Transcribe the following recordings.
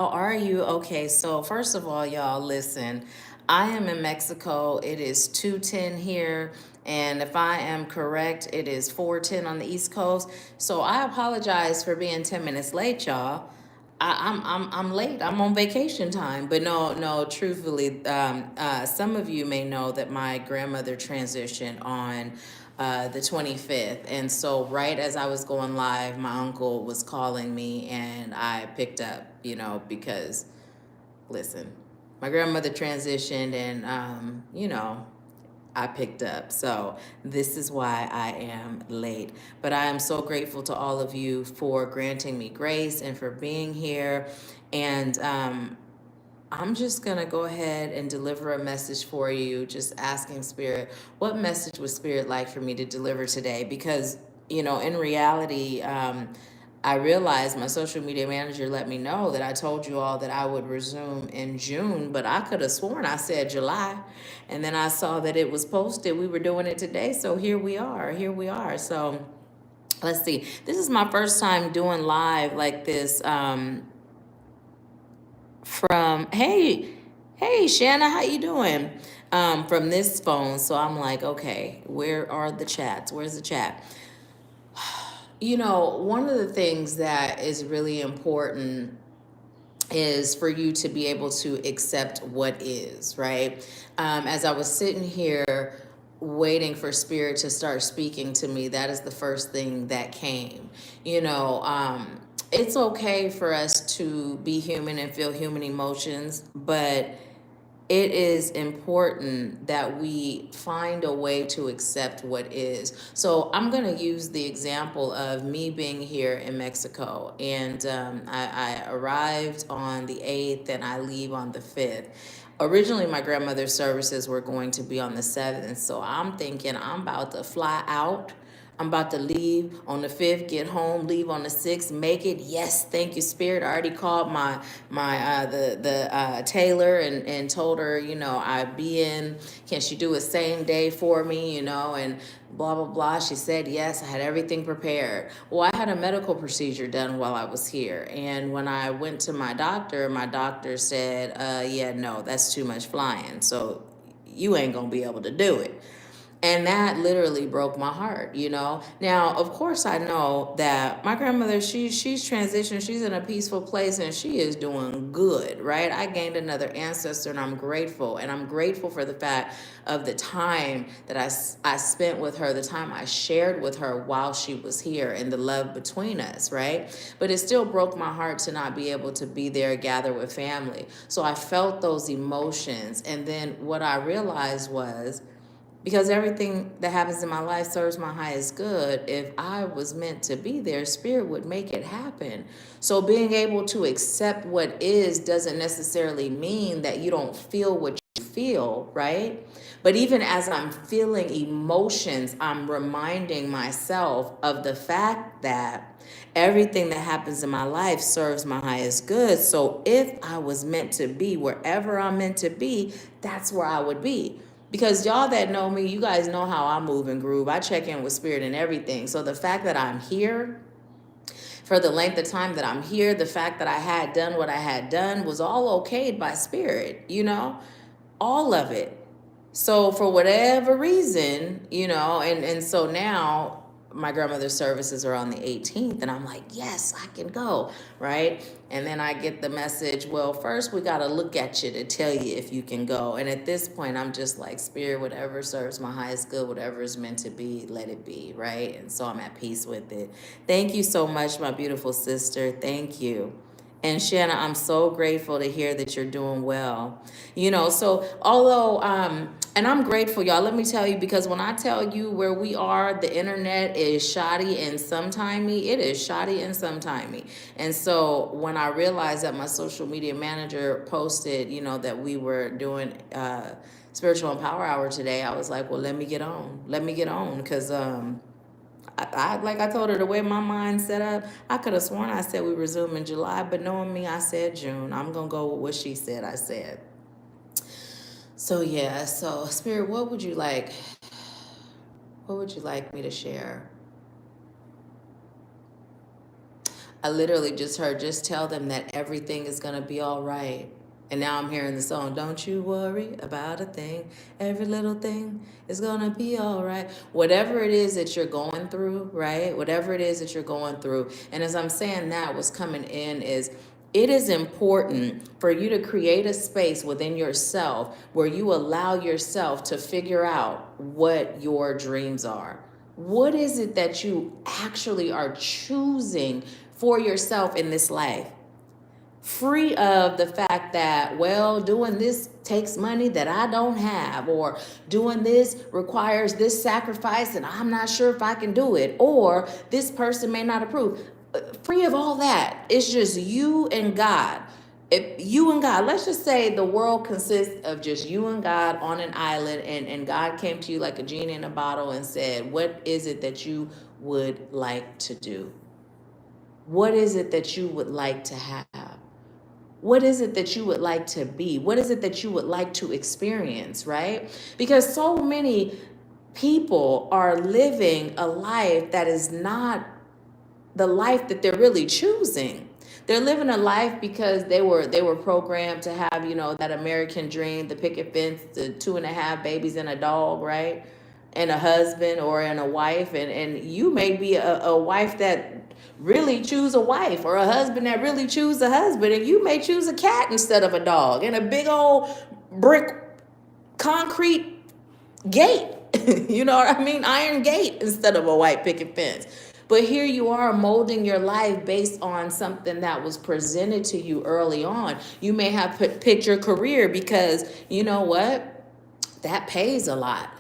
Oh, are you? Okay, so first of all, y'all, listen. I am in Mexico. It is 2:10 here, and if I am correct, it is 4:10 on the East Coast. So I apologize for being 10 minutes late, y'all. I'm late. I'm on vacation time, but no. Truthfully, some of you may know that my grandmother transitioned on the 25th, and so right as I was going live, my uncle was calling me, and I picked up. Because listen, my grandmother transitioned, and I picked up. So this is why I am late. But I am so grateful to all of you for granting me grace and for being here. And I'm just going to go ahead and deliver a message for you, just asking Spirit, what message would Spirit like for me to deliver today? Because, in reality, I realized my social media manager let me know that I told you all that I would resume in June, but I could have sworn I said July. And then I saw that it was posted. We were doing it today. So here we are. Here we are. So let's see. This is my first time doing live like this. From hey Shanna, how you doing? From this phone. So I'm like, okay, where are the chats? Where's the chat? One of the things that is really important is for you to be able to accept what is, right? As I was sitting here waiting for Spirit to start speaking to me, that is the first thing that came. It's okay for us to be human and feel human emotions, but it is important that we find a way to accept what is. So I'm going to use the example of me being here in Mexico. And I arrived on the 8th and I leave on the 5th. Originally, my grandmother's services were going to be on the 7th. So I'm thinking I'm about to fly out. I'm about to leave on the 5th, get home, leave on the 6th, make it. Yes, thank you, Spirit. I already called my the tailor and told her, I'd be in. Can she do a same day for me, and blah blah blah. She said yes. I had everything prepared. Well, I had a medical procedure done while I was here, and when I went to my doctor said, yeah, no, that's too much flying. So you ain't gonna be able to do it. And that literally broke my heart. Now, of course, I know that my grandmother, she's transitioned. She's in a peaceful place and she is doing good, right? I gained another ancestor and I'm grateful. And I'm grateful for the fact of the time that I spent with her, the time I shared with her while she was here and the love between us, right? But it still broke my heart to not be able to be there, gather with family. So I felt those emotions. And then what I realized was, because everything that happens in my life serves my highest good, if I was meant to be there, Spirit would make it happen. So being able to accept what is doesn't necessarily mean that you don't feel what you feel, right? But even as I'm feeling emotions, I'm reminding myself of the fact that everything that happens in my life serves my highest good. So if I was meant to be wherever I'm meant to be, that's where I would be. Because y'all that know me, you guys know how I move and groove. I check in with Spirit and everything. So the fact that I'm here, for the length of time that I'm here, the fact that I had done what I had done was all okayed by Spirit, all of it. So for whatever reason, and so now my grandmother's services are on the 18th, and I'm like, yes, I can go, right? And then I get the message, well, first we got to look at you to tell you if you can go. And at this point, I'm just like, Spirit, whatever serves my highest good, whatever is meant to be, let it be, right? And so I'm at peace with it. Thank you so much, my beautiful sister. Thank you. And Shanna, I'm so grateful to hear that you're doing well. So although, and I'm grateful, y'all, let me tell you, because when I tell you where we are, the internet is shoddy and sometimey. It is shoddy and sometimey. And so when I realized that my social media manager posted, that we were doing Spiritual and Power Hour today, I was like, well, let me get on. Let me get on. Because, like I told her, the way my mind set up, I could have sworn I said we resume in July, but knowing me, I said June. I'm gonna go with what she said. I said. So yeah. So Spirit, what would you like? What would you like me to share? I literally just heard, just tell them that everything is going to be all right. And now I'm hearing the song, don't you worry about a thing. Every little thing is going to be all right. Whatever it is that you're going through, right? Whatever it is that you're going through. And as I'm saying that, what's coming in is it is important for you to create a space within yourself where you allow yourself to figure out what your dreams are. What is it that you actually are choosing for yourself in this life? Free of the fact that, well, doing this takes money that I don't have, or doing this requires this sacrifice and I'm not sure if I can do it, or this person may not approve. Free of all that. It's just you and God. If you and God, let's just say the world consists of just you and God on an island, and God came to you like a genie in a bottle and said, what is it that you would like to do? What is it that you would like to have? What is it that you would like to be? What is it that you would like to experience, right? Because so many people are living a life that is not the life that they're really choosing. They're living a life because they were programmed to have, that American dream, the picket fence, the 2.5 babies and a dog, right? And a husband or and a wife. And you may be a wife that really choose a wife, or a husband that really choose a husband, and you may choose a cat instead of a dog, and a big old brick concrete gate. You know what I mean? Iron gate instead of a white picket fence. But here you are molding your life based on something that was presented to you early on. You may have picked your career because, you know what? That pays a lot,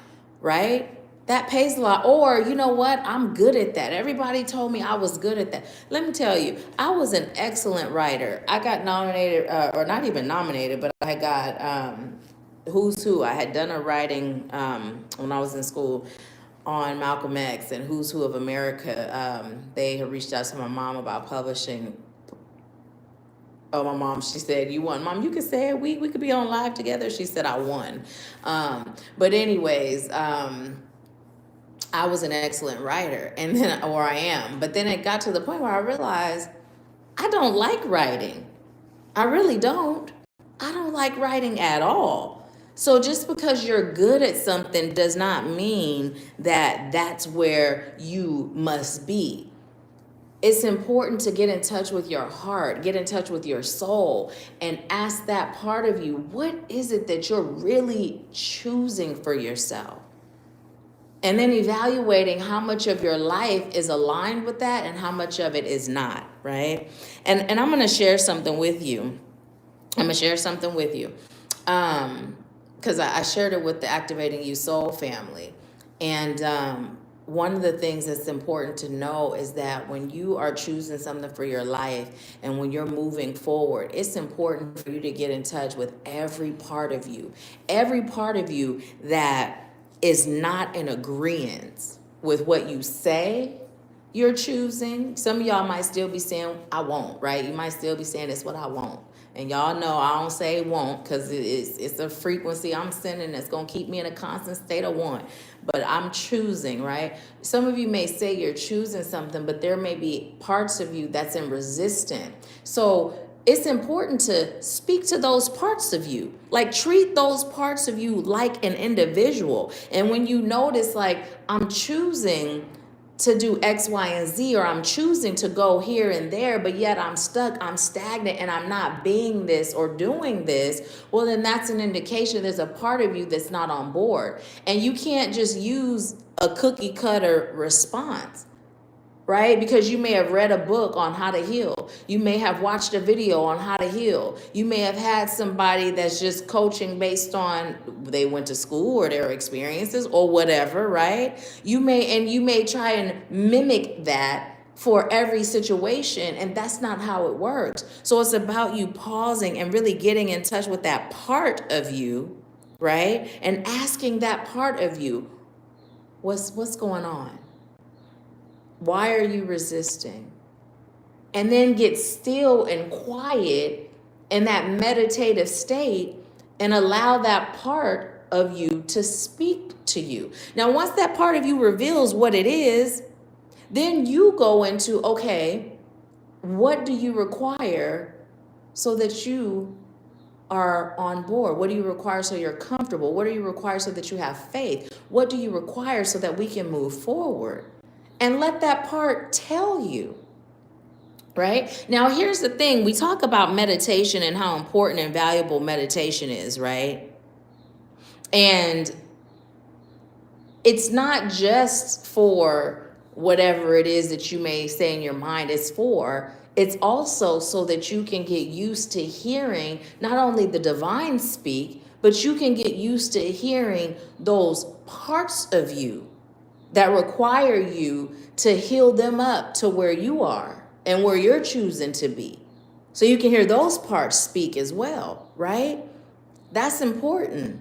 right? That pays a lot. Or, you know what? I'm good at that. Everybody told me I was good at that. Let me tell you, I was an excellent writer. I got nominated, or not even nominated, but I got Who's Who. I had done a writing when I was in school on Malcolm X and Who's Who of America. They had reached out to my mom about publishing. Oh, my mom, she said, you won. Mom, you could say it. We could be on live together. She said, I won. But anyways, I was an excellent writer, and then, or I am. But then it got to the point where I realized I don't like writing. I really don't. I don't like writing at all. So just because you're good at something does not mean that that's where you must be. It's important to get in touch with your heart, get in touch with your soul, and ask that part of you, what is it that you're really choosing for yourself? And then evaluating how much of your life is aligned with that and how much of it is not, right? And I'm going to share something with you. Because I shared it with the Activating You Soul family. And one of the things that's important to know is that when you are choosing something for your life and when you're moving forward, it's important for you to get in touch with every part of you that is not in agreement with what you say you're choosing. Some of y'all might still be saying, I won't, right? You might still be saying, it's what I want. And y'all know I don't say won't, because it's a frequency I'm sending that's going to keep me in a constant state of want. But I'm choosing, right? Some of you may say you're choosing something, but there may be parts of you that's in resistance. So it's important to speak to those parts of you. Like, treat those parts of you like an individual. And when you notice, like, I'm choosing to do X, Y, and Z, or I'm choosing to go here and there, but yet I'm stuck, I'm stagnant, and I'm not being this or doing this, well, then that's an indication there's a part of you that's not on board. And you can't just use a cookie cutter response, right? Because you may have read a book on how to heal. You may have watched a video on how to heal. You may have had somebody that's just coaching based on they went to school or their experiences or whatever, right? You may try and mimic that for every situation, and that's not how it works. So it's about you pausing and really getting in touch with that part of you, right? And asking that part of you, what's going on? Why are you resisting? And then get still and quiet in that meditative state and allow that part of you to speak to you. Now, once that part of you reveals what it is, then you go into, okay, what do you require so that you are on board? What do you require so you're comfortable? What do you require so that you have faith? What do you require so that we can move forward? And let that part tell you. Right? Now, here's the thing. We talk about meditation and how important and valuable meditation is, right? And it's not just for whatever it is that you may say in your mind it's for. It's also so that you can get used to hearing not only the divine speak, but you can get used to hearing those parts of you that require you to heal them up to where you are and where you're choosing to be. So you can hear those parts speak as well, right? That's important.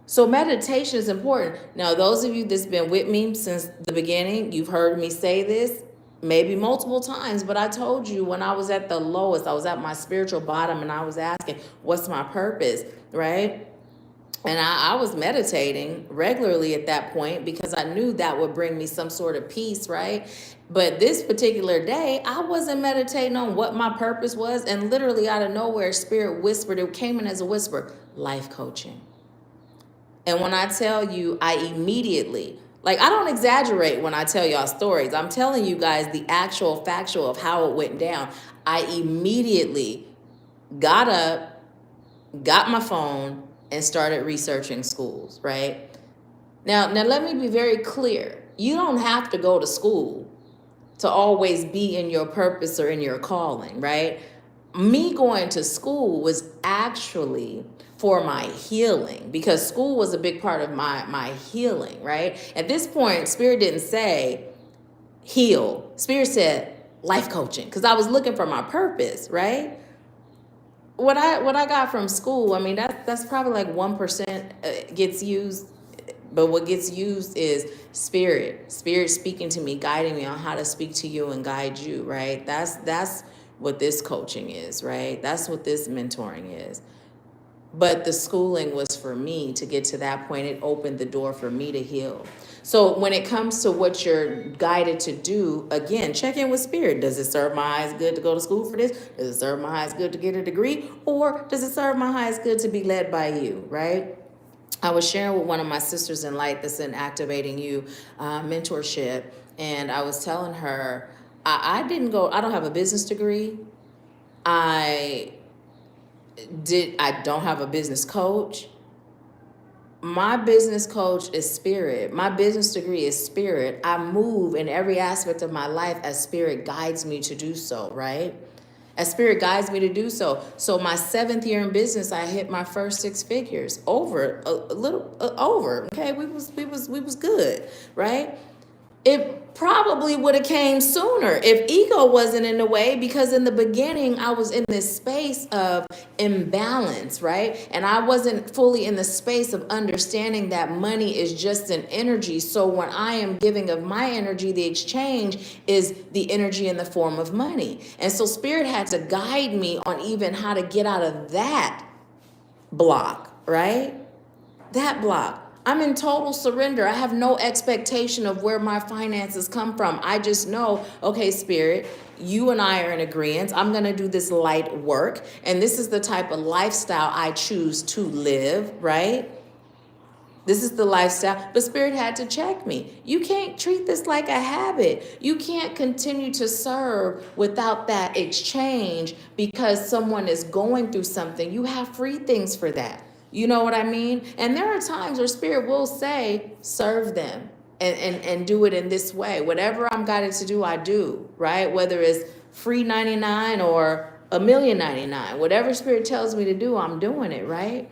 So meditation is important. Now, those of you that's been with me since the beginning, you've heard me say this maybe multiple times, but I told you when I was at the lowest, I was at my spiritual bottom and I was asking, what's my purpose, right? And I was meditating regularly at that point because I knew that would bring me some sort of peace, right? But this particular day, I wasn't meditating on what my purpose was. And literally out of nowhere, Spirit whispered, it came in as a whisper, life coaching. And when I tell you, I immediately, like, I don't exaggerate when I tell y'all stories. I'm telling you guys the actual factual of how it went down. I immediately got up, got my phone, and started researching schools, right? Now let me be very clear. You don't have to go to school to always be in your purpose or in your calling, right? Me going to school was actually for my healing because school was a big part of my healing, right? At this point, Spirit didn't say heal. Spirit said life coaching because I was looking for my purpose, right? What I got from school, I mean, that's probably like 1% gets used, but what gets used is spirit speaking to me, guiding me on how to speak to you and guide you, right? That's what this coaching is, right? That's what this mentoring is. But the schooling was for me to get to that point. It opened the door for me to heal. So when it comes to what you're guided to do, again, check in with Spirit. Does it serve my highest good to go to school for this? Does it serve my highest good to get a degree? Or does it serve my highest good to be led by you, right? I was sharing with one of my sisters in light that's in Activating You mentorship. And I was telling her, I don't have a business degree. I don't have a business coach. My business coach is Spirit. My business degree is Spirit. I move in every aspect of my life as Spirit guides me to do so, right? As Spirit guides me to do so. So my 7th year in business, I hit my first 6 figures over. Okay, we was good, right? It probably would have came sooner if ego wasn't in the way, because in the beginning I was in this space of imbalance, right? And I wasn't fully in the space of understanding that money is just an energy. So when I am giving of my energy, the exchange is the energy in the form of money. And so Spirit had to guide me on even how to get out of that block, right? That block. I'm in total surrender. I have no expectation of where my finances come from. I just know, okay, Spirit, you and I are in agreement. I'm going to do this light work. And this is the type of lifestyle I choose to live, right? This is the lifestyle. But Spirit had to check me. You can't treat this like a habit. You can't continue to serve without that exchange because someone is going through something. You have free things for that. You know what I mean? And there are times where Spirit will say, serve them and do it in this way. Whatever I'm guided to do, I do, right? Whether it's free 99 or $1,000,099, whatever Spirit tells me to do, I'm doing it, right?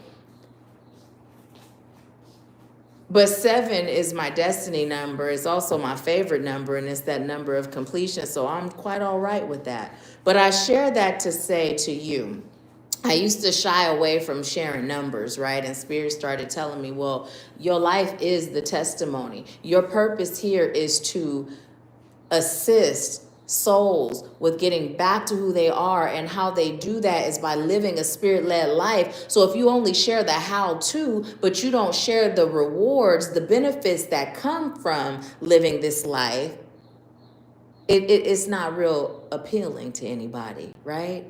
But 7 is my destiny number. It's also my favorite number, and it's that number of completion. So I'm quite all right with that. But I share that to say to you, I used to shy away from sharing numbers, right? And Spirit started telling me, well, your life is the testimony. Your purpose here is to assist souls with getting back to who they are, and how they do that is by living a Spirit-led life. So if you only share the how-to, but you don't share the rewards, the benefits that come from living this life, it's not real appealing to anybody, right?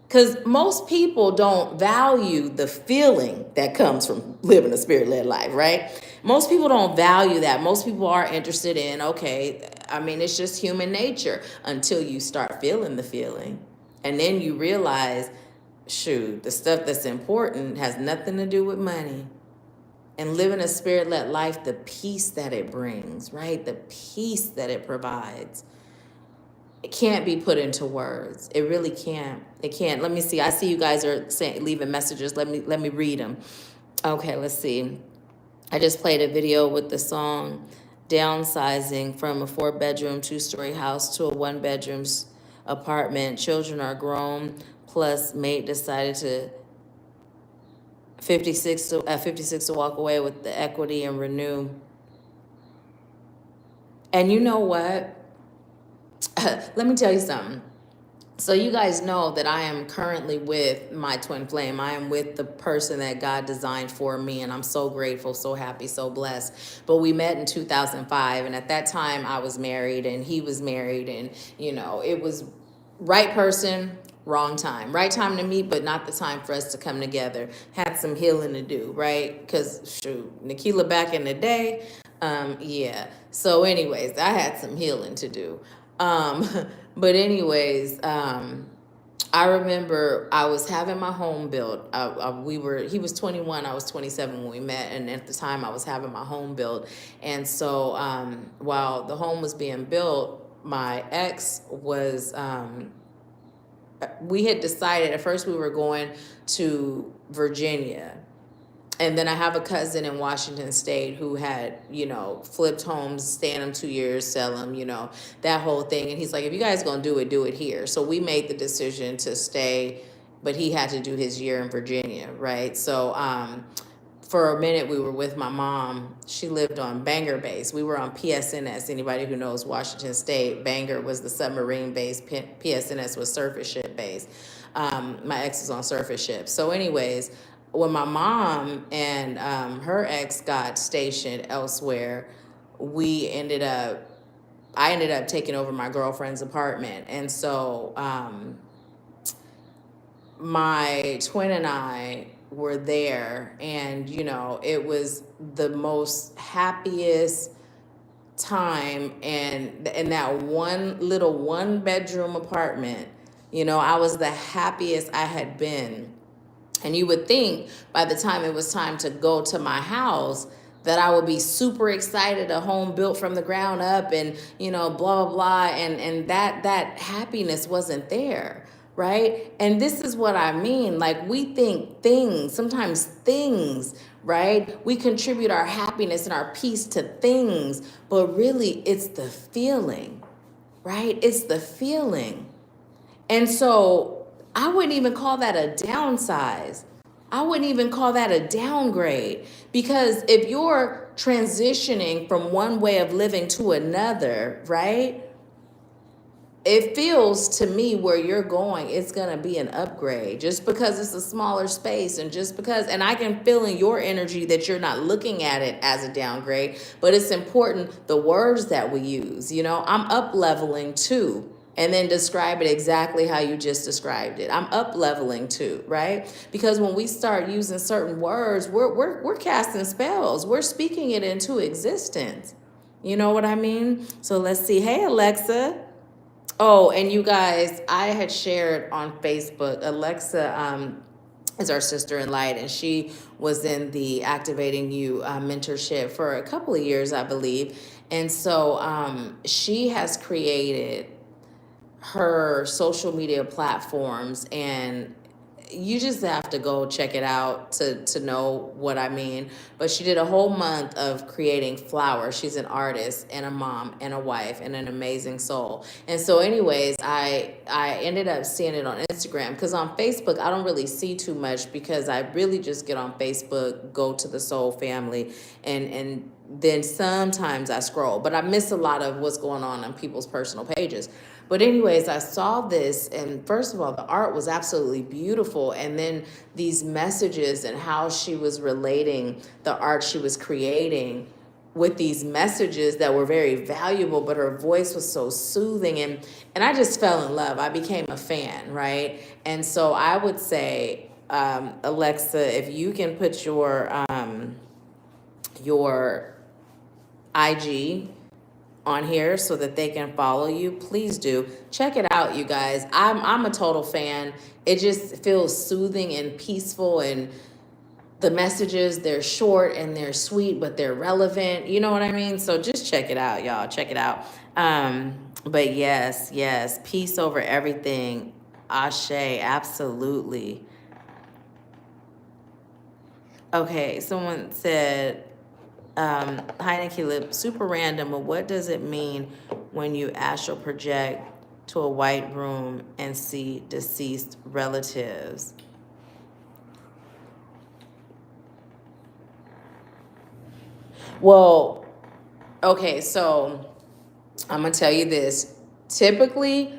Because most people don't value the feeling that comes from living a spirit-led life, right? Most people don't value that. Most people are interested in, okay, I mean, it's just human nature until you start feeling the feeling. And then you realize, shoot, the stuff that's important has nothing to do with money. And living a spirit-led life, the peace that it brings, right? The peace that it provides, it can't be put into words. It really can't. It can't. Let me see. I see you guys are leaving messages. Let me read them. Okay, let's see. I just played a video with the song "Downsizing" from a 4-bedroom, 2-story house to a 1-bedroom apartment. Children are grown. Plus, mate decided to 56 to walk away with the equity and renew. And you know what? Let me tell you something. So you guys know that I am currently with my twin flame. I am with the person that God designed for me, and I'm so grateful, so happy, so blessed. But we met in 2005, and at that time I was married and he was married, and it was right person, wrong time. Right time to meet, but not the time for us to come together. Had some healing to do, right? Because shoot, Nahkila back in the day, yeah. So anyways, I had some healing to do. But anyways, I remember I was having my home built. He was 21, I was 27 when we met, and at the time I was having my home built. And so while the home was being built, my ex was, we had decided at first we were going to Virginia. And then I have a cousin in Washington State who had, flipped homes, stay in them 2 years, sell them, that whole thing. And he's like, if you guys going to do it here. So we made the decision to stay, but he had to do his year in Virginia, right? So for a minute, we were with my mom. She lived on Bangor base. We were on PSNS. Anybody who knows Washington State, Bangor was the submarine base. PSNS was surface ship base. My ex was on surface ships. So anyways, when my mom and her ex got stationed elsewhere, I ended up taking over my girlfriend's apartment. And so my twin and I were there, and it was the most happiest time. And in that one little 1-bedroom apartment, I was the happiest I had been. And you would think by the time it was time to go to my house that I would be super excited, a home built from the ground up, and blah blah blah, and that happiness wasn't there, right? And this is what I mean. Like, we think sometimes things, right? We contribute our happiness and our peace to things, but really it's the feeling, right? It's the feeling. And so I wouldn't even call that a downsize. I wouldn't even call that a downgrade, because if you're transitioning from one way of living to another, right? It feels to me where you're going, it's going to be an upgrade just because it's a smaller space, and and I can feel in your energy that you're not looking at it as a downgrade, but it's important the words that we use. I'm up leveling too. And then describe it exactly how you just described it. I'm up leveling too, right? Because when we start using certain words, we're casting spells. We're speaking it into existence. You know what I mean? So let's see. Hey, Alexa. Oh, and you guys, I had shared on Facebook, Alexa is our sister in light, and she was in the Activating You mentorship for a couple of years, I believe. And so she has created her social media platforms, and you just have to go check it out to know what I mean. But she did a whole month of creating flowers. She's an artist and a mom and a wife and an amazing soul. And so anyways, I ended up seeing it on Instagram, because on Facebook I don't really see too much, because I really just get on Facebook, go to the Soul Family, and then sometimes I scroll, but I miss a lot of what's going on people's personal pages. But anyways, I saw this, and first of all, the art was absolutely beautiful. And then these messages and how she was relating the art she was creating with these messages that were very valuable, but her voice was so soothing, and I just fell in love. I became a fan, right? And so I would say, Alexa, if you can put your IG on here so that they can follow you, please do. Check it out, you guys. I'm a total fan. It just feels soothing and peaceful, and the messages, they're short and they're sweet, but they're relevant. You know what I mean? So just check it out, y'all. Check it out. But yes, peace over everything. Ashe, absolutely. Okay, someone said, hi Nahkila, super random, but what does it mean when you astral project to a white room and see deceased relatives? Well, okay, so I'm gonna tell you this. Typically,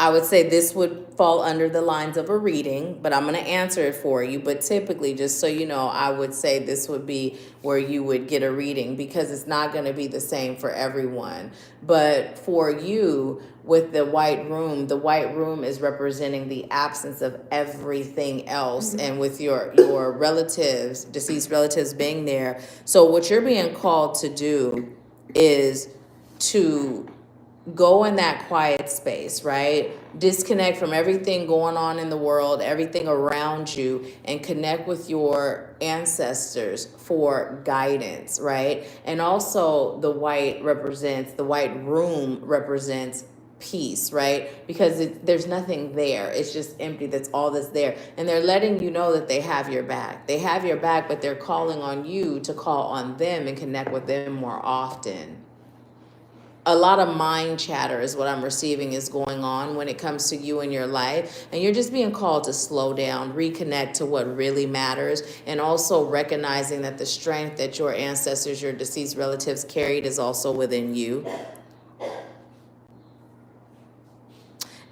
I would say this would fall under the lines of a reading, but I'm going to answer it for you. But typically, just so you know, I would say this would be where you would get a reading, because it's not going to be the same for everyone. But for you, with the white room is representing the absence of everything else. And with your relatives, deceased relatives being there. So what you're being called to do is to go in that quiet space, right? Disconnect from everything going on in the world, everything around you, and connect with your ancestors for guidance, right? And also the white room represents peace, right? Because there's nothing there. It's just empty. That's all that's there. And they're letting you know that they have your back. They have your back, but they're calling on you to call on them and connect with them more often. A lot of mind chatter is what I'm receiving is going on when it comes to you and your life. And you're just being called to slow down, reconnect to what really matters, and also recognizing that the strength that your ancestors, your deceased relatives carried is also within you.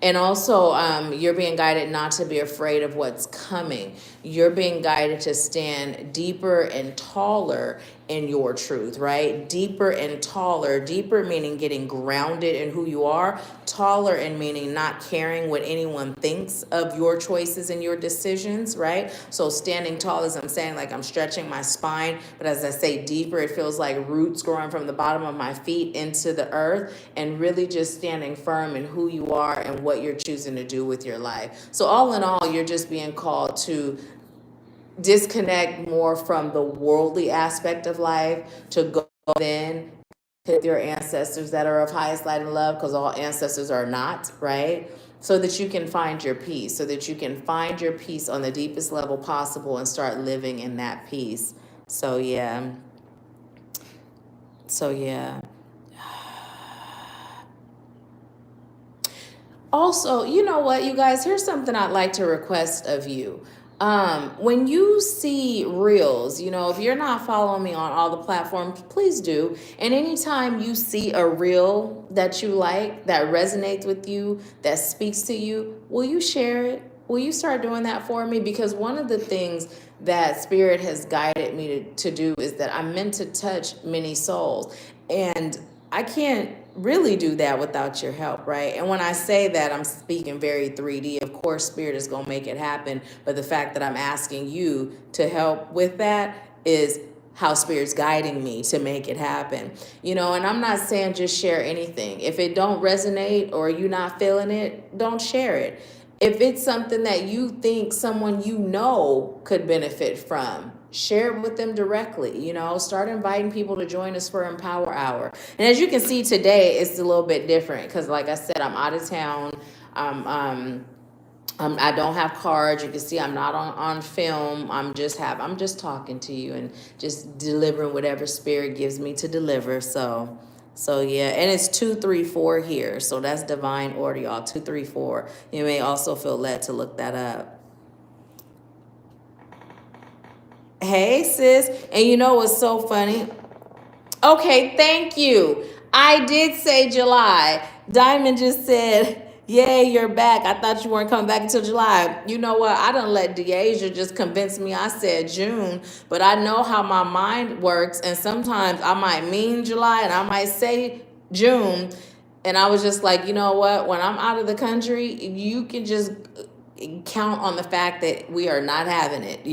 And also, you're being guided not to be afraid of what's coming. You're being guided to stand deeper and taller in your truth, right? Deeper and taller. Deeper meaning getting grounded in who you are. Taller and meaning not caring what anyone thinks of your choices and your decisions, right? So standing tall, as I'm saying, like I'm stretching my spine, but as I say deeper, it feels like roots growing from the bottom of my feet into the earth, and really just standing firm in who you are and what you're choosing to do with your life. So all in all, you're just being called to disconnect more from the worldly aspect of life, to go in with your ancestors that are of highest light and love, because all ancestors are not, right? So that you can find your peace, so that you can find your peace on the deepest level possible and start living in that peace. So yeah. Also, you know what, you guys, here's something I'd like to request of you. When you see reels, if you're not following me on all the platforms, please do. And anytime you see a reel that you like, that resonates with you, that speaks to you, will you share it? Will you start doing that for me? Because one of the things that Spirit has guided me to do is that I'm meant to touch many souls. And I can't really do that without your help, right? And when I say that, I'm speaking very 3D. Of course, Spirit is going to make it happen. But the fact that I'm asking you to help with that is how Spirit's guiding me to make it happen. And I'm not saying just share anything. If it don't resonate or you're not feeling it, don't share it. If it's something that you think someone could benefit from, share it with them directly. Start inviting people to join us for Empower Hour. And as you can see today, it's a little bit different because, like I said, I'm out of town. I don't have cards. You can see I'm not on film. I'm just talking to you and just delivering whatever Spirit gives me to deliver. So yeah, and it's 234 here. So that's divine order, y'all. 234. You may also feel led to look that up. Hey, sis. And you know what's so funny? Okay, thank you. I did say July. Diamond just said, Yay, you're back. I thought you weren't coming back until July. You know what? I done let Deasia just convince me. I said June, but I know how my mind works, and sometimes I might mean July and I might say June. And I was just like, you know what? When I'm out of the country, you can just count on the fact that we are not having it,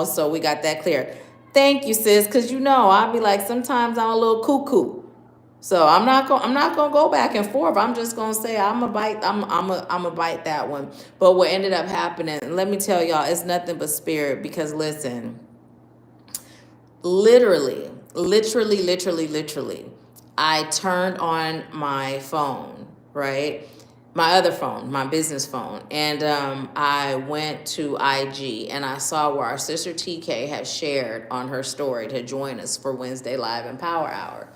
so we got that clear. Thank you, sis, because I'll be like, sometimes I'm a little cuckoo. So I'm not gonna go back and forth. I'm just gonna say I'm a bite that one. But what ended up happening, let me tell y'all, it's nothing but spirit. Because listen, literally, I turned on my phone, right? My other phone, my business phone. And I went to IG and I saw where our sister TK had shared on her story to join us for Wednesday Live and Power Hour.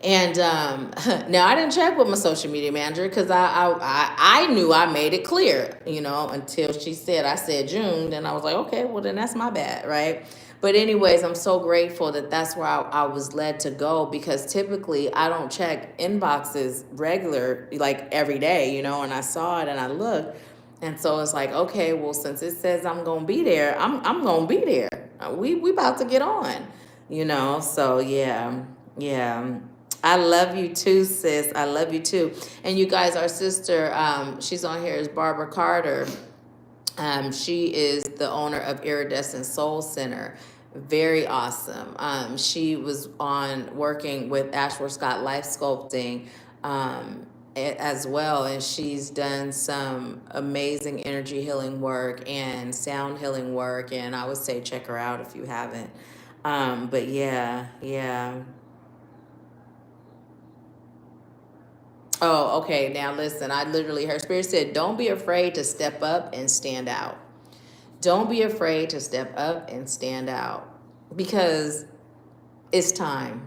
And now I didn't check with my social media manager because I knew I made it clear, until I said June. Then I was like, okay, well then that's my bad, right? But anyways, I'm so grateful that that's where I was led to go, because typically I don't check inboxes regular, like every day, and I saw it and I looked. And so it's like, okay, well, since it says I'm gonna be there, I'm gonna be there. We about to get on, So yeah. I love you too, sis. I love you too. And you guys, our sister, she's on here, is Barbara Carter. She is the owner of Iridescent Soul Center. Very awesome. She was on working with Ashford Scott Life Sculpting as well, and she's done some amazing energy healing work and sound healing work. And I would say check her out if you haven't. But yeah. Oh, okay. Now listen, her spirit said, don't be afraid to step up and stand out. Don't be afraid to step up and stand out, because it's time.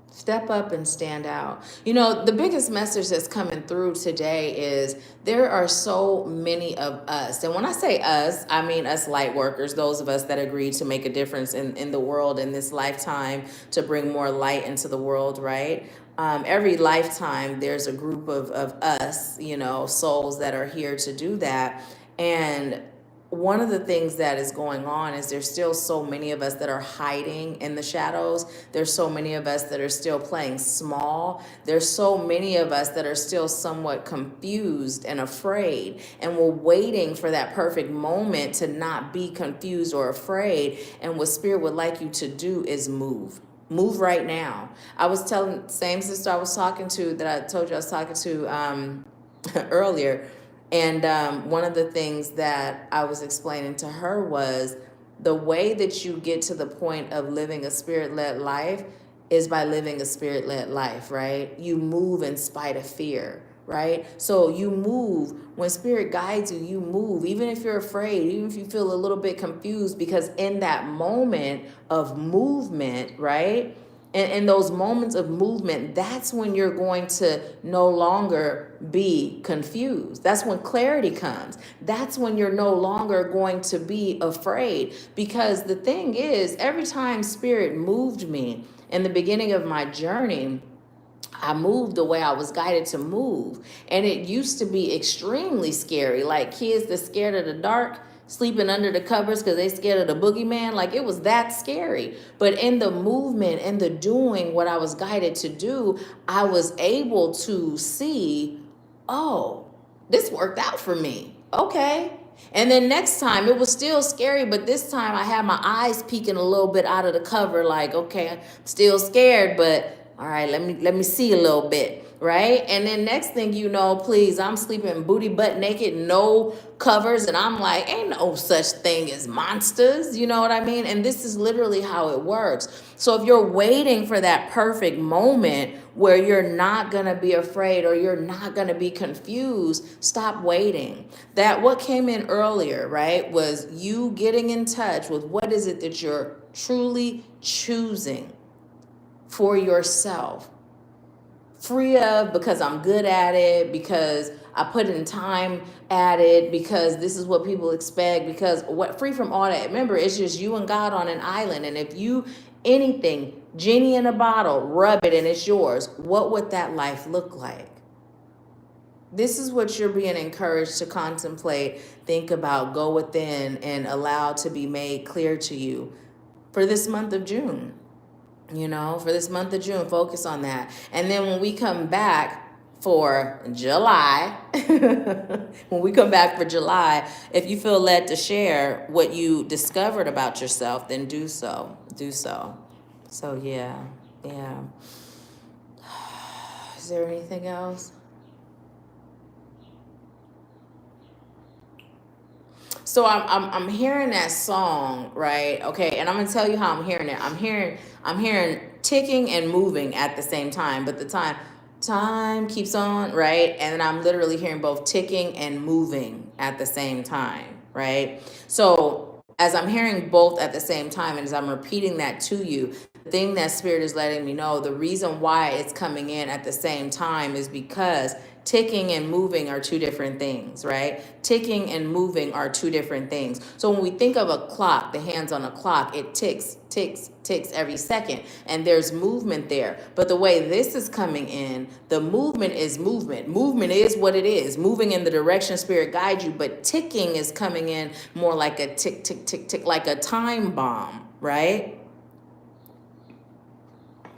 Step up and stand out. The biggest message that's coming through today is there are so many of us. And when I say us, I mean us light workers, those of us that agree to make a difference in the world in this lifetime, to bring more light into the world, right? Every lifetime, there's a group of us, souls that are here to do that. And one of the things that is going on is there's still so many of us that are hiding in the shadows. There's so many of us that are still playing small. There's so many of us that are still somewhat confused and afraid. And we're waiting for that perfect moment to not be confused or afraid. And what Spirit would like you to do is move. Move right now. I was telling the same sister I was talking to, that I told you I was talking to earlier. And one of the things that I was explaining to her was the way that you get to the point of living a spirit-led life is by living a spirit-led life, right? You move in spite of fear, right? So you move when Spirit guides you, you move, even if you're afraid, even if you feel a little bit confused, because in that moment of movement, right? And in those moments of movement, that's when you're going to no longer be confused. That's when clarity comes. That's when you're no longer going to be afraid. Because the thing is, every time Spirit moved me in the beginning of my journey, I moved the way I was guided to move. And it used to be extremely scary. Like kids that scared of the dark, sleeping under the covers because they scared of the boogeyman. Like it was that scary. But in the movement and the doing what I was guided to do, I was able to see, oh, this worked out for me. Okay. And then next time it was still scary, but this time I had my eyes peeking a little bit out of the cover, like, okay, I'm still scared, but all right, let me see a little bit, right? And then next thing you know, please, I'm sleeping booty butt naked, no covers, and I'm like, ain't no such thing as monsters, you know what I mean? And this is literally how it works. So if you're waiting for that perfect moment where you're not gonna be afraid or you're not gonna be confused, stop waiting. That what came in earlier, right, was you getting in touch with what is it that you're truly choosing for yourself, free of because I'm good at it, because I put in time at it, because this is what people expect, because what, free from all that. Remember, it's just you and God on an island. And if you, anything, genie in a bottle, rub it and it's yours, what would that life look like? This is what you're being encouraged to contemplate, think about, go within, and allow to be made clear to you for this month of June. For this month of June, focus on that. And then when we come back for July, if you feel led to share what you discovered about yourself, then do so. Do so. So, yeah. Is there anything else? So I'm hearing that song, right? Okay, and I'm gonna tell you how I'm hearing it. I'm hearing ticking and moving at the same time, but the time keeps on, right? And then I'm literally hearing both ticking and moving at the same time, right? So as I'm hearing both at the same time, and as I'm repeating that to you, the thing that Spirit is letting me know, the reason why it's coming in at the same time is because ticking and moving are two different things, right? Ticking and moving are two different things. So when we think of a clock, the hands on a clock, it ticks every second, and there's movement there. But the way this is coming in, the movement is movement. Movement is what it is, moving in the direction Spirit guides you, but ticking is coming in more like a tick, tick, tick, tick, like a time bomb, right?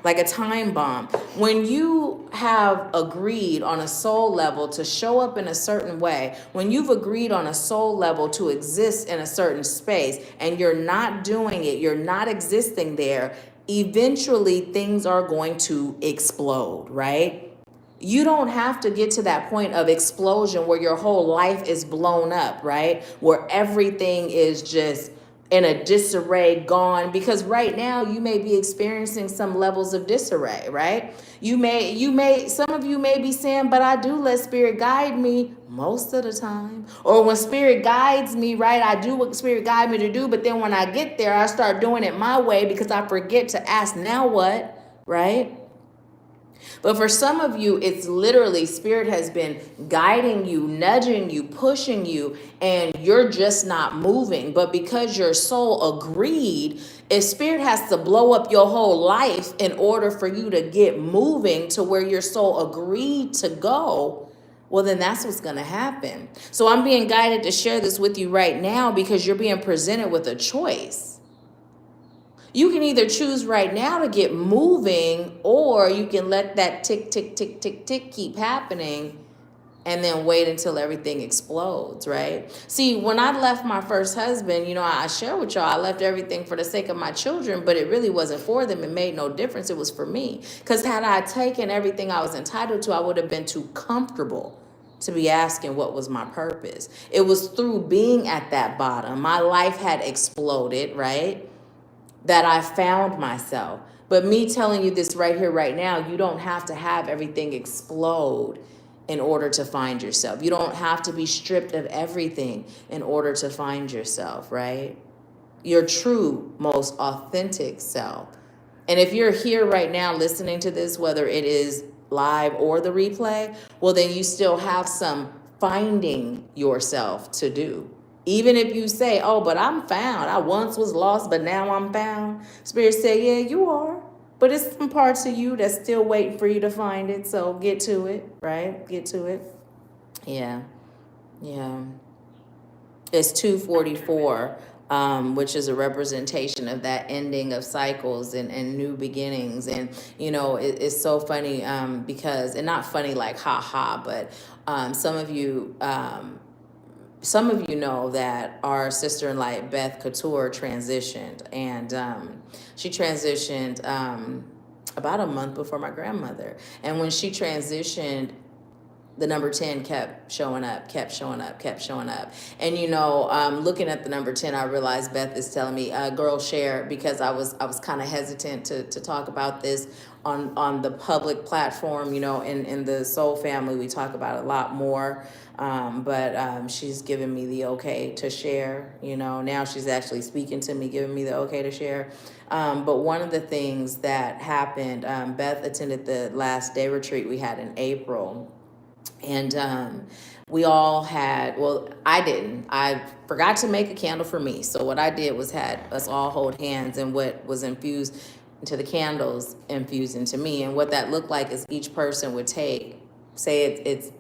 Like a time bomb. When you have agreed on a soul level to show up in a certain way, when you've agreed on a soul level to exist in a certain space, and you're not doing it, you're not existing there, eventually things are going to explode, right? You don't have to get to that point of explosion where your whole life is blown up, right? Where everything is just in a disarray, gone, because right now you may be experiencing some levels of disarray, right? Some of you may be saying, but I do let Spirit guide me most of the time. Or when Spirit guides me, right, I do what Spirit guides me to do, but then when I get there, I start doing it my way because I forget to ask, now what, right? But for some of you, it's literally Spirit has been guiding you, nudging you, pushing you, and you're just not moving. But because your soul agreed, if Spirit has to blow up your whole life in order for you to get moving to where your soul agreed to go, well, then that's what's going to happen. So I'm being guided to share this with you right now because you're being presented with a choice. You can either choose right now to get moving, or you can let that tick, tick, tick, tick, tick keep happening and then wait until everything explodes, right? See, when I left my first husband, I share with y'all, I left everything for the sake of my children, but it really wasn't for them. It made no difference. It was for me. Because had I taken everything I was entitled to, I would have been too comfortable to be asking what was my purpose. It was through being at that bottom. My life had exploded, right? That I found myself. But me telling you this right here, right now, you don't have to have everything explode in order to find yourself. You don't have to be stripped of everything in order to find yourself, right? Your true, most authentic self. And if you're here right now listening to this, whether it is live or the replay, well, then you still have some finding yourself to do. Even if you say, oh, but I'm found. I once was lost, but now I'm found. Spirit said, yeah, you are. But it's some parts of you that's still waiting for you to find it. So get to it, right? Get to it. Yeah. It's 244, which is a representation of that ending of cycles and new beginnings. And, it's so funny because, and not funny like ha, but some of you know that our sister in light, Beth Couture, transitioned. And she transitioned about a month before my grandmother. And when she transitioned, the number 10 kept showing up. And, looking at the number 10, I realized Beth is telling me, girl, share, because I was kind of hesitant to talk about this on the public platform. In the soul family, we talk about it a lot more. But she's given me the okay to share. Now she's actually speaking to me, giving me the okay to share. But one of the things that happened, Beth attended the last day retreat we had in April. And we all had, well, I didn't. I forgot to make a candle for me. So what I did was had us all hold hands, and what was infused into the candles infused into me. And what that looked like is each person would take, say it's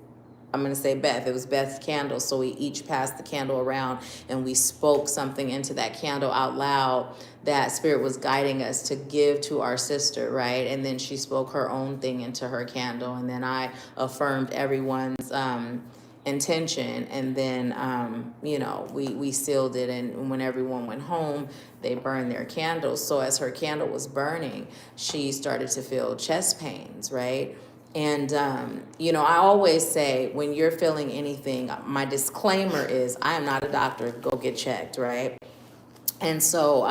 I'm going to say Beth. It was Beth's candle. So we each passed the candle around and we spoke something into that candle out loud that Spirit was guiding us to give to our sister, right? And then she spoke her own thing into her candle. And then I affirmed everyone's intention. And then, we sealed it. And when everyone went home, they burned their candles. So as her candle was burning, she started to feel chest pains, right? And, I always say when you're feeling anything, my disclaimer is I am not a doctor. Go get checked, right? And so,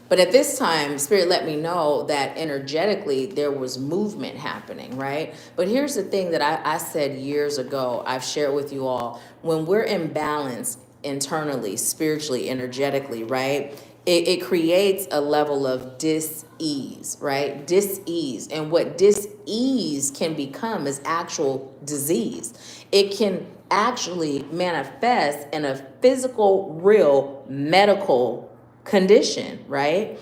but at this time, Spirit let me know that energetically there was movement happening, right? But here's the thing that I said years ago, I've shared with you all. When we're in balance internally, spiritually, energetically, right? It creates a level of dis-ease, right? Dis-ease. And what dis-ease can become is actual disease. It can actually manifest in a physical, real, medical condition, right?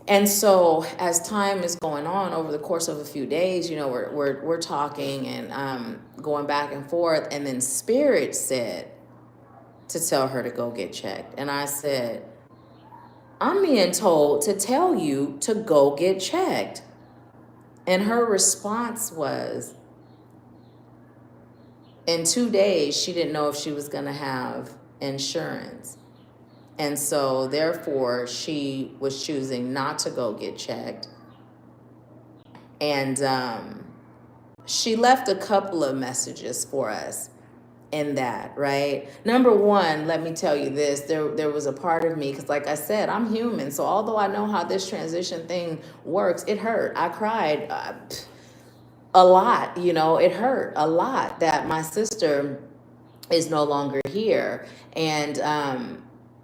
And so as time is going on over the course of a few days, we're talking and going back and forth. And then Spirit said to tell her to go get checked. And I said, I'm being told to tell you to go get checked. And her response was, in 2 days, she didn't know if she was going to have insurance. And so therefore, she was choosing not to go get checked. And she left a couple of messages for us in that, right? Number one, let me tell you this, there was a part of me, because like I said, I'm human. So although I know how this transition thing works, it hurt. I cried a lot, it hurt a lot that my sister is no longer here. And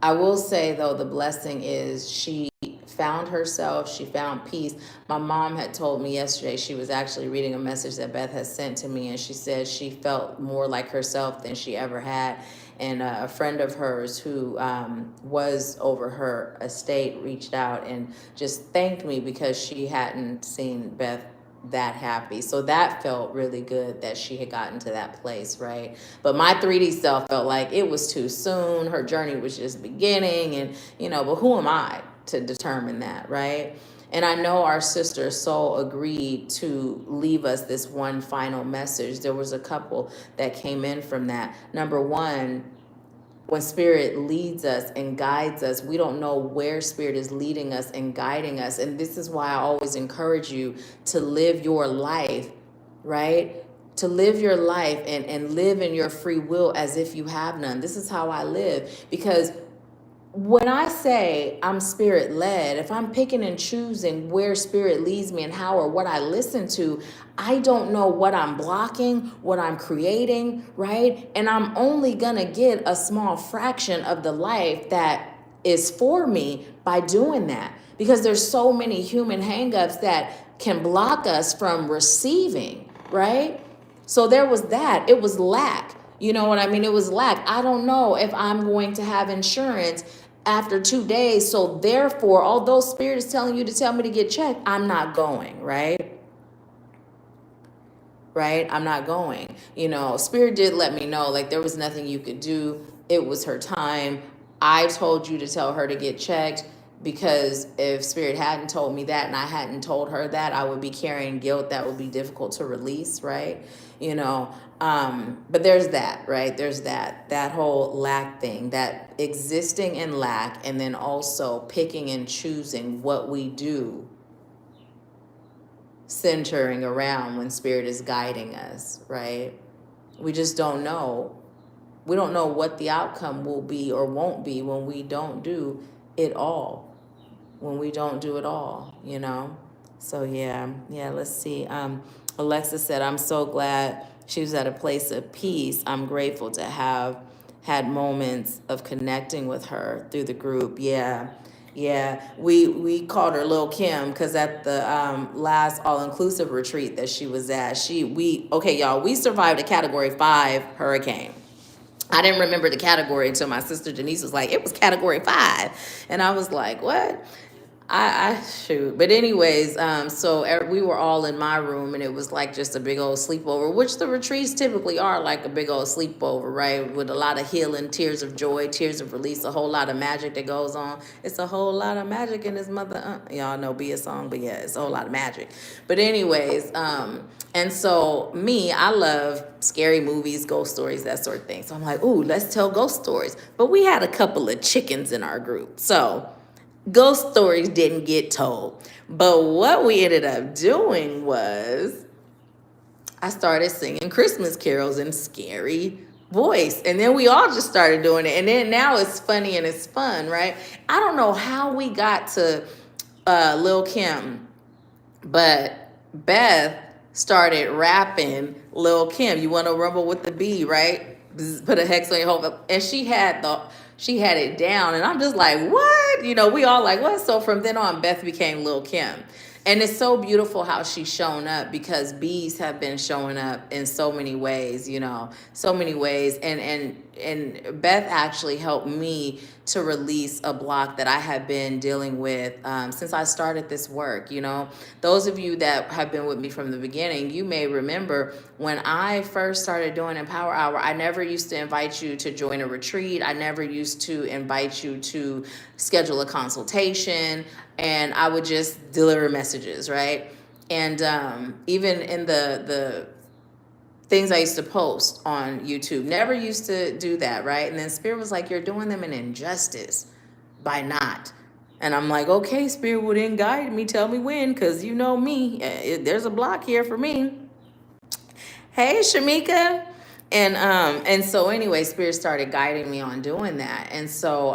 I will say, though, the blessing is she found herself, she found peace. My mom had told me yesterday, she was actually reading a message that Beth had sent to me, and she said she felt more like herself than she ever had. And a friend of hers who was over her estate reached out and just thanked me because she hadn't seen Beth that happy. So that felt really good that she had gotten to that place, right? But my 3D self felt like it was too soon. Her journey was just beginning, and but who am I to determine that, right? And I know our sister Soul agreed to leave us this one final message. There was a couple that came in from that. Number one, when Spirit leads us and guides us, we don't know where Spirit is leading us and guiding us. And this is why I always encourage you to live your life, right? To live your life and live in your free will as if you have none. This is how I live. Because when I say I'm Spirit led, if I'm picking and choosing where Spirit leads me and how or what I listen to, I don't know what I'm blocking, what I'm creating, right? And I'm only gonna get a small fraction of the life that is for me by doing that. Because there's so many human hangups that can block us from receiving, right? So there was that. It was lack. You know what I mean? It was lack. I don't know if I'm going to have insurance after 2 days. So therefore, although Spirit is telling you to tell me to get checked, I'm not going, right? Right? I'm not going. Spirit did let me know, like, there was nothing you could do. It was her time. I told you to tell her to get checked, because if Spirit hadn't told me that and I hadn't told her that, I would be carrying guilt that would be difficult to release, right? But there's that, right? There's that whole lack thing, that existing in lack, and then also picking and choosing what we do, centering around when Spirit is guiding us, right? We just don't know. We don't know what the outcome will be or won't be when we don't do it all. When we don't do it all, So yeah, let's see. Alexa said, I'm so glad she was at a place of peace. I'm grateful to have had moments of connecting with her through the group. Yeah. We called her Lil Kim because at the last all-inclusive retreat that she was at, we survived a Category 5 hurricane. I didn't remember the category until my sister Denise was like, it was Category 5. And I was like, what? I shoot. But anyways, so we were all in my room, and it was like just a big old sleepover, which the retreats typically are, like a big old sleepover, right? With a lot of healing, tears of joy, tears of release, a whole lot of magic that goes on. It's a whole lot of magic in this mother. Y'all know be a song, but yeah, it's a whole lot of magic. But anyways, and so me, I love scary movies, ghost stories, that sort of thing. So I'm like, ooh, let's tell ghost stories. But we had a couple of chickens in our group, so ghost stories didn't get told. But what we ended up doing was I started singing Christmas carols in scary voice. And then we all just started doing it. And then now it's funny and it's fun, right? I don't know how we got to Lil Kim, but Beth started rapping Lil Kim. You want to rumble with the B, right? Put a hex on your whole, and she had it down, and I'm just like, what? We all like, what? So from then on, Beth became Lil Kim. And it's so beautiful how she's shown up, because bees have been showing up in so many ways, so many ways. And Beth actually helped me to release a block that I have been dealing with since I started this work. Those of you that have been with me from the beginning, you may remember when I first started doing Empower Hour, I never used to invite you to join a retreat. I never used to invite you to schedule a consultation, and I would just deliver messages, right? And even in the things I used to post on YouTube, never used to do that, right? And then Spirit was like, you're doing them an injustice by not. And I'm like, okay, Spirit, would then guide me, tell me when, because you know me, there's a block here for me. Hey, Shamika. And so anyway, Spirit started guiding me on doing that. And so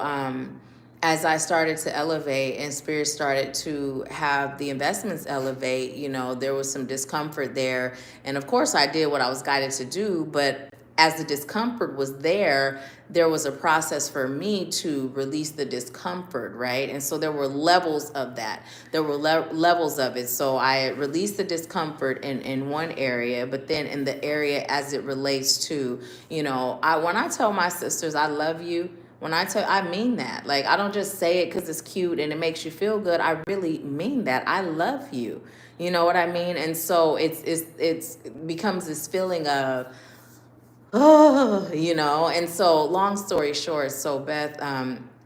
as I started to elevate and Spirit started to have the investments elevate, there was some discomfort there. And of course I did what I was guided to do, but as the discomfort was there was a process for me to release the discomfort, right? And so there were levels of that. There were levels of it. So I released the discomfort in one area, but then in the area as it relates to, when I tell my sisters I love you, I mean that. Like, I don't just say it because it's cute and it makes you feel good. I really mean that. I love you. You know what I mean? And so it's becomes this feeling of, oh, and so long story short, so Beth,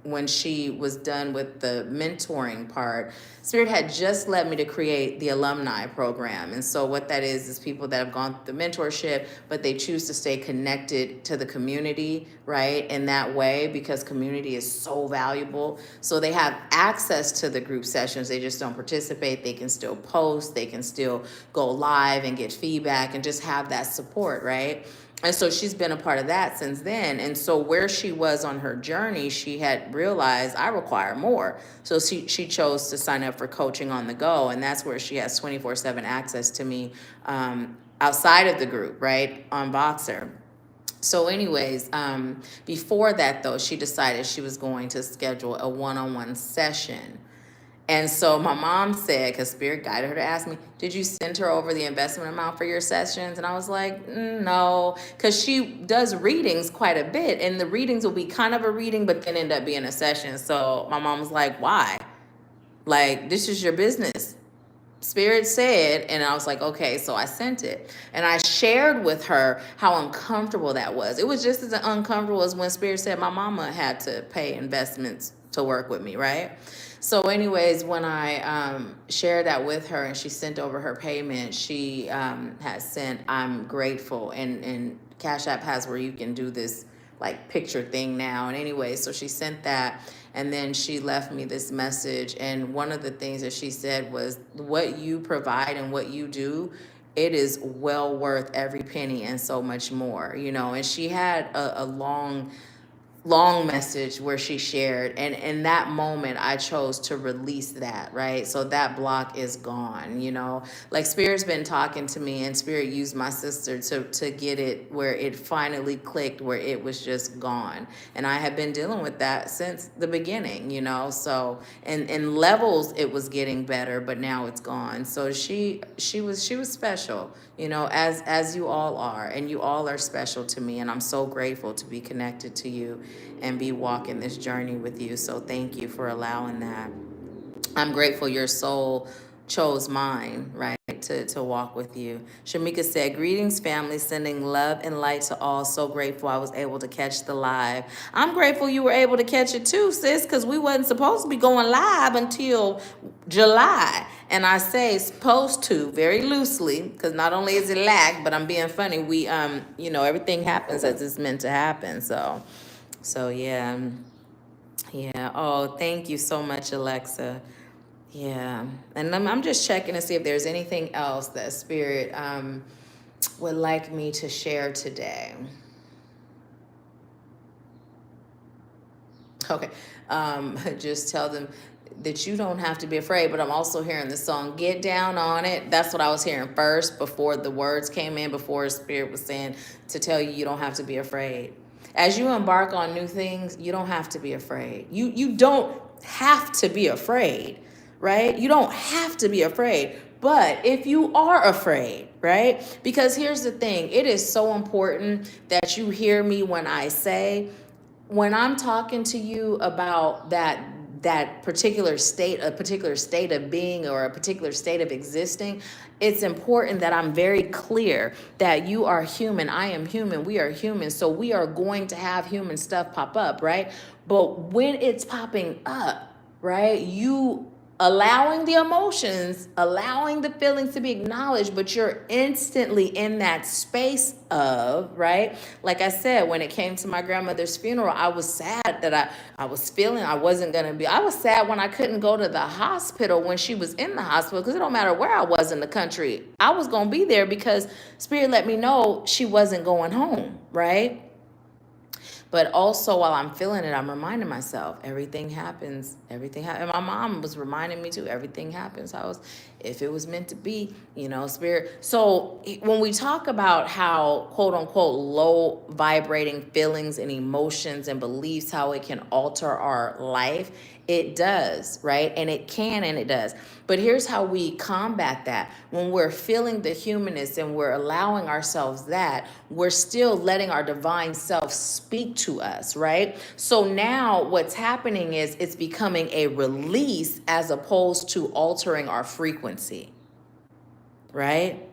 when she was done with the mentoring part, Spirit had just led me to create the alumni program. And so what that is people that have gone through the mentorship, but they choose to stay connected to the community, right? In that way, because community is so valuable. So they have access to the group sessions. They just don't participate. They can still post, they can still go live and get feedback and just have that support, right? And so she's been a part of that since then. And so where she was on her journey, she had realized I require more. So she chose to sign up for coaching on the go. And that's where she has 24/7 access to me outside of the group, right, on Boxer. So anyways, before that, though, she decided she was going to schedule a one-on-one session. And so my mom said, because Spirit guided her to ask me, did you send her over the investment amount for your sessions? And I was like, no, because she does readings quite a bit. And the readings will be kind of a reading, but then end up being a session. So my mom was like, why? Like, this is your business. Spirit said, and I was like, okay, so I sent it. And I shared with her how uncomfortable that was. It was just as uncomfortable as when Spirit said my mama had to pay investments to work with me, right? So anyways, when I shared that with her and she sent over her payment, she had sent, I'm grateful. And Cash App has where you can do this like picture thing now. And anyway, so she sent that. And then she left me this message. And one of the things that she said was, what you provide and what you do, it is well worth every penny and so much more, And she had a long message where she shared, and in that moment I chose to release that, right? So that block is gone. Like Spirit's been talking to me, and Spirit used my sister to get it where it finally clicked, where it was just gone. And I have been dealing with that since the beginning, so in levels it was getting better, but now it's gone. So she was special, as you all are, and you all are special to me, and I'm so grateful to be connected to you and be walking this journey with you. So thank you for allowing that. I'm grateful your soul chose mine, right, to walk with you. Shamika said, greetings, family, sending love and light to all. So grateful I was able to catch the live. I'm grateful you were able to catch it too, sis, because we wasn't supposed to be going live until July. And I say supposed to very loosely, because not only is it lag, but I'm being funny. We, everything happens as it's meant to happen. So yeah. Yeah. Oh, thank you so much, Alexa. Yeah, and I'm just checking to see if there's anything else that Spirit would like me to share today. Okay, just tell them that you don't have to be afraid, but I'm also hearing the song Get Down on It. That's what I was hearing first before the words came in, before Spirit was saying to tell you don't have to be afraid. As you embark on new things, you don't have to be afraid. You don't have to be afraid, right? You don't have to be afraid. But if you are afraid, right? Because here's the thing, it is so important that you hear me when I say, when I'm talking to you about that particular state, a particular state of being or a particular state of existing, it's important that I'm very clear that you are human, I am human, we are human, so we are going to have human stuff pop up, right? But when it's popping up, right, you allowing the emotions, allowing the feelings to be acknowledged, but you're instantly in that space of, right? Like I said, when it came to my grandmother's funeral, I was sad that I was feeling I wasn't going to be, I was sad when I couldn't go to the hospital when she was in the hospital, because it don't matter where I was in the country. I was going to be there because Spirit let me know she wasn't going home, right? But also while I'm feeling it, I'm reminding myself, everything happens, everything happens. And my mom was reminding me too, everything happens. If it was meant to be, Spirit. So when we talk about how, quote unquote, low vibrating feelings and emotions and beliefs, how it can alter our life, it does, right? And it can and it does. But here's how we combat that. When we're feeling the humanness and we're allowing ourselves that, we're still letting our divine self speak to us, right? So now what's happening is it's becoming a release as opposed to altering our frequency, right?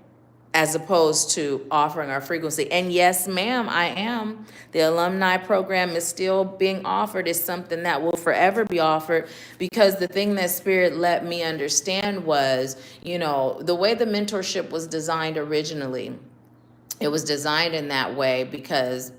As opposed to offering our frequency. And yes, ma'am, I am. The alumni program is still being offered. It's something that will forever be offered, because the thing that Spirit let me understand was, the way the mentorship was designed originally, it was designed in that way because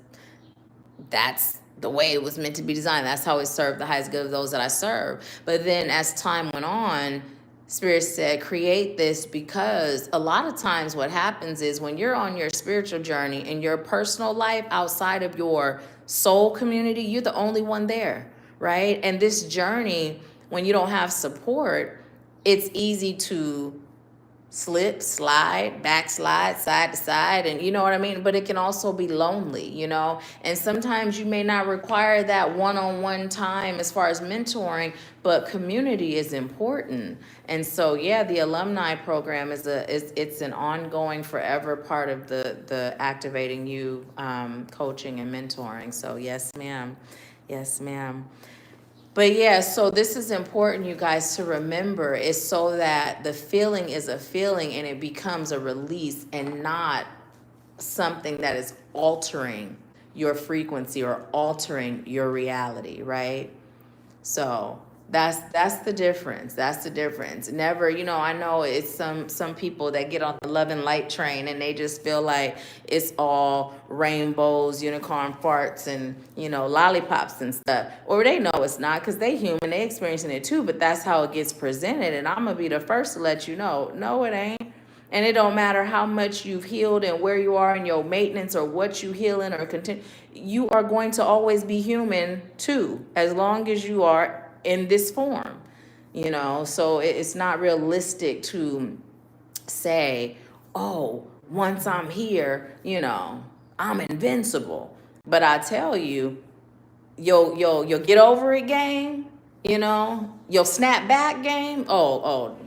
that's the way it was meant to be designed. That's how it served the highest good of those that I serve. But then as time went on, Spirit said, create this, because a lot of times what happens is when you're on your spiritual journey in your personal life outside of your soul community, you're the only one there, right? And this journey, when you don't have support, it's easy to slip, slide, backslide, side to side, and you know what I mean? But it can also be lonely, and sometimes you may not require that one-on-one time as far as mentoring, but community is important. And so, yeah, the alumni program it's an ongoing, forever part of the Activating You coaching and mentoring. So yes, ma'am. Yes, ma'am. But yeah, so this is important, you guys, to remember, is so that the feeling is a feeling and it becomes a release and not something that is altering your frequency or altering your reality, right? So that's the difference. That's the difference. Never, I know it's some people that get on the love and light train and they just feel like it's all rainbows, unicorn farts, and lollipops and stuff. Or they know it's not, because they human, they experiencing it too, but that's how it gets presented. And I'm gonna be the first to let you know, no, it ain't. And it don't matter how much you've healed and where you are in your maintenance or what you healing or continue, you are going to always be human too, as long as you are in this form, So it's not realistic to say, oh, once I'm here, I'm invincible. But I tell you, you'll get over it game, you'll snap back game. Oh,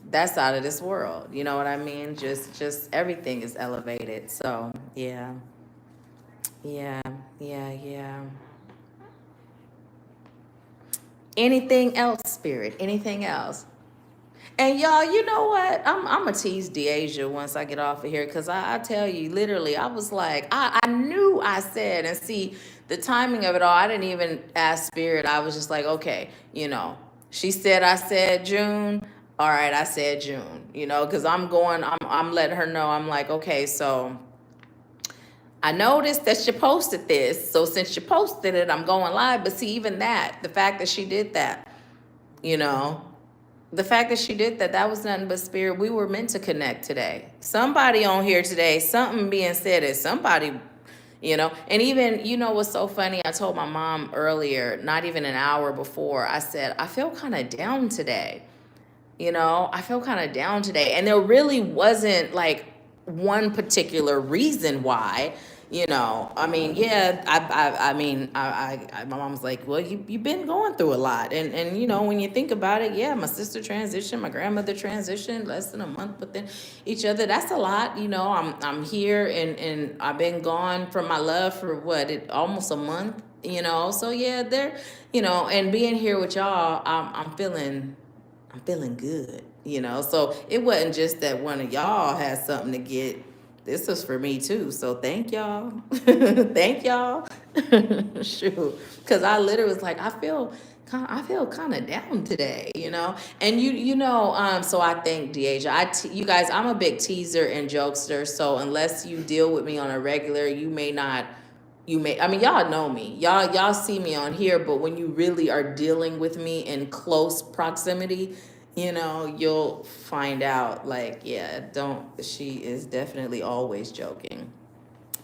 that's out of this world. You know what I mean? Just everything is elevated. So yeah. Yeah. Anything else, Spirit? Anything else? And y'all, you know what? I'm gonna tease Deasia once I get off of here, because I tell you, literally, I was like, I knew I said, and see the timing of it all. I didn't even ask Spirit. I was just like, okay, she said I said June. All right, I said June. Because I'm letting her know. I'm like, okay, so I noticed that you posted this. So since you posted it, I'm going live. But see, even that, the fact that she did that, you know the fact that she did that, that was nothing but Spirit. We were meant to connect today. Somebody on here today, something being said is somebody, and even, what's so funny, I told my mom earlier, not even an hour before, I said, I feel kind of down today. I feel kind of down today. And there really wasn't like one particular reason why. I mean, yeah, my mom was like, well, you've been going through a lot. And when you think about it, yeah, my sister transitioned, my grandmother transitioned less than a month within each other. That's a lot. I'm here, and I've been gone from my love for almost a month, so yeah, and being here with y'all, I'm feeling good, So it wasn't just that one of y'all had something to get. This was for me too. So thank y'all. Thank y'all. Shoot. Cause I literally was like, I feel kind of down today, And so I thank Deasia. You guys, I'm a big teaser and jokester. So unless you deal with me on a regular, you may not. I mean, y'all know me. Y'all see me on here, but when you really are dealing with me in close proximity, you'll find out, like, yeah, she is definitely always joking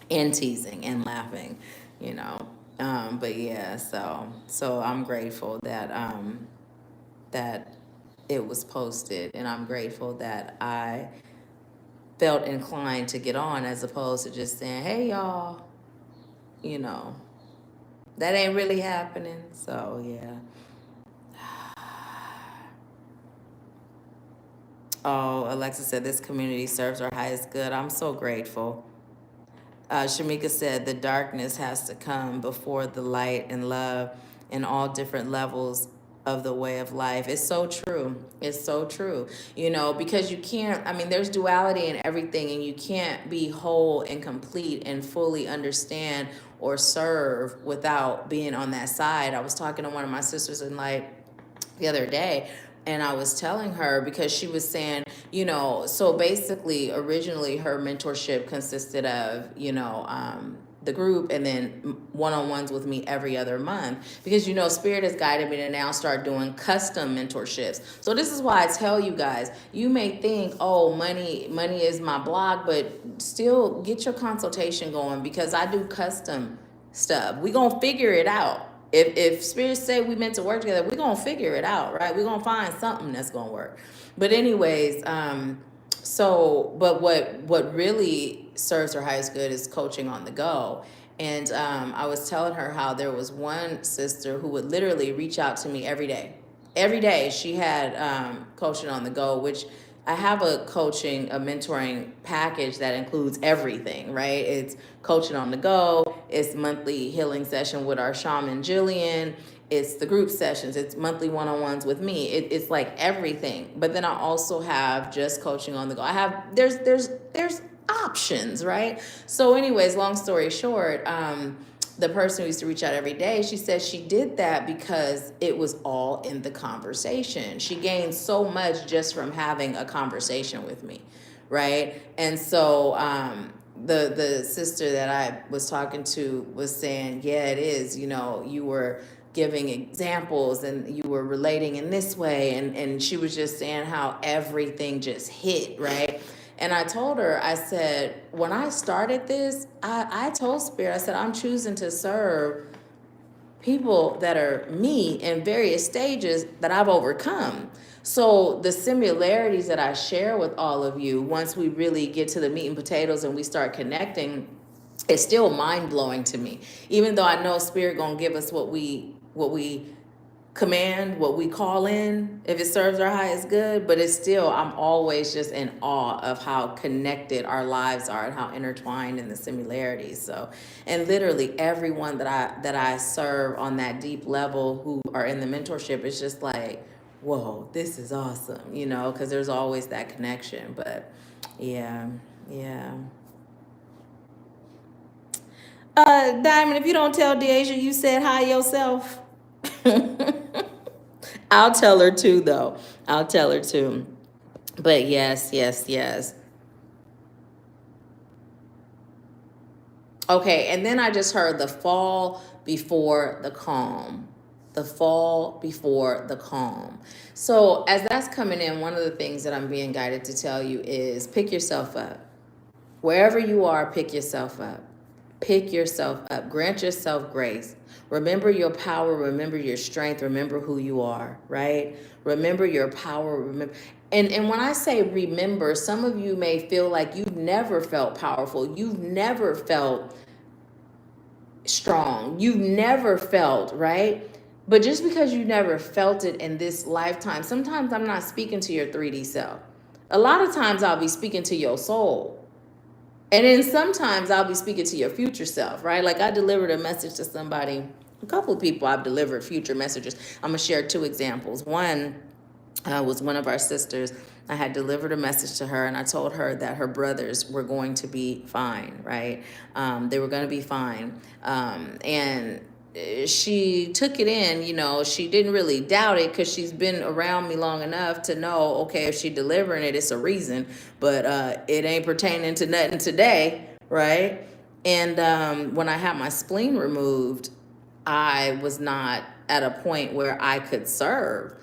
and teasing and laughing, but yeah, so I'm grateful that it was posted, and I'm grateful that I felt inclined to get on, as opposed to just saying, hey, y'all, that ain't really happening. So yeah. Oh, Alexa said this community serves our highest good. I'm so grateful. Shamika said the darkness has to come before the light and love in all different levels of the way of life. It's so true. It's so true. Because you can't, there's duality in everything, and you can't be whole and complete and fully understand or serve without being on that side. I was talking to one of my sisters in light the other day, and I was telling her, because she was saying, so basically originally her mentorship consisted of, the group, and then one-on-ones with me every other month, because Spirit has guided me to now start doing custom mentorships. So this is why I tell you guys, you may think, oh, money is my block, but still get your consultation going, because I do custom stuff. We gonna figure it out. If spirits say we meant to work together, we're gonna figure it out, right? We're gonna find something that's gonna work. But anyways, but what really serves her highest good is coaching on the go. And I was telling her how there was one sister who would literally reach out to me every day. Every day she had coaching on the go, which I have a mentoring package that includes everything, right? It's coaching on the go. It's monthly healing session with our shaman, Jillian. It's the group sessions. It's monthly one-on-ones with me. It's like everything. But then I also have just coaching on the go. There's options, right? So anyways, long story short, the person who used to reach out every day, she said she did that because it was all in the conversation. She gained so much just from having a conversation with me, right? And so the sister that I was talking to was saying, yeah, it is, you were giving examples and you were relating in this way, and she was just saying how everything just hit, right? And I told her, I said, when I started this, I told Spirit, I said, I'm choosing to serve people that are me in various stages that I've overcome. So the similarities that I share with all of you, once we really get to the meat and potatoes and we start connecting, it's still mind blowing to me. Even though I know Spirit gonna give us what we command, what we call in, if it serves our highest good. But it's still, I'm always just in awe of how connected our lives are and how intertwined in the similarities. So, and literally everyone that I serve on that deep level who are in the mentorship is just like, whoa, this is awesome, you know, because there's always that connection. But yeah, yeah. Diamond, if you don't tell Deasia you said hi yourself, I'll tell her too, though. I'll tell her too. But yes, yes, yes. Okay, and then I just heard the fall before the calm. The fall before the calm. So, as that's coming in, one of the things that I'm being guided to tell you is pick yourself up. Wherever you are, pick yourself up. Pick yourself up. Grant yourself grace. Remember your power. Remember your strength. Remember who you are, right? Remember your power. Remember. And when I say remember, some of you may feel like you've never felt powerful. You've never felt strong. You've never felt, right? But just because you never felt it in this lifetime, sometimes I'm not speaking to your 3D self. A lot of times I'll be speaking to your soul. And then sometimes I'll be speaking to your future self, right? Like I delivered a message to somebody, a couple of people I've delivered future messages. I'm going to share two examples. One was one of our sisters. I had delivered a message to her and I told her that her brothers were going to be fine, right? They were going to be fine. And she took it in, you know, she didn't really doubt it because she's been around me long enough to know, okay, if she delivering it, it's a reason, but it ain't pertaining to nothing today, right? And when I had my spleen removed, I was not at a point where I could serve.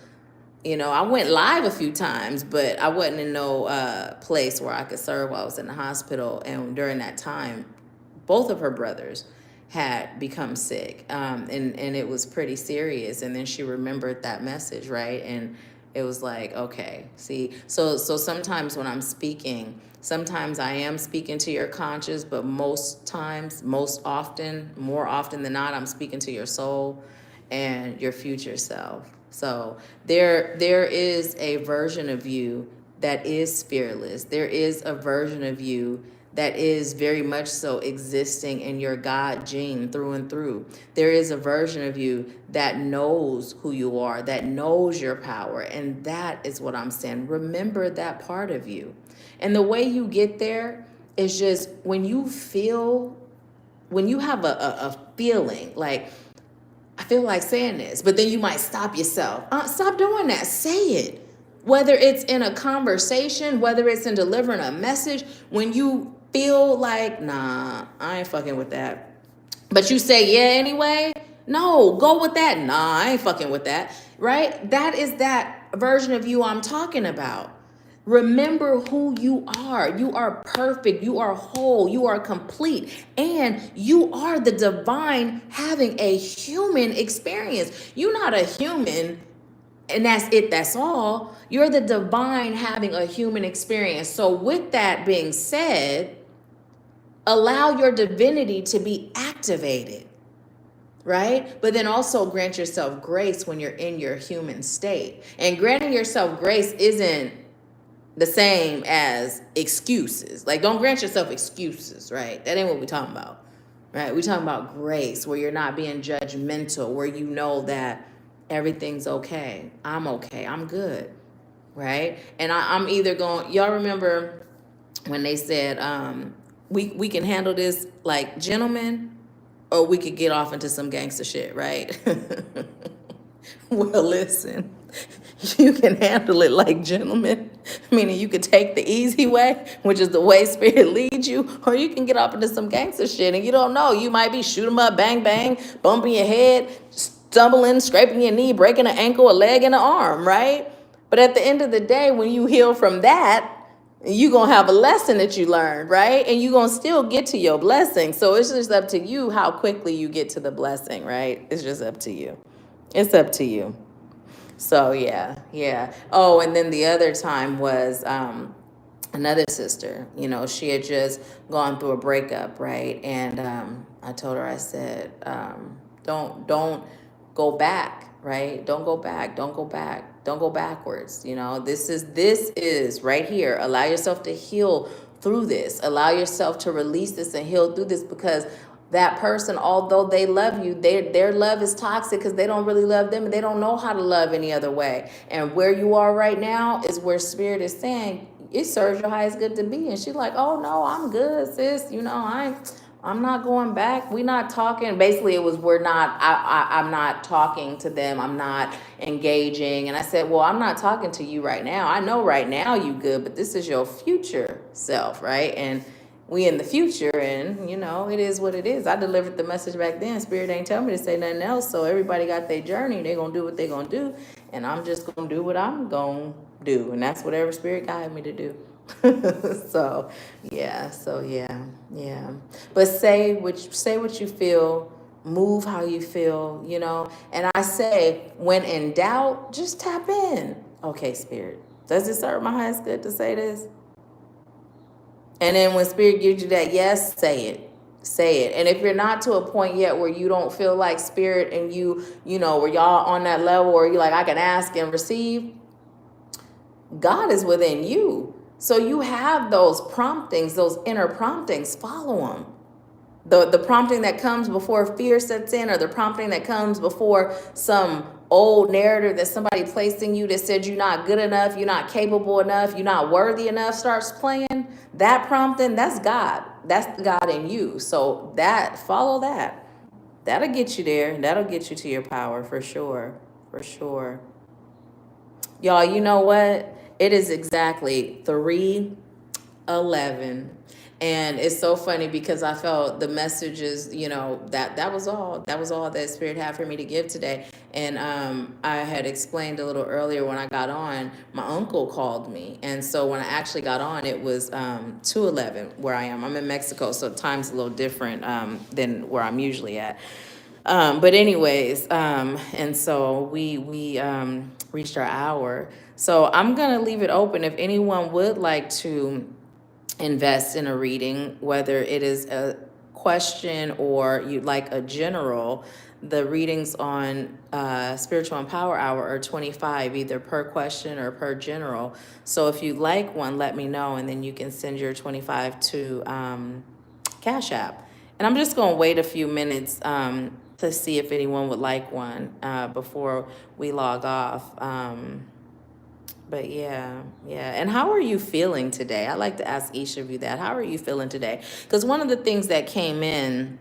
You know, I went live a few times, but I wasn't in no place where I could serve while I was in the hospital. And during that time, both of her brothers had become sick, and it was pretty serious. And then she remembered that message, right? And it was like, okay, see, so sometimes when I'm speaking, sometimes I am speaking to your conscious, but most times, most often, more often than not, I'm speaking to your soul and your future self. So there is a version of you that is fearless. There is a version of you that is very much so existing in your God gene through and through. There is a version of you that knows who you are, that knows your power. And that is what I'm saying. Remember that part of you. And the way you get there is just when you have a feeling like, I feel like saying this, but then you might stop yourself. Stop doing that. Say it. Whether it's in a conversation, whether it's in delivering a message, when you feel like, nah, I ain't fucking with that. But you say, yeah, anyway, no, go with that. Nah, I ain't fucking with that. Right? That is that version of you I'm talking about. Remember who you are. You are perfect. You are whole. You are complete. And you are the divine having a human experience. You're not a human and that's it. That's all. You're the divine having a human experience. So, with that being said, allow your divinity to be activated, right? But then also grant yourself grace when you're in your human state. And granting yourself grace isn't the same as excuses. Like, don't grant yourself excuses, right? That ain't what we're talking about, right? We're talking about grace, where you're not being judgmental, where you know that everything's okay. I'm good, right? And I'm either going, y'all remember when they said, we can handle this like gentlemen, or we could get off into some gangster shit, right? Well, listen, you can handle it like gentlemen, meaning you could take the easy way, which is the way spirit leads you, or you can get off into some gangster shit and you don't know. You might be shoot 'em up, bang, bang, bumping your head, stumbling, scraping your knee, breaking an ankle, a leg, and an arm, right? But at the end of the day, when you heal from that, you're going to have a lesson that you learned, right? And you're going to still get to your blessing. So it's just up to you how quickly you get to the blessing, right? It's just up to you. It's up to you. So yeah. Oh, and then the other time was another sister. You know, she had just gone through a breakup, right? And I told her, I said, don't go back right? Don't go back. Don't go back. Don't go backwards. You know, this is right here. Allow yourself to heal through this. Allow yourself to release this and heal through this, because that person, although they love you, their love is toxic because they don't really love them and they don't know how to love any other way. And where you are right now is where spirit is saying it serves your highest good to be. And she's like, oh no, I'm good, sis. You know, I'm not going back. We're not talking. Basically, it was I'm not talking to them. I'm not engaging. And I said, well, I'm not talking to you right now. I know right now you good, but this is your future self, right? And we in the future, and you know, it is what it is. I delivered the message back then. Spirit ain't tell me to say nothing else. So everybody got their journey. They gonna do what they gonna do, and I'm just gonna do what I'm gonna do, and that's whatever spirit guided me to do. so yeah. But say what you feel, move how you feel, you know. And I say, when in doubt, just tap in. Okay, spirit, does it serve my highest good to say this? And then when spirit gives you that yes, say it. Say it. And if you're not to a point yet where you don't feel like spirit and you know, where y'all on that level where you're like, I can ask and receive, God is within you. So you have those promptings, those inner promptings, follow them. The prompting that comes before fear sets in, or the prompting that comes before some old narrative that somebody placed in you that said you're not good enough, you're not capable enough, you're not worthy enough, starts playing, that prompting, that's God. That's God in you. So follow that. That'll get you there. That'll get you to your power for sure. For sure. Y'all, you know what? It is exactly 3:11. And it's so funny because I felt the messages, you know, that was all that spirit had for me to give today. And I had explained a little earlier when I got on, my uncle called me. And so when I actually got on, it was 2:11 where I am. I'm in Mexico, so time's a little different than where I'm usually at. But anyways, and so we reached our hour. So I'm gonna leave it open if anyone would like to invest in a reading, whether it is a question or you'd like a general. The readings on Spiritual and Power Hour are $25, either per question or per general. So if you'd like one, let me know, and then you can send your $25 to Cash App. And I'm just going to wait a few minutes to see if anyone would like one before we log off. But yeah. And how are you feeling today? I like to ask each of you that. How are you feeling today? Because one of the things that came in,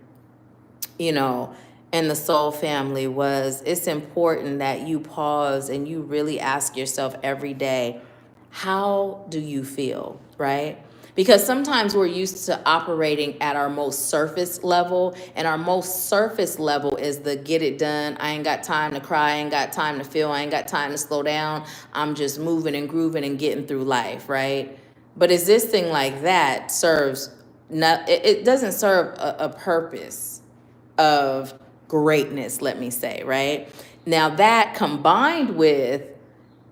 you know, in the soul family was it's important that you pause and you really ask yourself every day, how do you feel, right? Because sometimes we're used to operating at our most surface level, and our most surface level is the get it done. I ain't got time to cry. I ain't got time to feel. I ain't got time to slow down. I'm just moving and grooving and getting through life, right? But existing like that serves not, it doesn't serve a purpose of greatness, let me say, right? Now that combined with,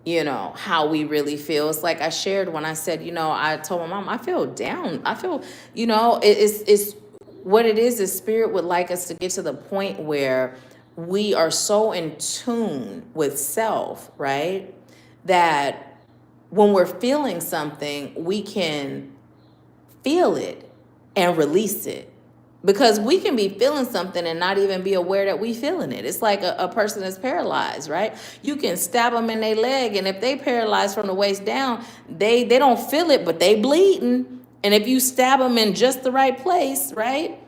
you know, how we really feel. It's like I shared when I said, you know, I told my mom, I feel down. I feel, you know, it's what it is spirit would like us to get to the point where we are so in tune with self, right? That when we're feeling something, we can feel it and release it. Because we can be feeling something and not even be aware that we feeling it. It's like a person that's paralyzed, right? You can stab them in their leg, and if they paralyzed from the waist down, they don't feel it, but they bleeding. And if you stab them in just the right place, right,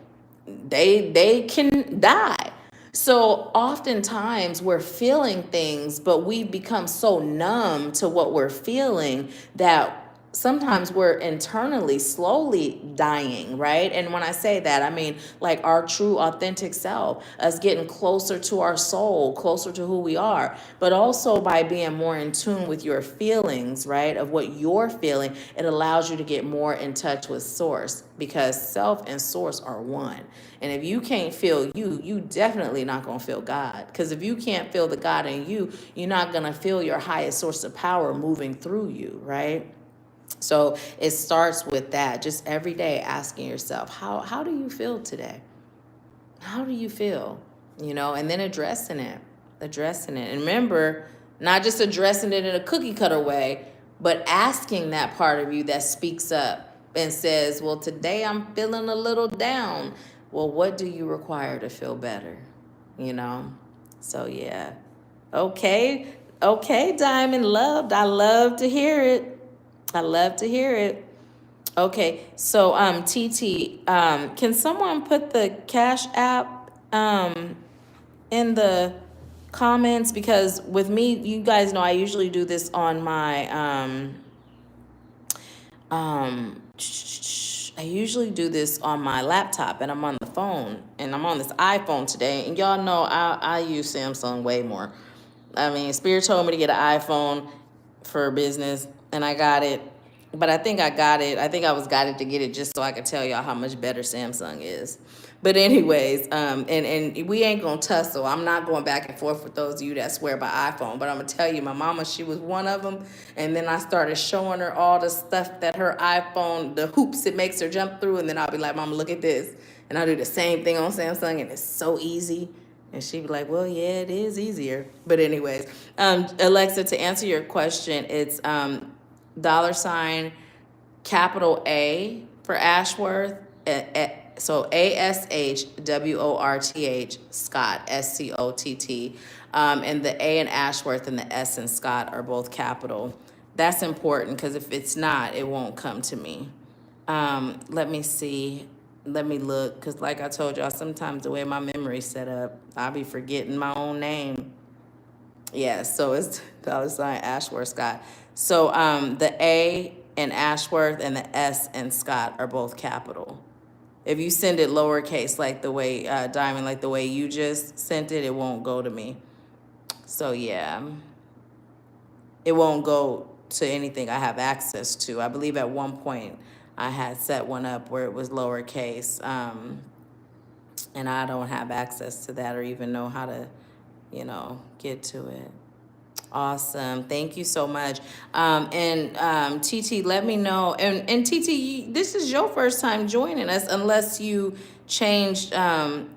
they can die. So oftentimes we're feeling things, but we've become so numb to what we're feeling that sometimes we're internally slowly dying, right? And when I say that, I mean like our true authentic self, us getting closer to our soul, closer to who we are, but also by being more in tune with your feelings, right? Of what you're feeling, it allows you to get more in touch with source, because self and source are one. And if you can't feel you definitely not going to feel God. Because if you can't feel the God in you, you're not going to feel your highest source of power moving through you, right? So it starts with that, just every day asking yourself, how do you feel today? How do you feel? You know, and then addressing it. addressing it. And remember, not just addressing it in a cookie cutter way, but asking that part of you that speaks up and says, well, today I'm feeling a little down. Well, what do you require to feel better? You know? So, yeah. Okay. Okay, Diamond, loved. I love to hear it. I love to hear it. Okay, so TT, can someone put the Cash App in the comments? Because with me, you guys know I usually do this on my I usually do this on my laptop, and I'm on the phone, and I'm on this iPhone today, and y'all know I use Samsung way more. I mean, Spirit told me to get an iPhone for business, and I got it. But I think I got it. I think I was guided to get it just so I could tell y'all how much better Samsung is. But anyways, and we ain't gonna tussle. I'm not going back and forth with those of you that swear by iPhone. But I'm gonna tell you, my mama, she was one of them. And then I started showing her all the stuff that her iPhone, the hoops it makes her jump through. And then I'll be like, Mama, look at this. And I'll do the same thing on Samsung, and it's so easy. And she'd be like, well, yeah, it is easier. But anyways, Alexa, to answer your question, it's $ capital A for Ashworth, so ASHWORTH, Scott, SCOTT, and the A in Ashworth and the S in Scott are both capital. That's important because if it's not, it won't come to me. Let me see. Let me look, because like I told y'all, sometimes the way my memory's set up, I'll be forgetting my own name. Yeah, so it's $ Ashworth Scott. So the A in Ashworth and the S in Scott are both capital. If you send it lowercase, like the way, Diamond, like the way you just sent it, it won't go to me. So yeah, it won't go to anything I have access to. I believe at one point I had set one up where it was lowercase, and I don't have access to that or even know how to, get to it. Awesome. Thank you so much. And TT, let me know. And TT, this is your first time joining us unless you changed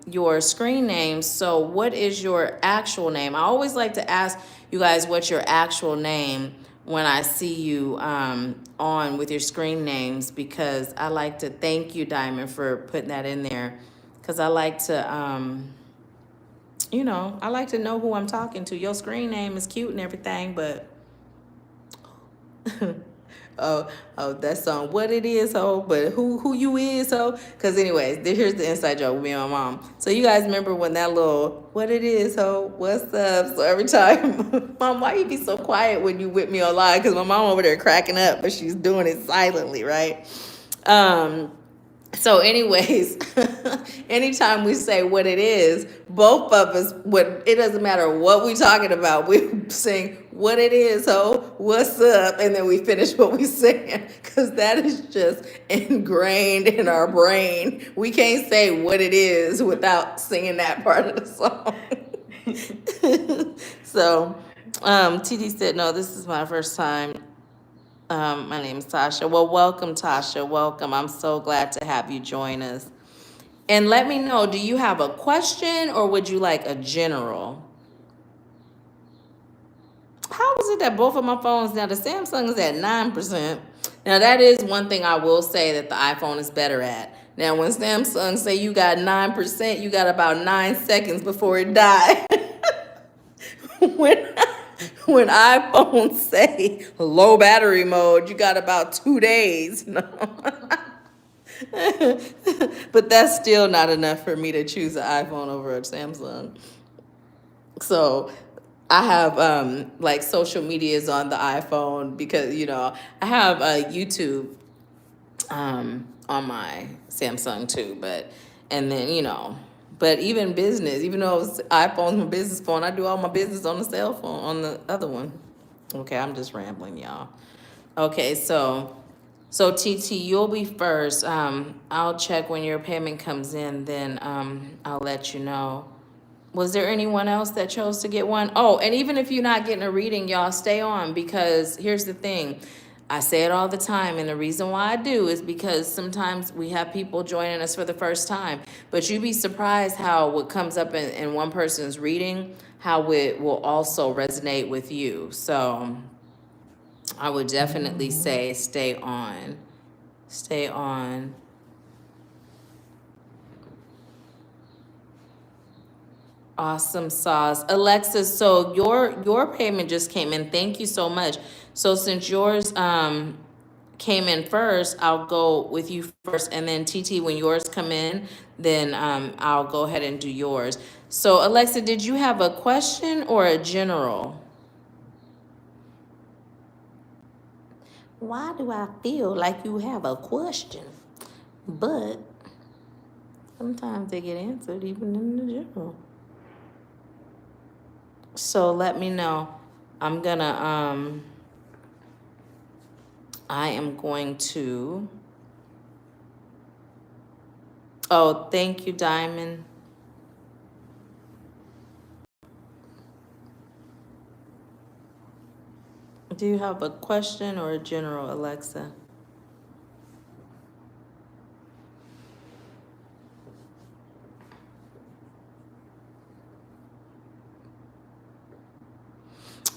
your screen name. So what is your actual name? I always like to ask you guys what's your actual name when I see you on with your screen names, because I like to thank you, Diamond, for putting that in there, because I like to I like to know who I'm talking to. Your screen name is cute and everything, but oh, that song, what it is, ho, but who you is, ho. Because anyways, here's the inside joke with me and my mom. So you guys remember when that little, what it is, ho, what's up? So every time, Mom, why you be so quiet when you with me online? Because my mom over there cracking up, but she's doing it silently, right? So anyways, anytime we say what it is, both of us, it doesn't matter what we talking about, we sing what it is, ho, what's up, and then we finish what we saying, because that is just ingrained in our brain. We can't say what it is without singing that part of the song. So TT said, no, this is my first time. My name is Tasha. Well, welcome, Tasha. Welcome. I'm so glad to have you join us. And let me know, do you have a question or would you like a general? How is it that both of my phones, now the Samsung is at 9%. Now that is one thing I will say that the iPhone is better at. Now when Samsung say you got 9%, you got about 9 seconds before it dies. When iPhones say low battery mode, you got about 2 days. But that's still not enough for me to choose an iPhone over a Samsung. So I have like social medias on the iPhone because, I have YouTube on my Samsung too. And then, but even business, even though iPhone's my business phone, I do all my business on the cell phone, on the other one. Okay, I'm just rambling, y'all. Okay, so TT, you'll be first. I'll check when your payment comes in, then I'll let you know. Was there anyone else that chose to get one? Oh, and even if you're not getting a reading, y'all stay on, because here's the thing. I say it all the time, and the reason why I do is because sometimes we have people joining us for the first time. But you'd be surprised how what comes up in one person's reading, how it will also resonate with you. So I would definitely say stay on. Stay on. Awesome sauce. Alexa, so your payment just came in. Thank you so much. So since yours came in first, I'll go with you first, and then TT, when yours come in, then I'll go ahead and do yours. So Alexa, did you have a question or a general? Why do I feel like you have a question? But sometimes they get answered even in the general. So let me know. I'm gonna I am going to. Oh, thank you, Diamond. Do you have a question or a general, Alexa?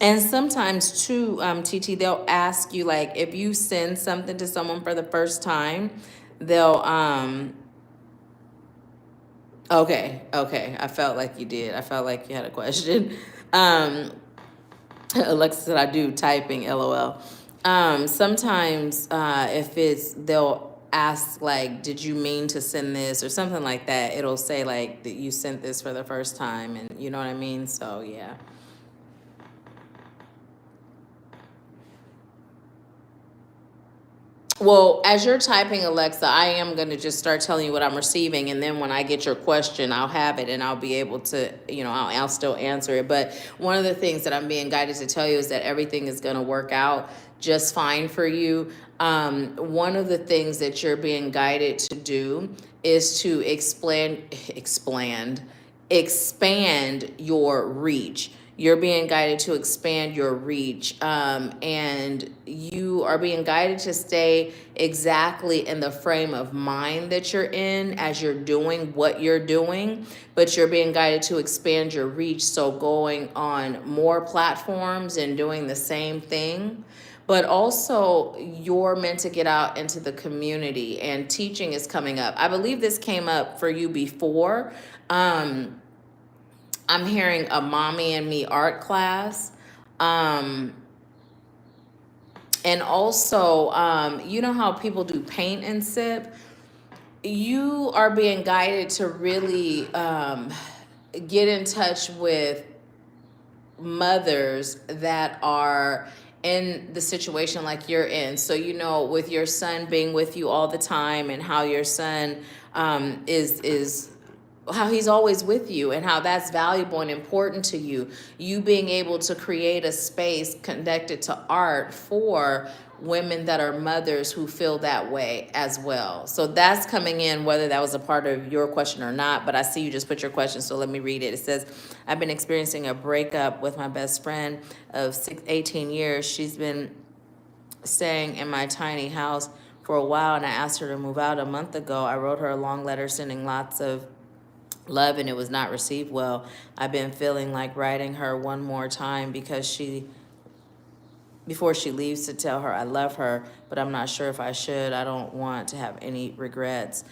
And sometimes too, TT, they'll ask you, like, if you send something to someone for the first time, they'll okay. I felt like you did. I felt like you had a question. Alexa said I do typing, LOL. Sometimes if it's they'll ask, like, did you mean to send this or something like that, it'll say like that you sent this for the first time, and you know what I mean? So yeah. Well, as you're typing, Alexa, I am going to just start telling you what I'm receiving. And then when I get your question, I'll have it and I'll be able to, I'll still answer it. But one of the things that I'm being guided to tell you is that everything is going to work out just fine for you. One of the things that you're being guided to do is to expand your reach. You're being guided to expand your reach, and you are being guided to stay exactly in the frame of mind that you're in as you're doing what you're doing, but you're being guided to expand your reach, so going on more platforms and doing the same thing. But also, you're meant to get out into the community, and teaching is coming up. I believe this came up for you before. I'm hearing a mommy and me art class. Um, and also, you know how people do paint and sip? You are being guided to really get in touch with mothers that are in the situation like you're in. So, with your son being with you all the time, and how your son is how he's always with you, and how that's valuable and important to you. You being able to create a space connected to art for women that are mothers who feel that way as well. So that's coming in, whether that was a part of your question or not. But I see you just put your question, so let me read it. It says, I've been experiencing a breakup with my best friend of 18 years. She's been staying in my tiny house for a while, and I asked her to move out a month ago. I wrote her a long letter sending lots of love, and it was not received well. I've been feeling like writing her one more time before she leaves, to tell her I love her, but I'm not sure if I should. I don't want to have any regrets.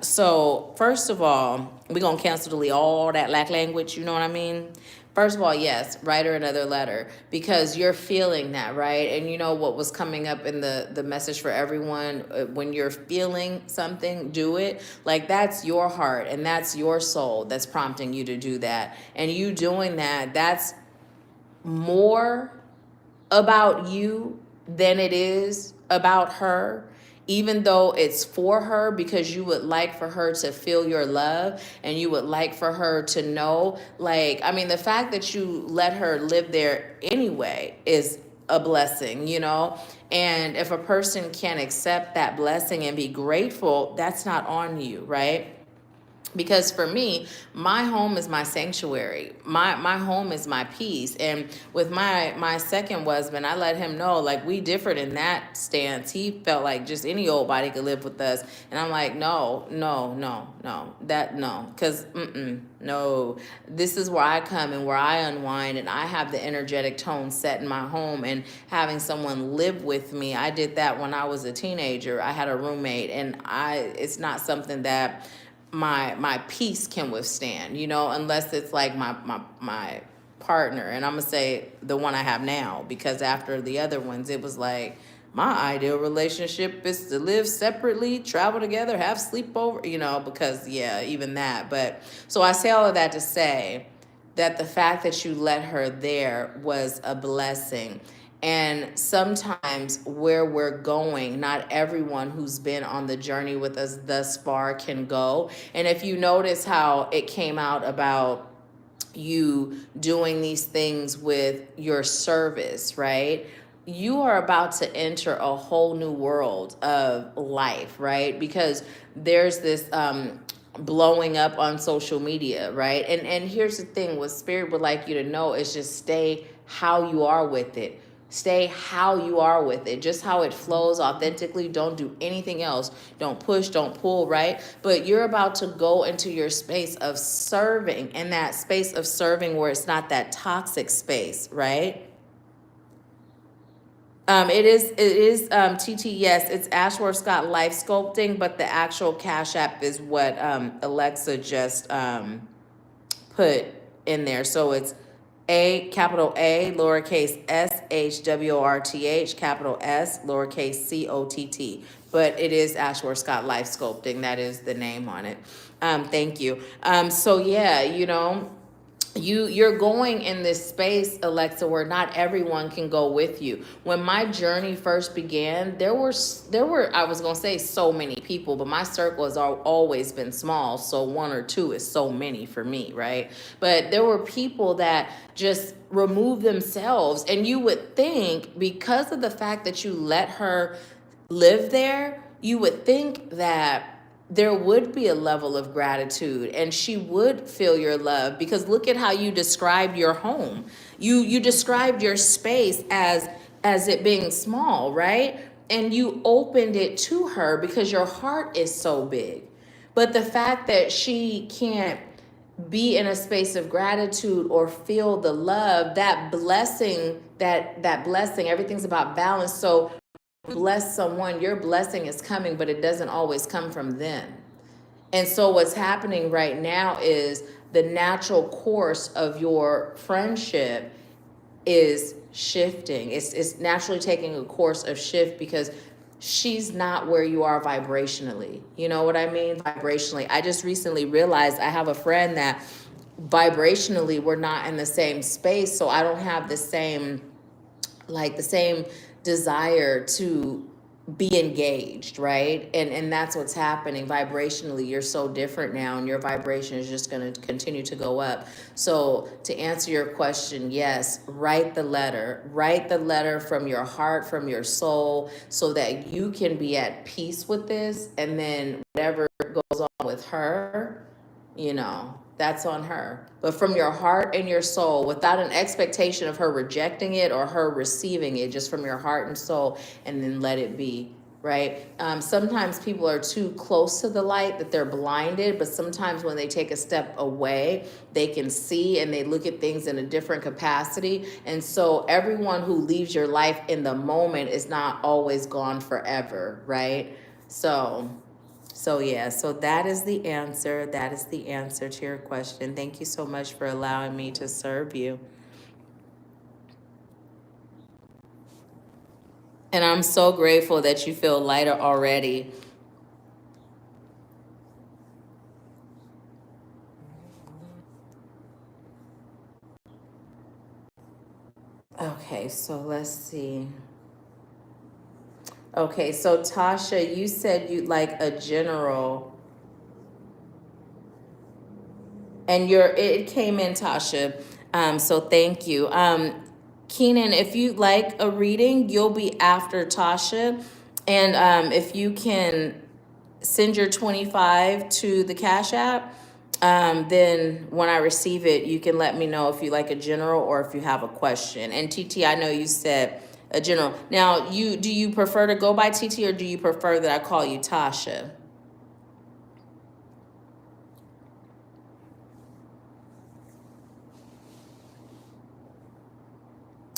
So first of all, we're going to cancel, delete all that lack language, you know what I mean? First of all, yes, write her another letter, because you're feeling that, right? And you know what was coming up in the message for everyone, when you're feeling something, do it. Like, that's your heart and that's your soul that's prompting you to do that. And you doing that, that's more about you than it is about her, even though it's for her, because you would like for her to feel your love, and you would like for her to know, like, I mean, the fact that you let her live there anyway is a blessing, and if a person can't accept that blessing and be grateful, that's not on you, right? Because for me, my home is my sanctuary. My home is my peace. And with my second husband, I let him know, like, we differed in that stance. He felt like just any old body could live with us, and I'm like, no, no, no, no, that no, because no, this is where I come and where I unwind, and I have the energetic tone set in my home. And having someone live with me, I did that when I was a teenager. I had a roommate, and it's not something that my peace can withstand, unless it's like my partner. And I'm gonna say the one I have now, because after the other ones, it was like my ideal relationship is to live separately, travel together, have sleepover, because yeah, even that. But so I say all of that to say that the fact that you let her there was a blessing. And sometimes where we're going, not everyone who's been on the journey with us thus far can go. And if you notice how it came out about you doing these things with your service, right? You are about to enter a whole new world of life, right? Because there's this blowing up on social media, right? And here's the thing, what Spirit would like you to know is just stay how you are with it. Stay how you are with it, just how it flows authentically. Don't do anything else. Don't push, don't pull, right? But you're about to go into your space of serving, and that space of serving where it's not that toxic space, right? It is TT, yes, it's Ashworth Scott Life Sculpting, but the actual Cash App is what Alexa just put in there. So it's capital A, lowercase s, HWORTH, capital S, lowercase COTT. But it is Ashworth Scott Life Sculpting. That is the name on it. Thank you. So yeah, you're going in this space, Alexa, where not everyone can go with you. When my journey first began, there were I was gonna say so many people, but my circle has always been small, so one or two is so many for me, right? But there were people that just removed themselves, and you would think, because of the fact that you let her live there, you would think that there would be a level of gratitude and she would feel your love, because look at how you described your home. You described your space as it being small, right? And you opened it to her because your heart is so big. But the fact that she can't be in a space of gratitude or feel the love, that blessing, that blessing, everything's about balance. So bless someone, your blessing is coming, but it doesn't always come from them. And so what's happening right now is the natural course of your friendship is shifting. It's naturally taking a course of shift, because she's not where you are vibrationally. You know what I mean? Vibrationally. I just recently realized I have a friend that vibrationally we're not in the same space, so I don't have the same desire to be engaged, right? And that's what's happening vibrationally. You're so different now, and your vibration is just going to continue to go up. So to answer your question, yes, write the letter from your heart, from your soul, so that you can be at peace with this. And then whatever goes on with her, that's on her. But from your heart and your soul, without an expectation of her rejecting it or her receiving it, just from your heart and soul, and then let it be, right? Sometimes people are too close to the light that they're blinded, but sometimes when they take a step away, they can see and they look at things in a different capacity. And so everyone who leaves your life in the moment is not always gone forever, right? So yeah, so that is the answer. That is the answer to your question. Thank you so much for allowing me to serve you. And I'm so grateful that you feel lighter already. Okay, so let's see. Okay, so Tasha, you said you'd like a general, and it came in, Tasha. So thank you. Keenan, if you'd like a reading, you'll be after Tasha. And if you can send your 25 to the Cash App. Then when I receive it, you can let me know if you like a general or if you have a question. And TT, I know you said a general. Now, do you prefer to go by TT, or do you prefer that I call you Tasha?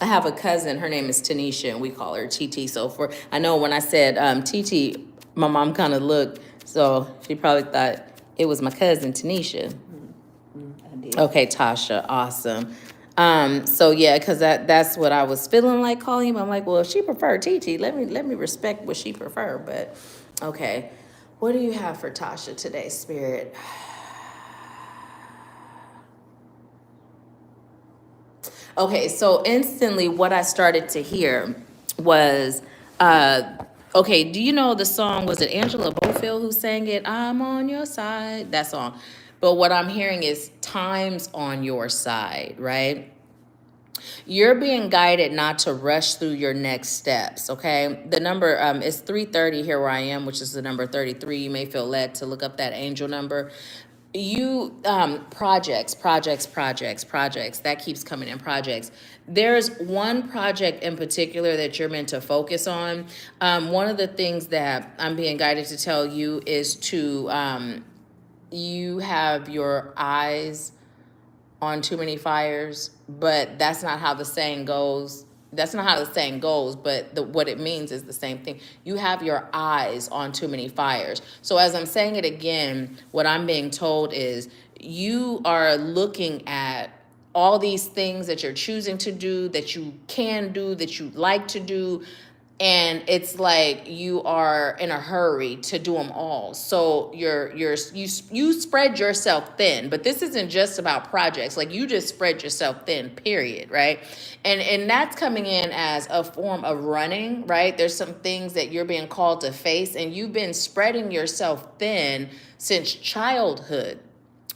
I have a cousin, her name is Tanisha, and we call her TT. So I know when I said TT, my mom kind of looked, so she probably thought it was my cousin Tanisha. I did. Okay, Tasha, awesome. So yeah, because that's what I was feeling like calling him. I'm like, well, if she preferred TT, let me respect what she preferred. But okay, what do you have for Tasha today, Spirit? Okay, so instantly what I started to hear was, okay, do you know the song, was it Angela Bofield who sang it? I'm on your side, that song. But what I'm hearing is time's on your side, right? You're being guided not to rush through your next steps, okay? The number is 330 here where I am, which is the number 33. You may feel led to look up that angel number. You projects, that keeps coming in, projects. There's one project in particular that you're meant to focus on. One of the things that I'm being guided to tell you is to you have your eyes on too many fires, but that's not how the saying goes. That's not how the saying goes, but what it means is the same thing. You have your eyes on too many fires. So as I'm saying it again, what I'm being told is you are looking at all these things that you're choosing to do, that you can do, that you like to do, and it's like you are in a hurry to do them all. So you spread yourself thin. But this isn't just about projects. Like, you just spread yourself thin, period, right? And that's coming in as a form of running, right? There's some things that you're being called to face, and you've been spreading yourself thin since childhood.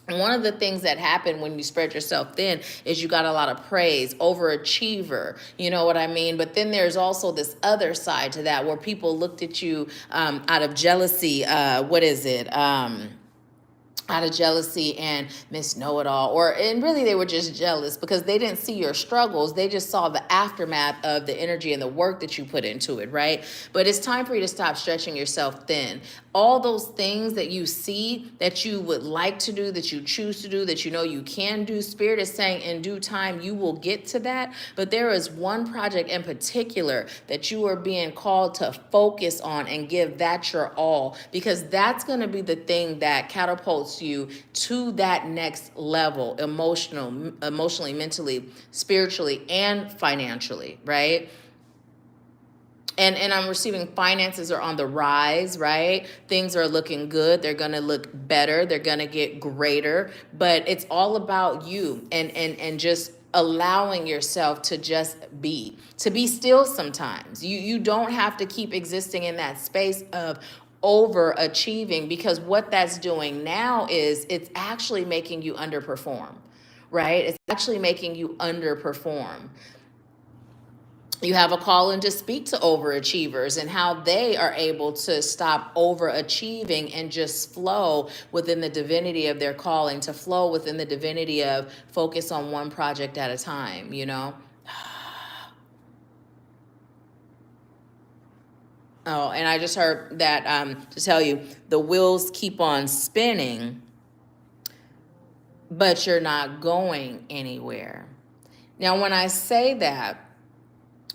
One of the things that happened when you spread yourself thin is you got a lot of praise, overachiever, you know what I mean? But then there's also this other side to that where people looked at you out of jealousy. What is it? Out of jealousy and Miss Know-It-All, and really they were just jealous because they didn't see your struggles. They just saw the aftermath of the energy and the work that you put into it, right? But it's time for you to stop stretching yourself thin. All those things that you see that you would like to do, that you choose to do, that you know you can do, Spirit is saying in due time you will get to that. But there is one project in particular that you are being called to focus on and give that your all, because that's going to be the thing that catapults you to that next level, emotionally, mentally, spiritually, and financially, right? And I'm receiving finances are on the rise, right? Things are looking good. They're going to look better. They're going to get greater. But it's all about you and just allowing yourself to just be still sometimes. You don't have to keep existing in that space of overachieving, because what that's doing now is it's actually making you underperform, right? It's actually making you underperform. You have a calling to speak to overachievers and how they are able to stop overachieving and just flow within the divinity of their calling, to flow within the divinity of focus on one project at a time, you know? Oh, and I just heard that to tell you, the wheels keep on spinning, but you're not going anywhere. Now, when I say that,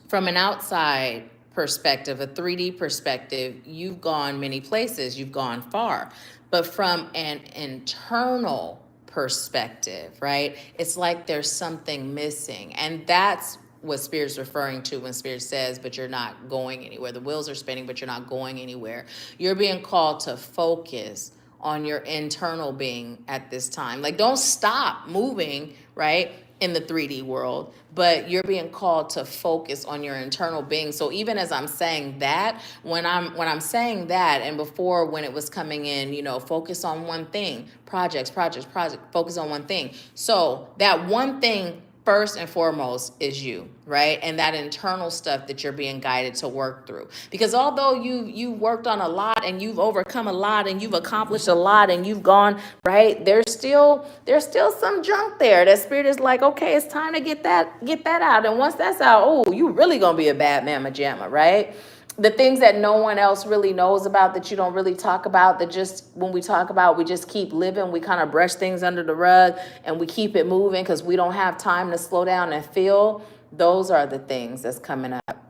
from an outside perspective, a 3D perspective, you've gone many places, you've gone far. But from an internal perspective, right, it's like there's something missing. And that's what Spirit's referring to when Spirit says, but you're not going anywhere. The wheels are spinning, but you're not going anywhere. You're being called to focus on your internal being at this time. Like, don't stop moving, right, in the 3D world, but you're being called to focus on your internal being. So even as I'm saying that, when I'm saying that, and before when it was coming in, you know, focus on one thing, projects, focus on one thing. So that one thing first and foremost is you, right? And that internal stuff that you're being guided to work through. Because although you worked on a lot and you've overcome a lot and you've accomplished a lot and you've gone, right? There's still some junk there. That spirit is like, okay, it's time to get that out. And once that's out, oh, you really gonna be a bad mamma jamma, right? The things that no one else really knows about, that you don't really talk about, that just when we talk about, we just keep living, we kind of brush things under the rug and we keep it moving because we don't have time to slow down and feel. Those are the things that's coming up.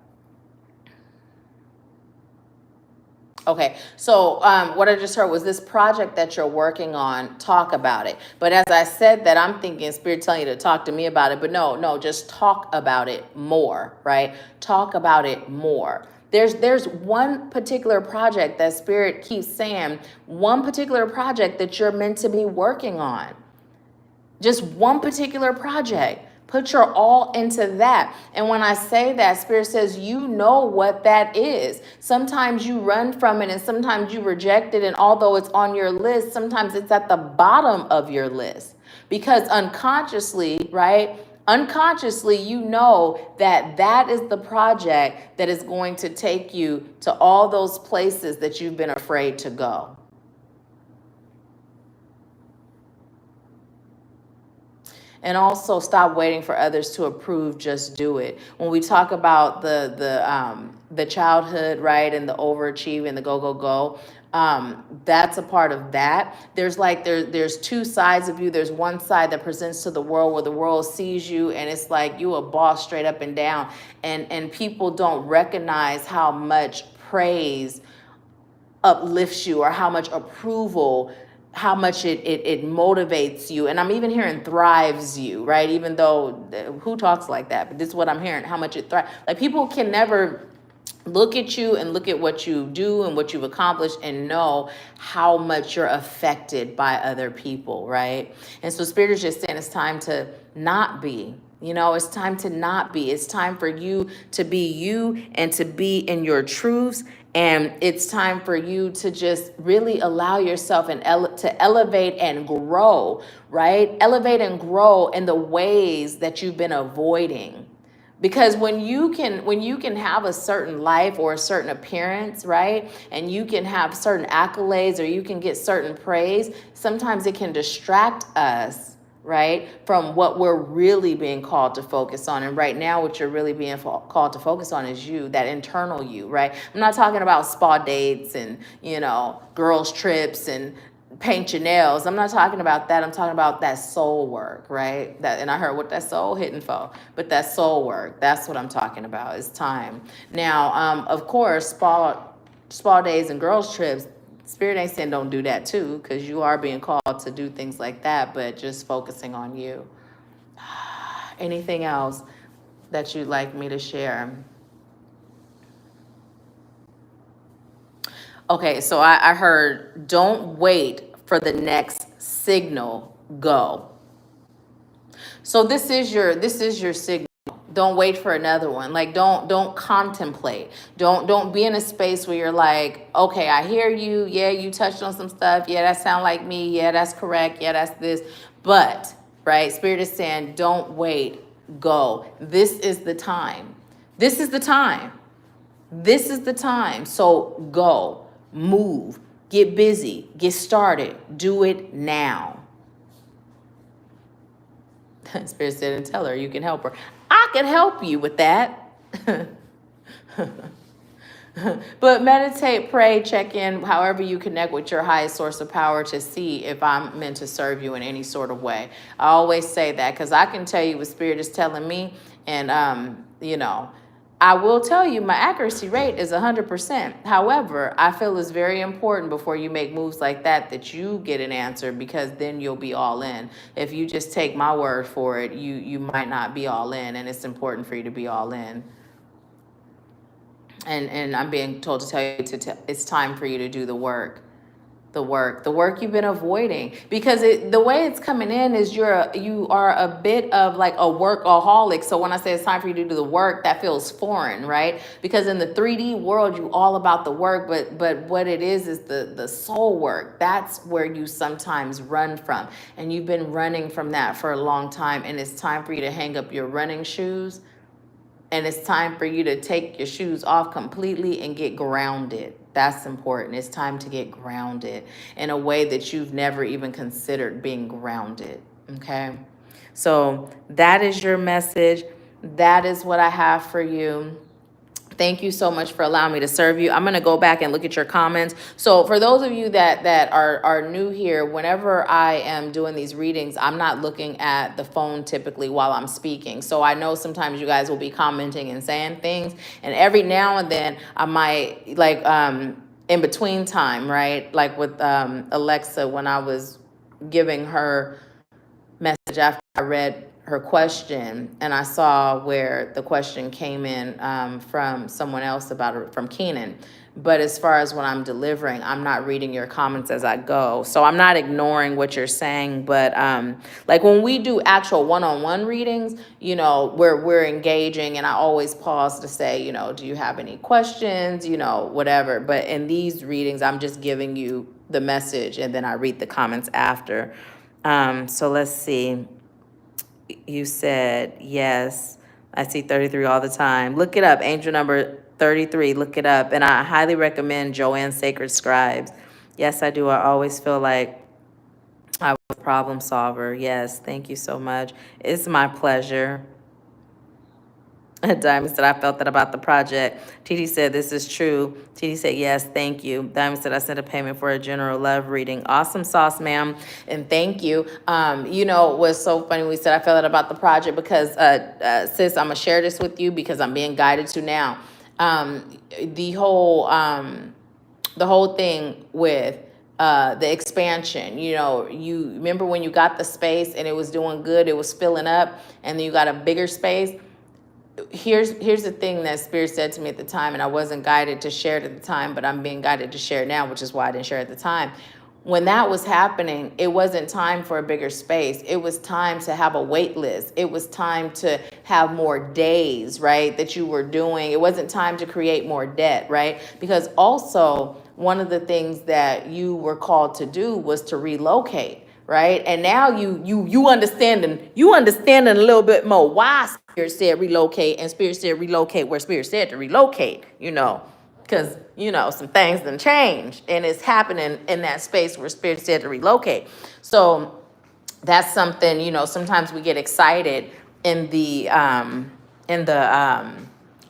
Okay, so what I just heard was this project that you're working on, talk about it. But as I said that, I'm thinking Spirit telling you to talk to me about it. But no, just talk about it more, right? Talk about it more. There's one particular project that Spirit keeps saying, one particular project that you're meant to be working on. Just one particular project. Put your all into that. And when I say that, Spirit says, you know what that is. Sometimes you run from it and sometimes you reject it. And although it's on your list, sometimes it's at the bottom of your list. Because unconsciously, right? Unconsciously, you know that is the project that is going to take you to all those places that you've been afraid to go. And also stop waiting for others to approve, just do it. When we talk about the childhood, right, and the overachieving, the go, that's a part of that. There's two sides of you. There's one side that presents to the world where the world sees you and it's like you a boss straight up and down. And people don't recognize how much praise uplifts you or how much approval, how much it motivates you. And I'm even hearing thrives you, right? Even though who talks like that? But this is what I'm hearing, how much it thrives. Like people can never look at you and look at what you do and what you've accomplished and know how much you're affected by other people, right? And so Spirit is just saying it's time to not be. You know, it's time to not be. It's time for you to be you and to be in your truths. And it's time for you to just really allow yourself and to elevate and grow, right? Elevate and grow in the ways that you've been avoiding. Because when you can have a certain life or a certain appearance, right? And you can have certain accolades or you can get certain praise, sometimes it can distract us, right, from what we're really being called to focus on. And right now, what you're really being called to focus on is you, that internal you, right? I'm not talking about spa dates and, girls' trips and paint your nails. I'm not talking about that. I'm talking about that soul work, right? And I heard what that soul hitting for, but that soul work, that's what I'm talking about. It's time. Now, of course, spa days and girls' trips, Spirit ain't saying don't do that too, because you are being called to do things like that, but just focusing on you. Anything else that you'd like me to share? Okay, so I heard, don't wait for the next signal, go. So this is your signal. Don't wait for another one. Like don't contemplate. Don't be in a space where you're like, okay, I hear you. Yeah, you touched on some stuff. Yeah, that sounds like me. Yeah, that's correct. Yeah, that's this. But, right, Spirit is saying, don't wait, go. This is the time. This is the time. This is the time. So go, move, get busy, get started, do it now. Spirit said, and tell her you can help her. I can help you with that. But meditate, pray, check in, however you connect with your highest source of power to see if I'm meant to serve you in any sort of way. I always say that because I can tell you what Spirit is telling me. And, I will tell you my accuracy rate is 100%. However, I feel it's very important before you make moves like that you get an answer, because then you'll be all in. If you just take my word for it, you might not be all in, and it's important for you to be all in. And I'm being told to tell you it's time for you to do the work the work you've been avoiding, because the way it's coming in is you are a bit of like a workaholic. So when I say it's time for you to do the work, that feels foreign, right? Because in the 3D world, you all about the work, but what it is the soul work. That's where you sometimes run from, and you've been running from that for a long time, and it's time for you to hang up your running shoes, and it's time for you to take your shoes off completely and get grounded. That's important. It's time to get grounded in a way that you've never even considered being grounded. Okay? So that is your message. That is what I have for you. Thank you so much for allowing me to serve you. I'm going to go back and look at your comments. So for those of you that are new here, whenever I am doing these readings, I'm not looking at the phone typically while I'm speaking. So I know sometimes you guys will be commenting and saying things, and every now and then I might, like, in between time, right? Like with Alexa, when I was giving her message after I read her question, and I saw where the question came in from someone else about it, from Keenan. But as far as when I'm delivering, I'm not reading your comments as I go. So I'm not ignoring what you're saying, but like when we do actual one-on-one readings, you know, we're engaging, and I always pause to say, you know, do you have any questions, you know, whatever. But in these readings, I'm just giving you the message, and then I read the comments after. So let's see. You said, yes, I see 33 all the time. Look it up, angel number 33, look it up. And I highly recommend Joanne's Sacred Scribes. Yes, I do. I always feel like I was a problem solver. Yes, thank you so much. It's my pleasure. Diamond said, I felt that about the project. TD said, this is true. TD said, yes, thank you. Diamond said, I sent a payment for a general love reading. Awesome sauce, ma'am. And thank you. You know, it was so funny. We said, I felt that about the project because, sis, I'm going to share this with you because I'm being guided to now. The whole thing with the expansion, you know, you remember when you got the space and it was doing good, it was filling up, and then you got a bigger space. Here's the thing that Spirit said to me at the time, and I wasn't guided to share it at the time, but I'm being guided to share it now, which is why I didn't share it at the time. When that was happening, it wasn't time for a bigger space. It was time to have a wait list. It was time to have more days, right, that you were doing. It wasn't time to create more debt, right? Because also one of the things that you were called to do was to relocate. Right. And now you understanding a little bit more why Spirit said relocate, and Spirit said relocate where Spirit said to relocate, you know, because, you know, some things done changed, and it's happening in that space where Spirit said to relocate. So that's something, you know, sometimes we get excited in the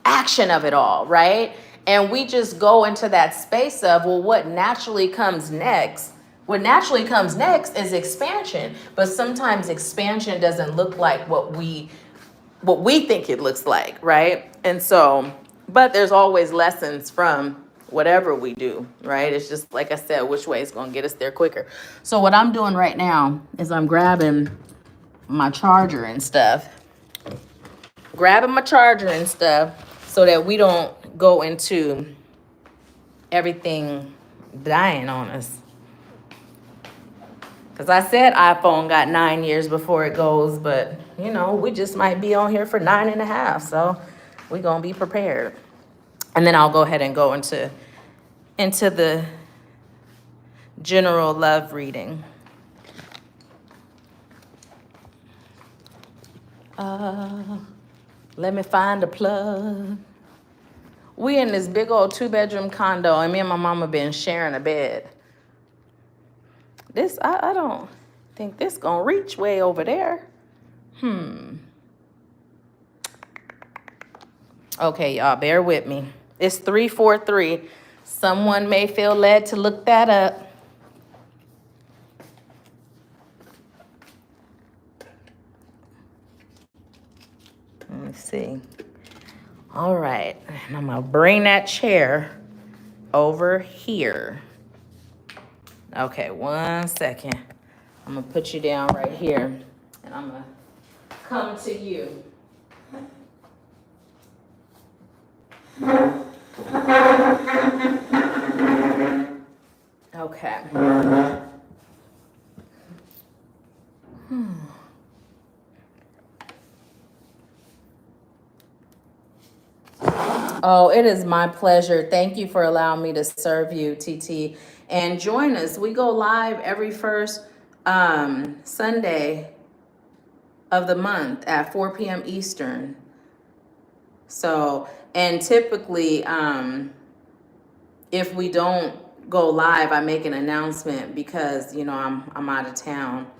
action of it all. Right. And we just go into that space of, well, what naturally comes next? What naturally comes next is expansion, but sometimes expansion doesn't look like what we think it looks like, right? And so, but there's always lessons from whatever we do, right? It's just, like I said, which way is going to get us there quicker. So what I'm doing right now is I'm grabbing my charger and stuff, so that we don't go into everything dying on us. Because I said iPhone got 9 years before it goes, but, you know, we just might be on here for 9.5. So we're going to be prepared. And then I'll go ahead and go into the general love reading. Let me find a plug. We in this big old 2-bedroom condo, and me and my mama been sharing a bed. This, I don't think this gonna reach way over there. Okay, y'all, bear with me. It's 343. Someone may feel led to look that up. Let's see. All right, and I'm gonna bring that chair over here. Okay, 1 second. I'm gonna put you down right here, and I'm gonna come to you. Okay. Oh, it is my pleasure. Thank you for allowing me to serve you, TT. And join us. We go live every first Sunday of the month at 4 p.m. Eastern. So, and typically, if we don't go live, I make an announcement because, I'm out of town.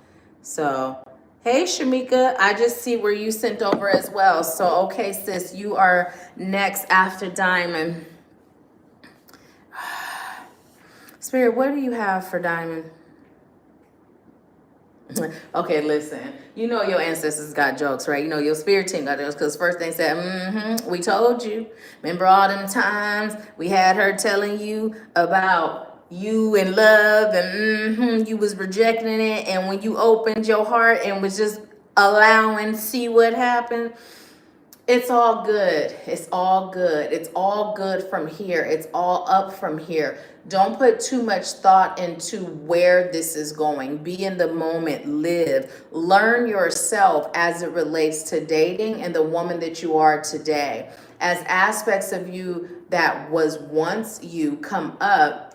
So, hey, Shamika, I just see where you sent over as well. So, okay, sis, you are next after Diamond. Spirit, what do you have for Diamond? Okay, listen. You know your ancestors got jokes, right? You know your spirit team got jokes because first they said, we told you. Remember all them times we had her telling you about you and love and you was rejecting it, and when you opened your heart and was just allowing, see what happened. It's all good. It's all good. It's all good from here. It's all up from here. Don't put too much thought into where this is going. Be in the moment. Live. Learn yourself as it relates to dating and the woman that you are today. As aspects of you that was once you come up,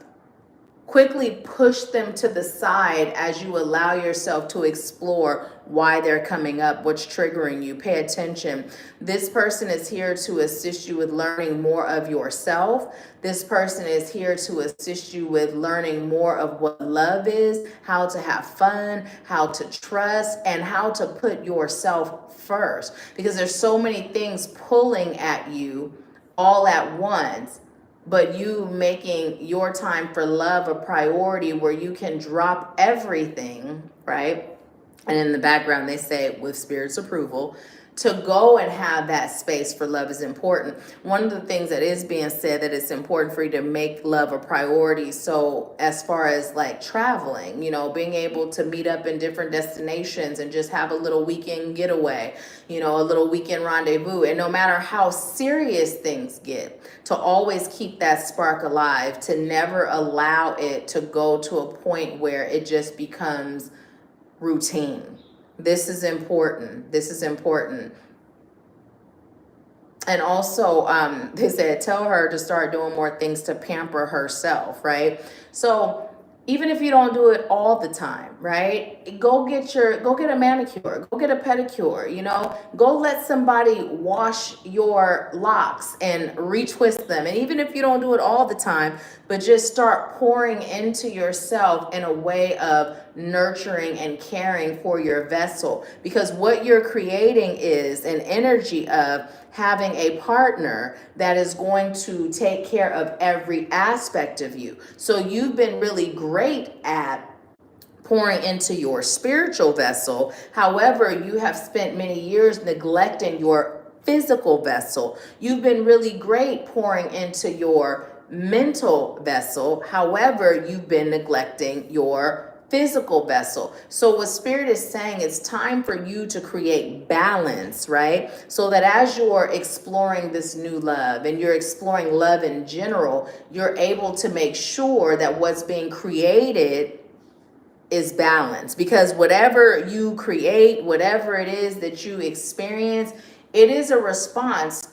quickly push them to the side as you allow yourself to explore why they're coming up, what's triggering you. Pay attention. This person is here to assist you with learning more of yourself. This person is here to assist you with learning more of what love is, how to have fun, how to trust, and how to put yourself first. Because there's so many things pulling at you all at once, but you making your time for love a priority where you can drop everything, right? And in the background, they say with Spirit's approval, to go and have that space for love is important. One of the things that is being said that it's important for you to make love a priority. So as far as like traveling, being able to meet up in different destinations and just have a little weekend getaway, a little weekend rendezvous. And no matter how serious things get, to always keep that spark alive, to never allow it to go to a point where it just becomes routine. This is important. This is important. And also, they said, tell her to start doing more things to pamper herself, right? So even if you don't do it all the time, right? Go get a manicure, go get a pedicure, go let somebody wash your locks and retwist them. And even if you don't do it all the time, but just start pouring into yourself in a way of nurturing and caring for your vessel, because what you're creating is an energy of having a partner that is going to take care of every aspect of you. So you've been really great at pouring into your spiritual vessel. However, you have spent many years neglecting your physical vessel. You've been really great pouring into your mental vessel. However, you've been neglecting your physical vessel. So what Spirit is saying, it's time for you to create balance, right? So that as you're exploring this new love and you're exploring love in general, you're able to make sure that what's being created is balance. Because whatever you create, whatever it is that you experience, it is a response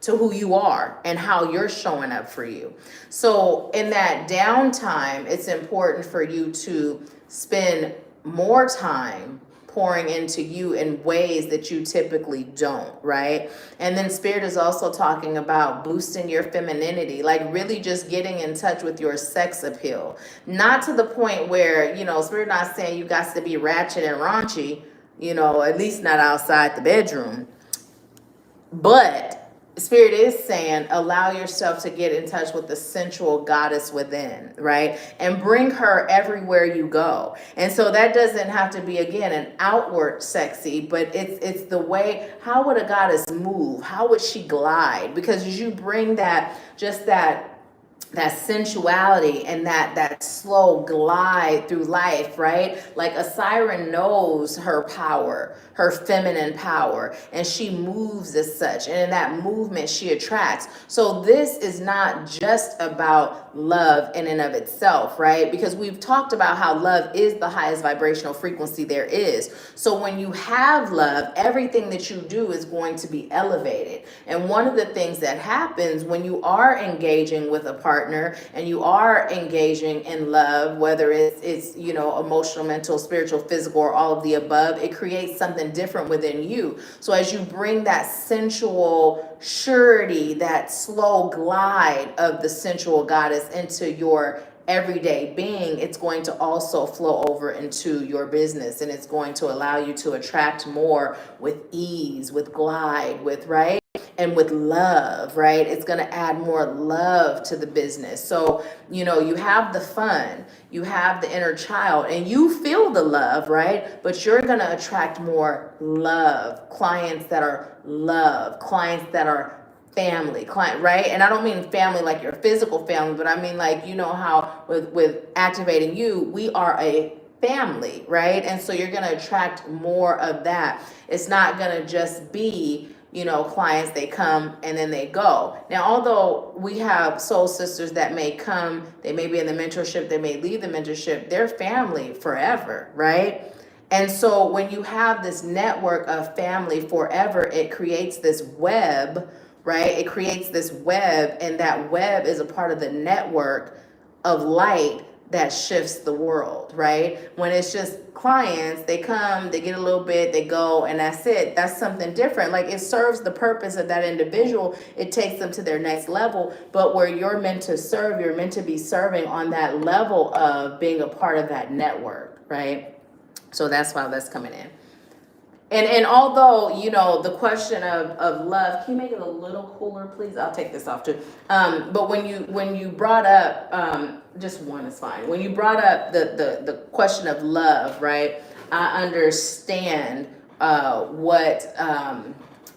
to who you are and how you're showing up for you. So in that downtime, it's important for you to spend more time pouring into you in ways that you typically don't, right? And then Spirit is also talking about boosting your femininity, like really just getting in touch with your sex appeal. Not to the point where, Spirit not saying you got to be ratchet and raunchy, at least not outside the bedroom. But Spirit is saying allow yourself to get in touch with the sensual goddess within, right? And bring her everywhere you go. And so that doesn't have to be, again, an outward sexy, but it's the way, how would a goddess move? How would she glide? Because as you bring that, just that that sensuality and that slow glide through life, right? Like a siren knows her power, her feminine power, and she moves as such. And in that movement, she attracts. So this is not just about love in and of itself, right? Because we've talked about how love is the highest vibrational frequency there is. So when you have love, everything that you do is going to be elevated. And one of the things that happens when you are engaging with a partner and you are engaging in love, whether it's you know, emotional, mental, spiritual, physical, or all of the above, it creates something different within you. So as you bring that sensual surety, that slow glide of the sensual goddess into your everyday being, it's going to also flow over into your business, and it's going to allow you to attract more with ease, with glide, with, right? And with love, right? It's going to add more love to the business. So, you know, you have the fun, you have the inner child, and you feel the love, right? But you're going to attract more love, clients that are love, clients that are family, client, right? And I don't mean family like your physical family, but I mean like, you know how with activating you, we are a family, right? And so you're going to attract more of that. It's not going to just be, you know, clients, they come and then they go. Now, although we have soul sisters that may come, they may be in the mentorship, they may leave the mentorship, they're family forever, right? And so when you have this network of family forever, it creates this web, right? It creates this web, and that web is a part of the network of light that shifts the world, right? When it's just clients, they come, they get a little bit, they go, and that's it. That's something different. Like, it serves the purpose of that individual. It takes them to their next level. But where you're meant to serve, you're meant to be serving on that level of being a part of that network, right? So that's why that's coming in. And although, you know, the question of love, can you make it a little cooler, please? I'll take this off too. But when you brought up, just one is fine. When you brought up the question of love, right? I understand what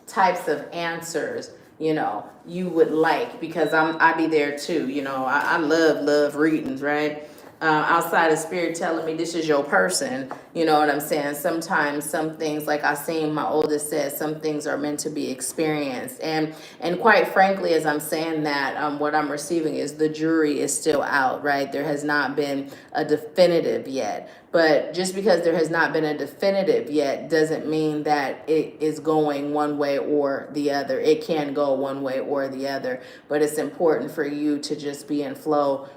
types of answers, you know, you would like, because I be there too. You know, I love readings, right? Outside of spirit telling me this is your person, you know what I'm saying? Sometimes some things, like I seen my oldest said, some things are meant to be experienced. And quite frankly, as I'm saying that, what I'm receiving is the jury is still out, right? There has not been a definitive yet. But just because there has not been a definitive yet doesn't mean that it is going one way or the other. It can go one way or the other. But it's important for you to just be in flow.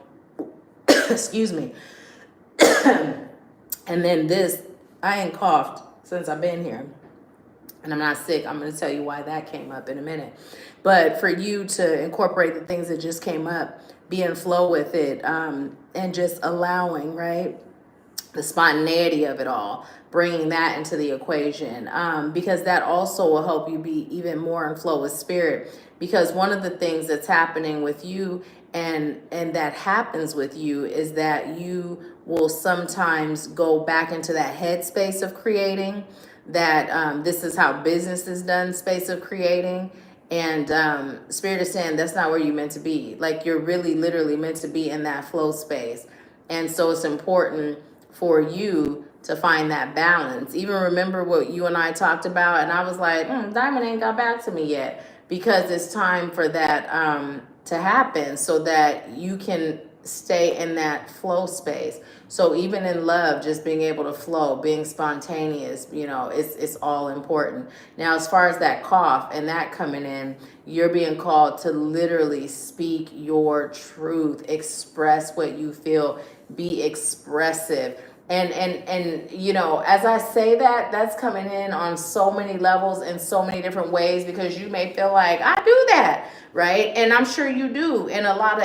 Excuse me. And then this, I ain't coughed since I've been here, and I'm not sick. I'm going to tell you why that came up in a minute. But for you to incorporate the things that just came up, be in flow with it, and just allowing, right, the spontaneity of it all, bringing that into the equation, because that also will help you be even more in flow with spirit. Because one of the things that's happening with you and that happens with you is that you will sometimes go back into that headspace of creating, that this is how business is done space of creating. And spirit is saying that's not where you're meant to be. Like, you're really literally meant to be in that flow space. And so it's important for you to find that balance. Even remember what you and I talked about, and I was like, Diamond ain't got back to me yet, because it's time for that to happen, so that you can stay in that flow space. So even in love, just being able to flow, being spontaneous, you know, it's all important. Now, as far as that cough and that coming in, you're being called to literally speak your truth, express what you feel, be expressive. And you know, as I say that, that's coming in on so many levels in so many different ways, because you may feel like, I do that, right? And I'm sure you do in a lot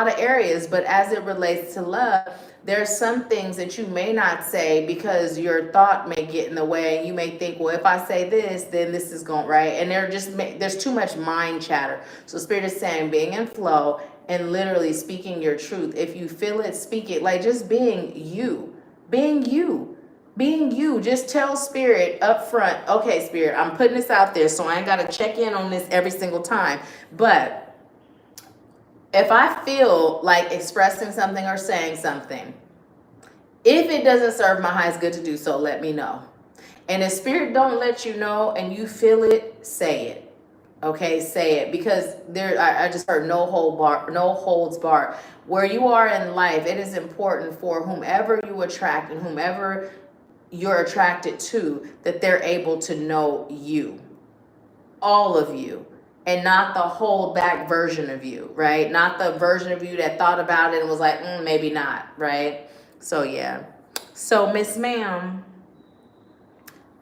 of areas. But as it relates to love, there's some things that you may not say because your thought may get in the way. You may think, well, if I say this, then this is going, right? And there's too much mind chatter. So Spirit is saying, being in flow and literally speaking your truth. If you feel it, speak it. Like, just being you. Being you. Just tell Spirit up front, okay, Spirit, I'm putting this out there, so I ain't got to check in on this every single time. But if I feel like expressing something or saying something, if it doesn't serve my highest good to do so, let me know. And if spirit don't let you know and you feel it, say it. Okay, say it, because I just heard no holds barred. Where you are in life, it is important for whomever you attract and whomever you're attracted to, that they're able to know you, all of you, and not the hold back version of you, right? Not the version of you that thought about it and was like, maybe not, right? So yeah. So Miss Ma'am,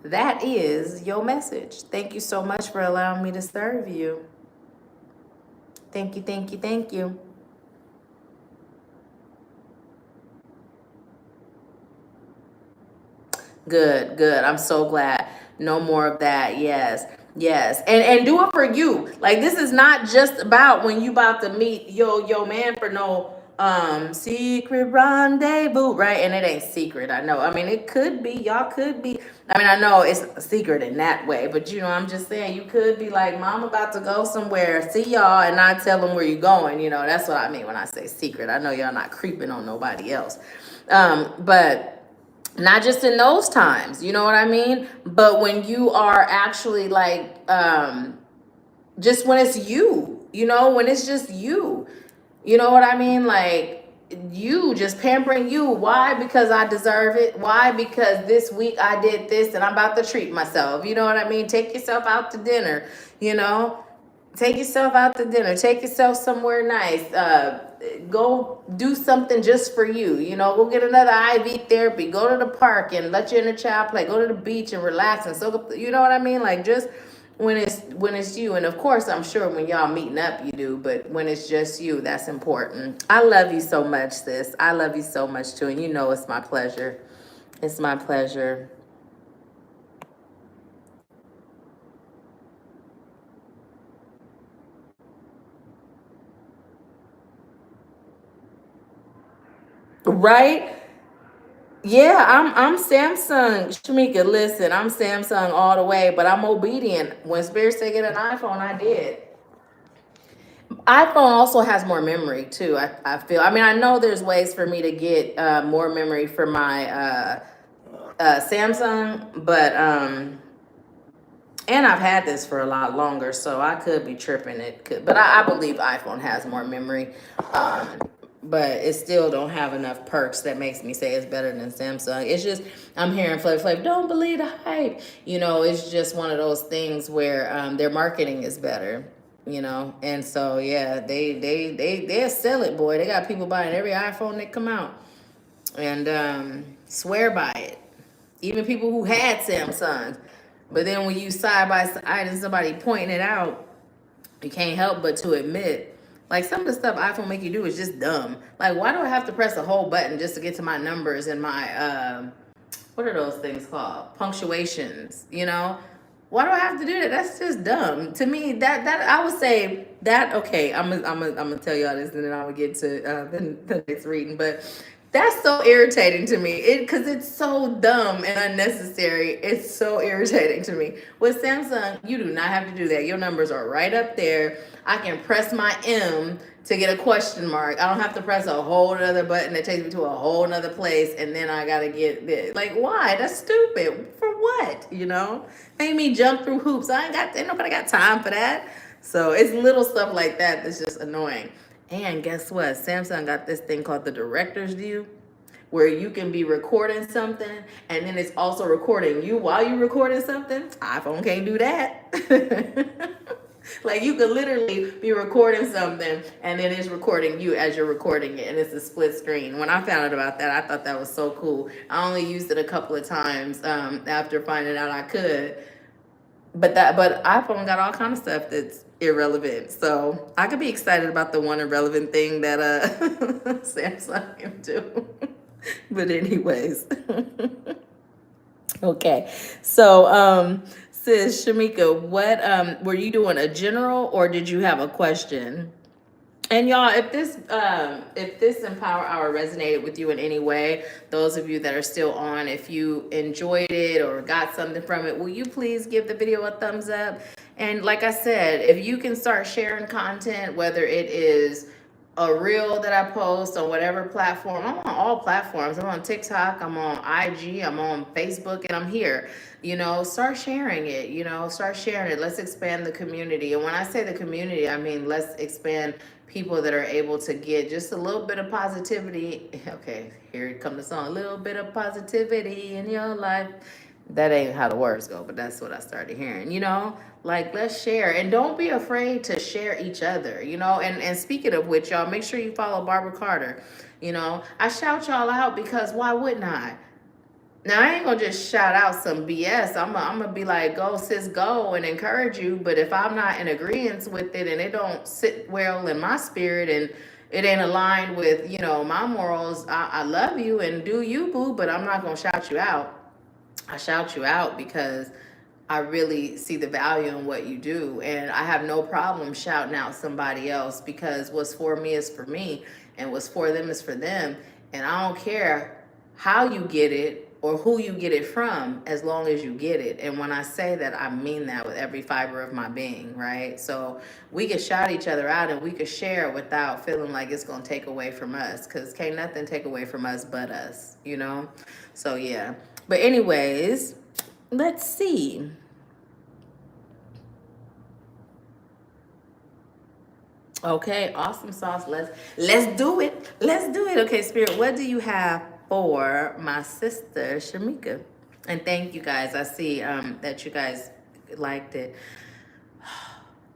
that is your message. Thank you so much for allowing me to serve you. Thank you, thank you, thank you. Good, good. I'm so glad. No more of that. Yes. Yes. And do it for you. Like, this is not just about when you about to meet your man for no secret rendezvous, right? And it ain't secret. I know. I mean, it could be. Y'all could be. I mean, I know it's a secret in that way, but I'm just saying, you could be like, Mom about to go somewhere. See y'all, and not tell them where you going. That's what I mean when I say secret. I know y'all not creeping on nobody else. But not just in those times, you know what I mean? But when you are actually like, just when it's you, when it's just you know what I mean? Like, you just pampering you. Why? Because I deserve it. Why? Because this week I did this and I'm about to treat myself. You know what I mean? Take yourself out to dinner, take yourself out to dinner, take yourself somewhere nice, go do something just for you, go get another IV therapy, go to the park and let your inner child play, go to the beach and relax and soak up, you know what I mean? Like, just when it's you. And of course, I'm sure when y'all meeting up you do, but when it's just you, that's important. I love you so much, sis. I love you so much too, and it's my pleasure. It's my pleasure. Right? Yeah, I'm Samsung. Shamika, listen, I'm Samsung all the way, but I'm obedient. When Spirit said get an iPhone, I did. iPhone also has more memory too. I feel. I mean, I know there's ways for me to get more memory for my Samsung, but and I've had this for a lot longer, so I could be tripping. But I believe iPhone has more memory. But it still don't have enough perks that makes me say it's better than Samsung. It's just, I'm hearing Flav, don't believe the hype. It's just one of those things where their marketing is better. And so yeah, they sell it, boy. They got people buying every iPhone that come out and swear by it. Even people who had Samsungs. But then when you side by side and somebody pointing it out, you can't help but to admit, like, some of the stuff iPhone make you do is just dumb. Like, why do I have to press a whole button just to get to my numbers and my what are those things called? Punctuations, Why do I have to do that? That's just dumb. To me, that I would say that, okay, I'm gonna tell y'all this and then I'm gonna get to the next reading. But that's so irritating to me. Because it's so dumb and unnecessary. It's so irritating to me. With Samsung, you do not have to do that. Your numbers are right up there. I can press my M to get a question mark. I don't have to press a whole other button that takes me to a whole nother place, and then I gotta get this. Like, why? That's stupid. For what? Make me jump through hoops. Ain't nobody got time for that. So it's little stuff like that that's just annoying. And guess what? Samsung got this thing called the director's view, where you can be recording something and then it's also recording you while you're recording something. iPhone can't do that. Like, you could literally be recording something and then it's recording you as you're recording it, and it's a split screen. When I found out about that, I thought that was so cool. I only used it a couple of times after finding out I could. But iPhone got all kind of stuff that's irrelevant. So I could be excited about the one irrelevant thing that Samsung can do. But anyways. Okay. So sis Shamika, what were you doing, a general, or did you have a question? And y'all, if this Empower Hour resonated with you in any way, those of you that are still on, if you enjoyed it or got something from it, will you please give the video a thumbs up? And like I said, if you can start sharing content, whether it is a reel that I post on whatever platform. I'm on all platforms. I'm on TikTok, I'm on IG, I'm on Facebook, and I'm here. Start sharing it, start sharing it. Let's expand the community. And when I say the community, I mean, let's expand people that are able to get just a little bit of positivity. Okay, here comes the song, a little bit of positivity in your life. That ain't how the words go, but that's what I started hearing, like, let's share, and don't be afraid to share each other, and speaking of which, y'all, make sure you follow Barbara Carter. I shout y'all out because why wouldn't I? Now, I ain't gonna just shout out some BS. I'm gonna be like, go sis, go, and encourage you. But if I'm not in agreement with it and it don't sit well in my spirit and it ain't aligned with, my morals, I love you and do you, boo, but I'm not gonna shout you out. I shout you out because I really see the value in what you do. And I have no problem shouting out somebody else because what's for me is for me and what's for them is for them. And I don't care how you get it or who you get it from as long as you get it. And when I say that, I mean that with every fiber of my being, right? So we can shout each other out and we can share without feeling like it's going to take away from us, because can't nothing take away from us but us, So yeah. But anyways, let's see. Okay, awesome sauce. Let's do it. Let's do it. Okay, Spirit, what do you have for my sister Shamika? And thank you guys. I see that you guys liked it.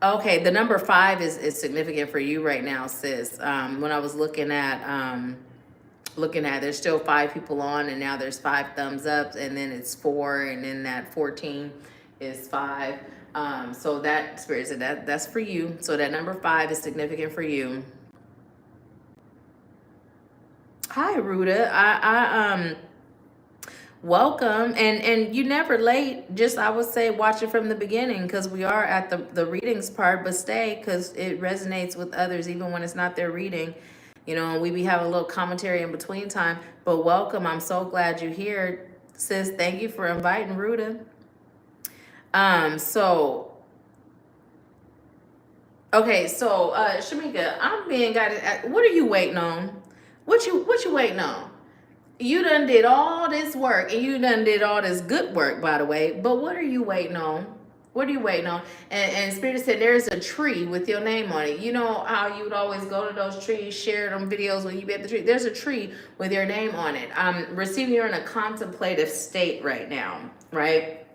Okay, the number 5 is significant for you right now, sis. When I was looking at there's still 5 people on, and now there's 5 thumbs up, and then it's 4, and then that 14 is 5. So that spirit said that's for you. So that number 5 is significant for you. Hi, Ruda. I welcome, and you never late. Just I would say watch it from the beginning, because we are at the readings part, but stay because it resonates with others even when it's not their reading. We be having a little commentary in between time. But welcome. I'm so glad you're here, sis. Thank you for inviting Ruda. So Shamika, I'm being guided. What are you waiting on? What you waiting on? You done did all this work, and you done did all this good work, by the way. But what are you waiting on? What are you waiting on? And Spirit said there's a tree with your name on it. You know how you would always go to those trees, share them videos when you be at the tree. There's a tree with your name on it. Receiving, you're in a contemplative state right now, right?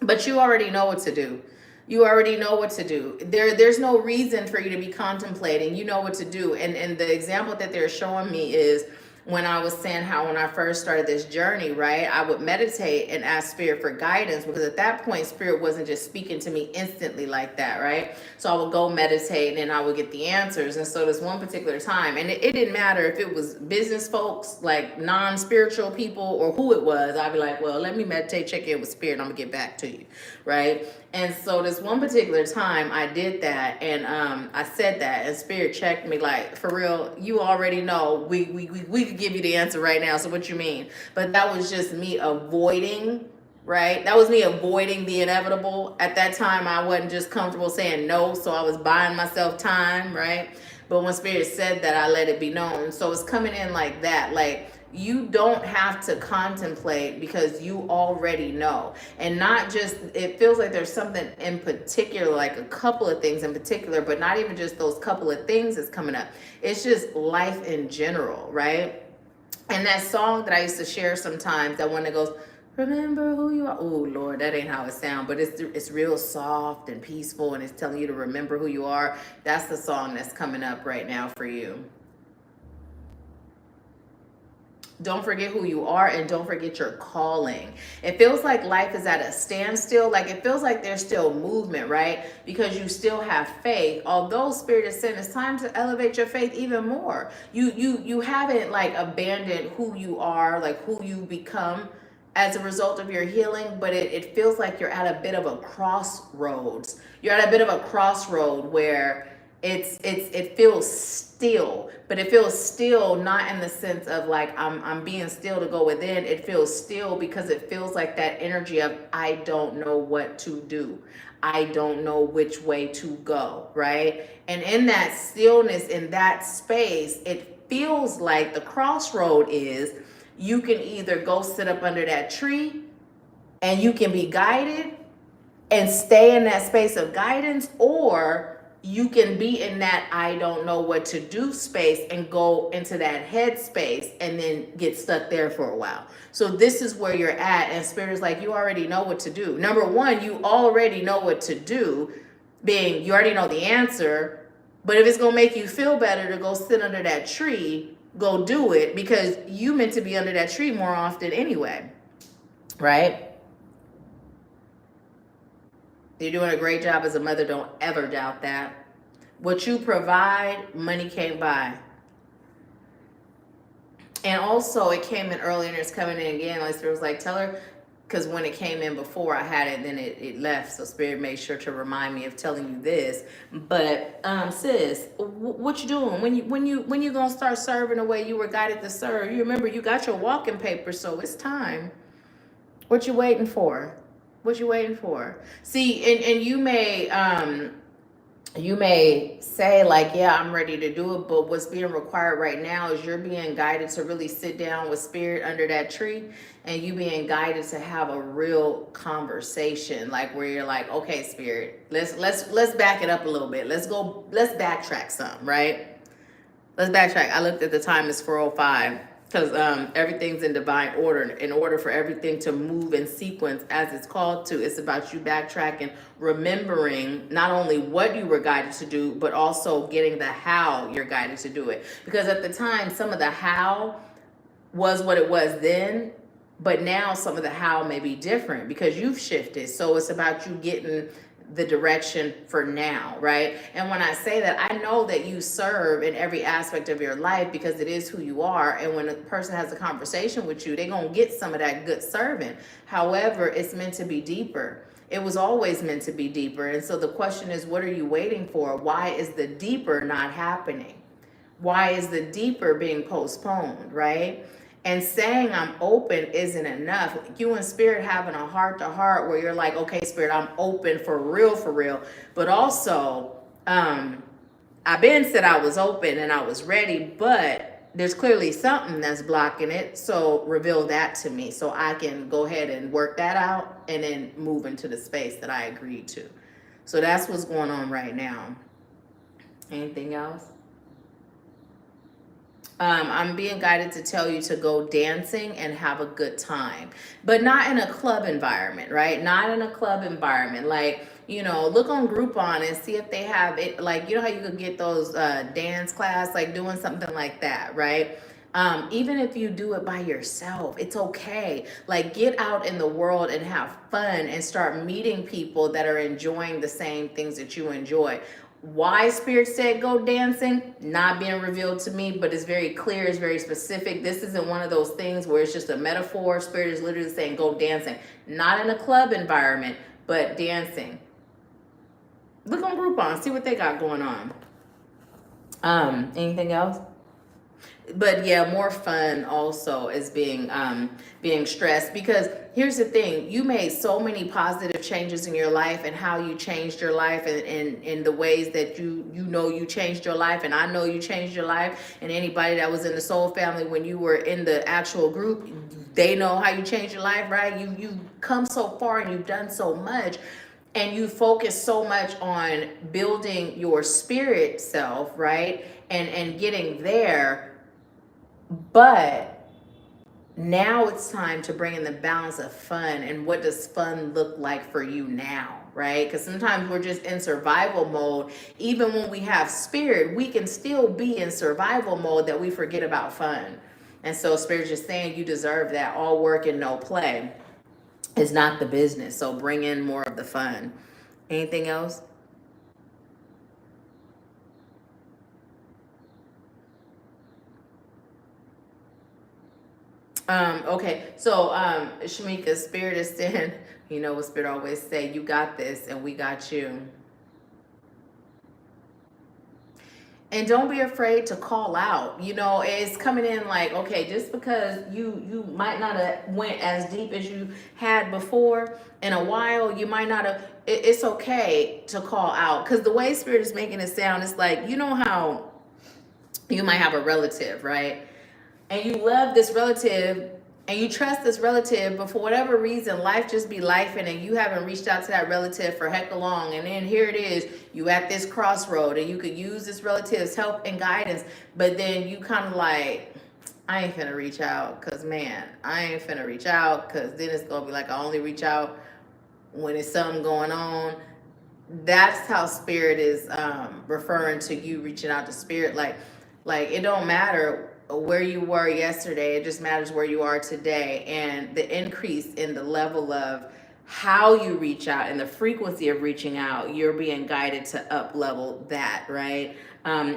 But you already know what to do. You already know what to do. There's no reason for you to be contemplating. You know what to do. And the example that they're showing me is when I was saying how when I first started this journey, right, I would meditate and ask Spirit for guidance, because at that point, Spirit wasn't just speaking to me instantly like that, right? So I would go meditate and I would get the answers. And so this one particular time, and it didn't matter if it was business folks, like non-spiritual people, or who it was, I'd be like, well, let me meditate, check in with Spirit, and I'm gonna get back to you, right? And so this one particular time I did that, and I said that, and Spirit checked me like, for real, you already know, we could give you the answer right now, so what you mean? But that was just me avoiding, right? That was me avoiding the inevitable. At that time, I wasn't just comfortable saying no, so I was buying myself time, right? But when Spirit said that, I let it be known. So it's coming in like that, like, you don't have to contemplate because you already know. And not just, it feels like there's something in particular, like a couple of things in particular, but not even just those couple of things that's coming up. It's just life in general, right? And that song that I used to share sometimes, that one that goes, remember who you are. Oh, Lord, that ain't how it sounds, but it's real soft and peaceful, and it's telling you to remember who you are. That's the song that's coming up right now for you. Don't forget who you are, and don't forget your calling. It feels like life is at a standstill. Like it feels like there's still movement, right? Because you still have faith. Although Spirit is saying it's time to elevate your faith even more. You haven't like abandoned who you are, like who you become as a result of your healing, but it feels like you're at a bit of a crossroads. You're at a bit of a crossroad where it feels still, but it feels still not in the sense of like I'm being still to go within. It feels still because it feels like that energy of I don't know what to do. I don't know which way to go, right? And in that stillness, in that space, it feels like the crossroad is you can either go sit up under that tree and you can be guided and stay in that space of guidance, or you can be in that I don't know what to do space and go into that head space and then get stuck there for a while. So this is where you're at, and Spirit is like, you already know what to do. Number one, you already know what to do, being you already know the answer, but if it's gonna make you feel better to go sit under that tree, go do it, because you meant to be under that tree more often anyway, right? You're doing a great job as a mother. Don't ever doubt that. What you provide, money can't buy. And also, it came in earlier and it's coming in again. Like Spirit was like, tell her, because when it came in before I had it, then it left. So Spirit made sure to remind me of telling you this. But sis, what you doing when you gonna start serving the way you were guided to serve? You remember you got your walking paper, so it's time. What you waiting for? What you waiting for? See, and you may say like, yeah, I'm ready to do it, but what's being required right now is you're being guided to really sit down with Spirit under that tree, and you being guided to have a real conversation, like where you're like, okay, Spirit, let's back it up a little bit. Let's backtrack some, right? Let's backtrack. I looked at the time, it's 4:05. Because everything's in divine order. In order for everything to move in sequence as it's called to, it's about you backtracking, remembering not only what you were guided to do, but also getting the how you're guided to do it. Because at the time, some of the how was what it was then, but now some of the how may be different because you've shifted. So it's about you getting the direction for now, right? And when I say that, I know that you serve in every aspect of your life because it is who you are. And when a person has a conversation with you, they're going to get some of that good serving. However, it's meant to be deeper. It was always meant to be deeper. And so the question is, what are you waiting for? Why is the deeper not happening? Why is the deeper being postponed, right? And saying I'm open isn't enough. You and Spirit having a heart to heart where you're like, okay, Spirit, I'm open for real. But also, I've been said I was open and I was ready, but there's clearly something that's blocking it. So reveal that to me so I can go ahead and work that out and then move into the space that I agreed to. So that's what's going on right now. Anything else? I'm being guided to tell you to go dancing and have a good time, but not in a club environment, right? Not in a club environment. Like, look on Groupon and see if they have it. Like, you know how you could get those dance class, like doing something like that, right? Even if you do it by yourself, it's okay. Like, get out in the world and have fun and start meeting people that are enjoying the same things that you enjoy. Why Spirit said go dancing, not being revealed to me, but it's very clear, it's very specific. This isn't one of those things where it's just a metaphor. Spirit is literally saying go dancing. Not in a club environment, but dancing. Look on Groupon, see what they got going on. Anything else? But yeah, more fun also is being stressed, because here's the thing, you made so many positive changes in your life and how you changed your life and in the ways that you changed your life, and I know you changed your life, and anybody that was in the soul family when you were in the actual group, they know how you changed your life, right? You've come so far and you've done so much. And you focus so much on building your spirit self, right? And getting there. But now it's time to bring in the balance of fun. And what does fun look like for you now, right? Because sometimes we're just in survival mode. Even when we have spirit, we can still be in survival mode that we forget about fun. And so Spirit's just saying you deserve that. All work and no play is not the business. So bring in more of the fun. Anything else? Okay, so Shamika, Spirit is saying, you know what Spirit always say, you got this and we got you. And don't be afraid to call out. It's coming in like, okay, just because you might not have went as deep as you had before in a while, you might not have, it's okay to call out, because the way Spirit is making it sound, it's like, you know how you might have a relative, right? And you love this relative and you trust this relative, but for whatever reason, life just be lifing and you haven't reached out to that relative for heck long. And then here it is, you at this crossroad and you could use this relative's help and guidance, but then you kind of like, I ain't finna reach out because, man, I ain't finna reach out because then it's going to be like I only reach out when it's something going on. That's how Spirit is referring to you reaching out to Spirit. Like it don't matter where you were yesterday, it just matters where you are today. And the increase in the level of how you reach out and the frequency of reaching out, you're being guided to up level that, right?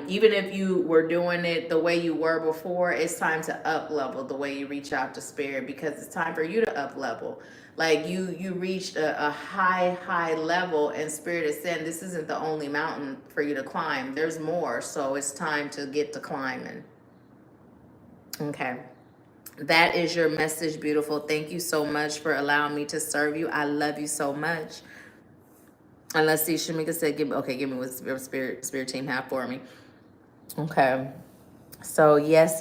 Even if you were doing it the way you were before, it's time to up level the way you reach out to Spirit, because it's time for you to up level. Like you reached a high level, and Spirit is saying this isn't the only mountain for you to climb. There's more, so it's time to get to climbing. Okay. That is your message, beautiful. Thank you so much for allowing me to serve you. I love you so much. And let's see, Shamika said, give me what spirit team have for me. Okay. So yes.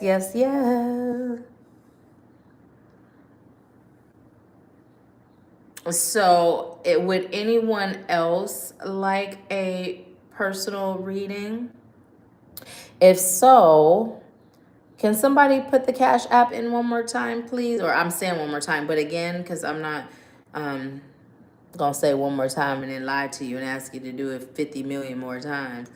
So would anyone else like a personal reading? If so, can somebody put the Cash App in one more time, please? Or I'm saying one more time, but again, because I'm not gonna say one more time and then lie to you and ask you to do it 50 million more times.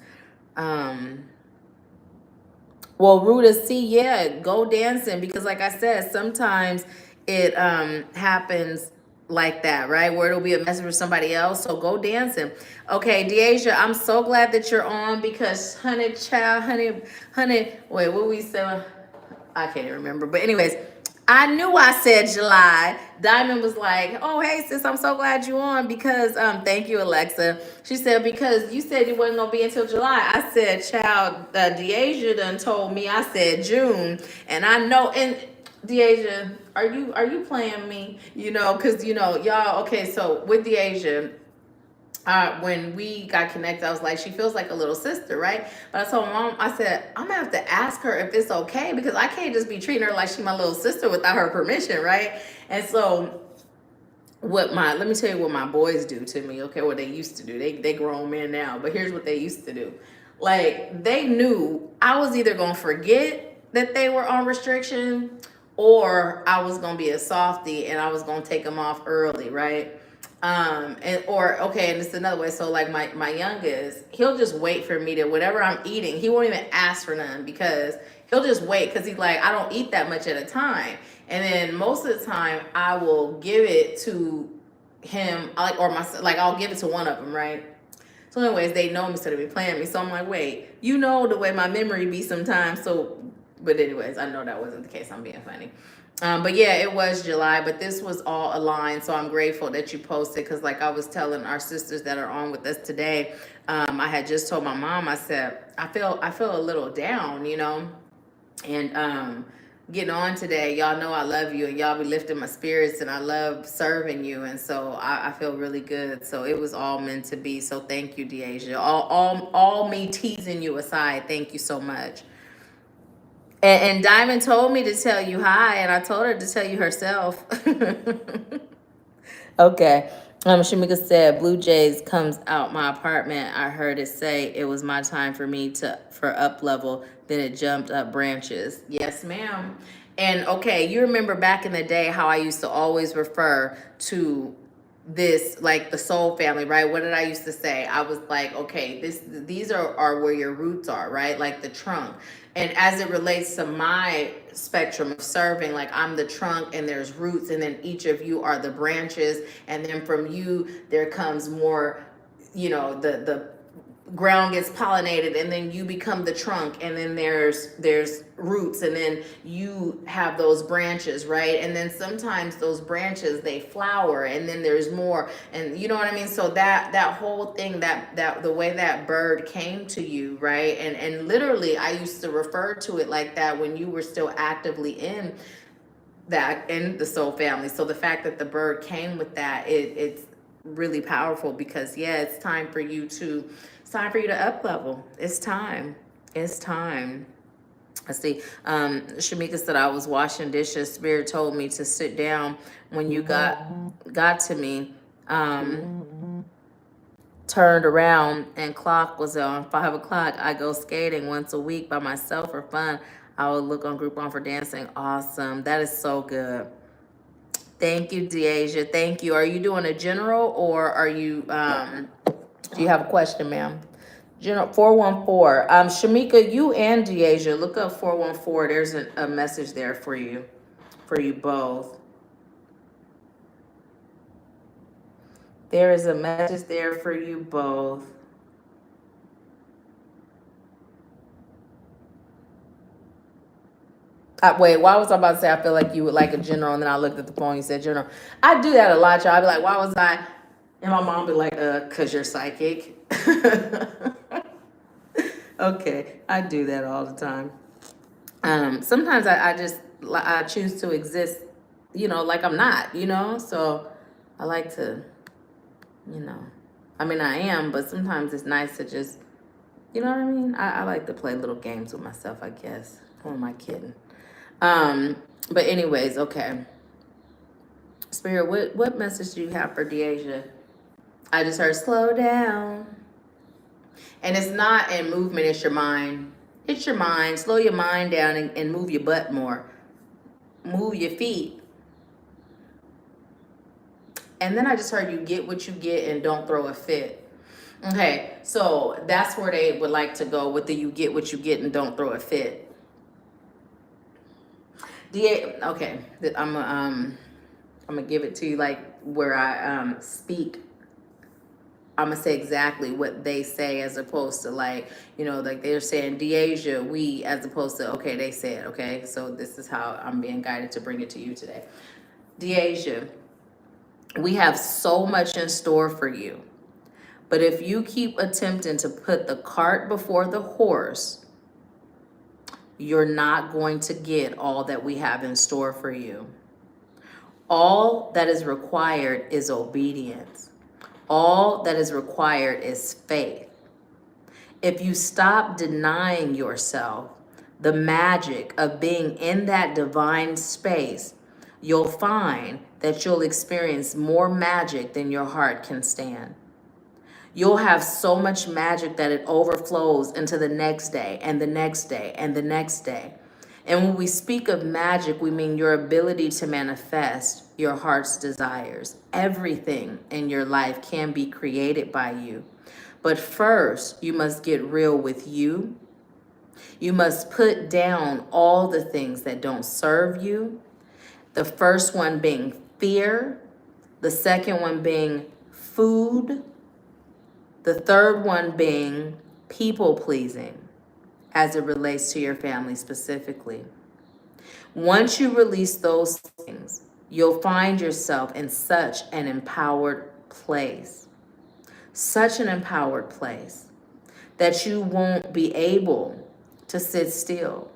Well, Ruta, see, yeah, go dancing, because like I said, sometimes it happens like that, right? Where it'll be a message for somebody else. So go dancing. Okay, Deasia, I'm so glad that you're on, because honey, wait, what we say? I can't even remember. But anyways, I knew I said July. Diamond was like, oh, hey, sis, I'm so glad you on, because, thank you, Alexa. She said, because you said it wasn't going to be until July. I said, child, Deasia done told me, I said June. And I know, and Deasia, are you playing me? You know, because, you know, y'all, okay, so with Deasia, when we got connected, I was like, she feels like a little sister, right? But I told my mom, I said, I'm gonna have to ask her if it's okay, because I can't just be treating her like she's my little sister without her permission, right? And so let me tell you what my boys do to me, okay? What they used to do. They grown men now, but here's what they used to do. Like, they knew I was either gonna forget that they were on restriction, or I was gonna be a softie and I was gonna take them off early, right? And it's another way. So like my youngest, he'll just wait for me to, whatever I'm eating, he won't even ask for none, because he'll just wait, because he's like, I don't eat that much at a time. And then most of the time I will give it to him, I'll give it to one of them, right? So anyways, they know me, so they be playing me. So I'm like, wait, you know the way my memory be sometimes. So, but anyways, I know that wasn't the case. I'm being funny. But yeah, it was July, but this was all aligned. So I'm grateful that you posted, because like I was telling our sisters that are on with us today, I had just told my mom, I said, I feel a little down, you know, and getting on today, y'all know I love you and y'all be lifting my spirits, and I love serving you. And so I feel really good. So it was all meant to be. So thank you, Deasia. All me teasing you aside, thank you so much. And Diamond told me to tell you hi, and I told her to tell you herself. Okay. Shamika said, Blue Jays comes out my apartment. I heard it say it was my time for up level. Then it jumped up branches. Yes, ma'am. And okay, you remember back in the day how I used to always refer to this, like the soul family, right? What did I used to say? I was like, okay, these are where your roots are, right? Like the trunk. And as it relates to my spectrum of serving, like I'm the trunk and there's roots, and then each of you are the branches, and then from you there comes more, you know, the ground gets pollinated, and then you become the trunk, and then there's roots, and then you have those branches, right? And then sometimes those branches, they flower, and then there's more, and you know what I mean? So that whole thing, that the way that bird came to you, right? And literally I used to refer to it like that when you were still actively in the soul family. So the fact that the bird came with that, it's really powerful because yeah, it's time for you to up level. It's time. It's time. Let's see. Shamika said I was washing dishes. Spirit told me to sit down when you got to me. Turned around and clock was on 5 o'clock. I go skating once a week by myself for fun. I would look on Groupon for dancing. Awesome. That is so good. Thank you, Deasia. Thank you. Are you doing a general or are you do you have a question, ma'am? General 414. Shamika, you and Deasia, look up 414. There's a message there for you both. There is a message there for you both. Wait, why was I about to say I feel like you would like a general, and then I looked at the phone, you said general. I do that a lot, y'all. I'd be like, why was I? And my mom be like, cause you're psychic. Okay, I do that all the time. Sometimes I choose to exist, like I'm not, so I like to, I mean, I am, but sometimes it's nice to just, you know what I mean? I like to play little games with myself, I guess. Who am I kidding? But anyways, okay. Spirit, what message do you have for Deasia? I just heard slow down. And it's not in movement, it's your mind. It's your mind. Slow your mind down and move your butt more. Move your feet. And then I just heard you get what you get and don't throw a fit. Okay, so that's where they would like to go with the you get what you get and don't throw a fit. Okay, I'm gonna give it to you like where I speak. I'm gonna say exactly what they say as opposed to like they're saying Deasia, we, as opposed to okay, they said, okay, so this is how I'm being guided to bring it to you today. Deasia, we have so much in store for you, but if you keep attempting to put the cart before the horse, you're not going to get all that we have in store for you. All that is required is obedience. All that is required is faith. If you stop denying yourself the magic of being in that divine space, you'll find that you'll experience more magic than your heart can stand. You'll have so much magic that it overflows into the next day and the next day and the next day. And when we speak of magic, we mean your ability to manifest your heart's desires. Everything in your life can be created by you. But first, you must get real with you. You must put down all the things that don't serve you. The first one being fear. The second one being food. The third one being people pleasing as it relates to your family specifically. Once you release those things, you'll find yourself in such an empowered place. Such an empowered place that you won't be able to sit still.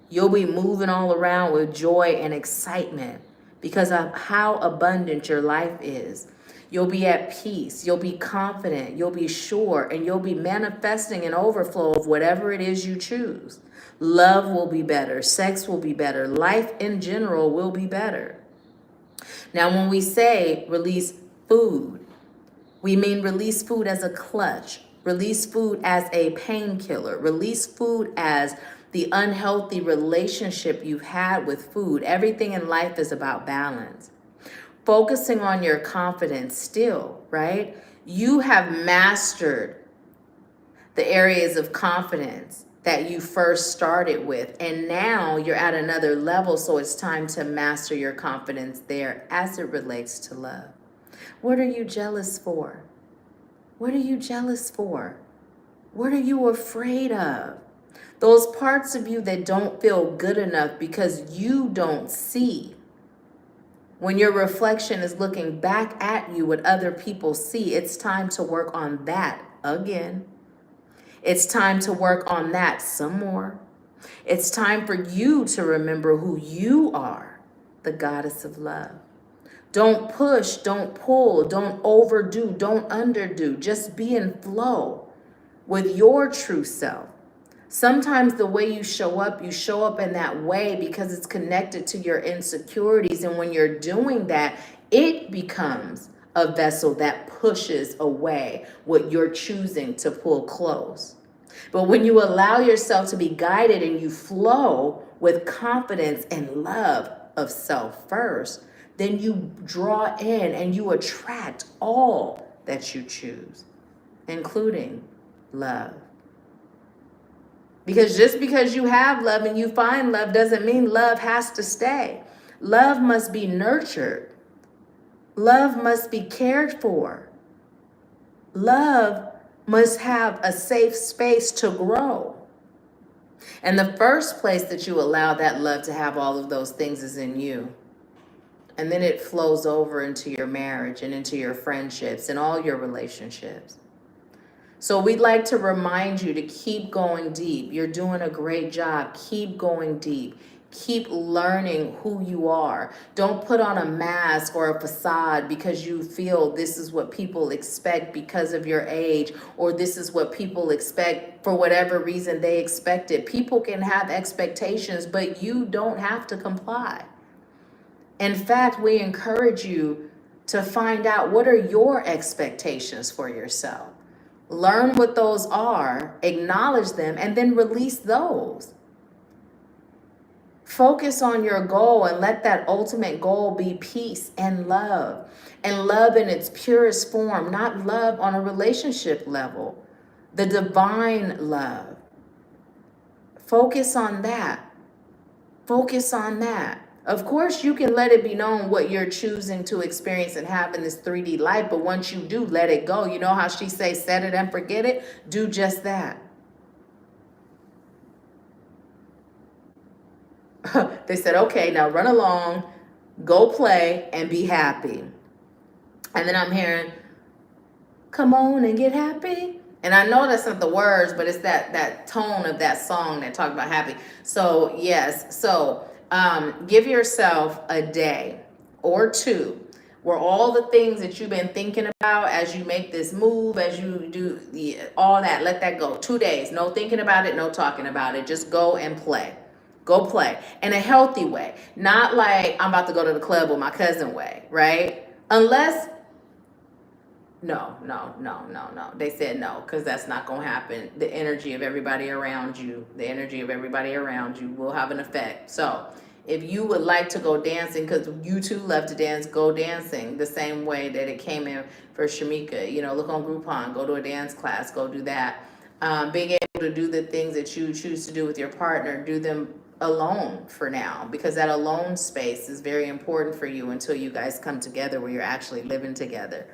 You'll be moving all around with joy and excitement because of how abundant your life is. You'll be at peace, you'll be confident, you'll be sure, and you'll be manifesting an overflow of whatever it is you choose. Love will be better, sex will be better, life in general will be better. Now, when we say release food, we mean release food as a clutch, release food as a painkiller, release food as the unhealthy relationship you've had with food. Everything in life is about balance. Focusing on your confidence still, right? You have mastered the areas of confidence that you first started with, and now you're at another level, so it's time to master your confidence there as it relates to love. What are you jealous for? What are you jealous for? What are you afraid of? Those parts of you that don't feel good enough because you don't see. When your reflection is looking back at you what other people see, it's time to work on that again. It's time to work on that some more. It's time for you to remember who you are, the goddess of love. Don't push, don't pull, don't overdo, don't underdo. Just be in flow with your true self. Sometimes the way you show up in that way because it's connected to your insecurities. And when you're doing that, it becomes a vessel that pushes away what you're choosing to pull close. But when you allow yourself to be guided and you flow with confidence and love of self first, then you draw in and you attract all that you choose, including love. Because just because you have love and you find love doesn't mean love has to stay. Love must be nurtured. Love must be cared for. Love must have a safe space to grow. And the first place that you allow that love to have all of those things is in you. And then it flows over into your marriage and into your friendships and all your relationships. So we'd like to remind you to keep going deep. You're doing a great job. Keep going deep. Keep learning who you are. Don't put on a mask or a facade because you feel this is what people expect because of your age, or this is what people expect for whatever reason they expect it. People can have expectations, but you don't have to comply. In fact, we encourage you to find out what are your expectations for yourself. Learn what those are, acknowledge them, and then release those. Focus on your goal and let that ultimate goal be peace and love in its purest form, not love on a relationship level, the divine love. Focus on that. Focus on that. Of course, you can let it be known what you're choosing to experience and have in this 3D life, but once you do, let it go. You know how she says, set it and forget it? Do just that. They said, okay, now run along, go play, and be happy. And then I'm hearing, come on and get happy. And I know that's not the words, but it's that tone of that song that talked about happy. So yes, so give yourself a day or two where all the things that you've been thinking about as you make this move, as you do all that, let that go. 2 days, no thinking about it, no talking about it. Just go and play. Go play in a healthy way, not like I'm about to go to the club with my cousin way, right? Unless, no. They said no, because that's not going to happen. The energy of everybody around you will have an effect. So if you would like to go dancing, because you too love to dance, go dancing the same way that it came in for Shamika. You know, look on Groupon, go to a dance class, go do that. Being able to do the things that you choose to do with your partner, do them alone for now, because that alone space is very important for you until you guys come together where you're actually living together.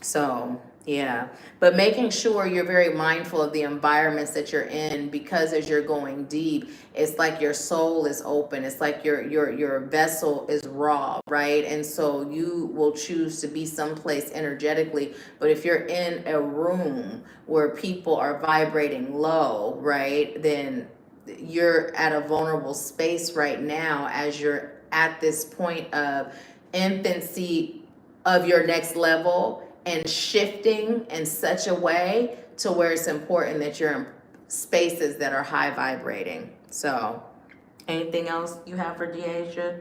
So yeah, but making sure you're very mindful of the environments that you're in, because as you're going deep, it's like your soul is open. It's like your vessel is raw, right? And so you will choose to be someplace energetically. But if you're in a room where people are vibrating low, right, then you're at a vulnerable space right now as you're at this point of infancy of your next level and shifting in such a way to where it's important that you're in spaces that are high vibrating. So anything else you have for Deasia?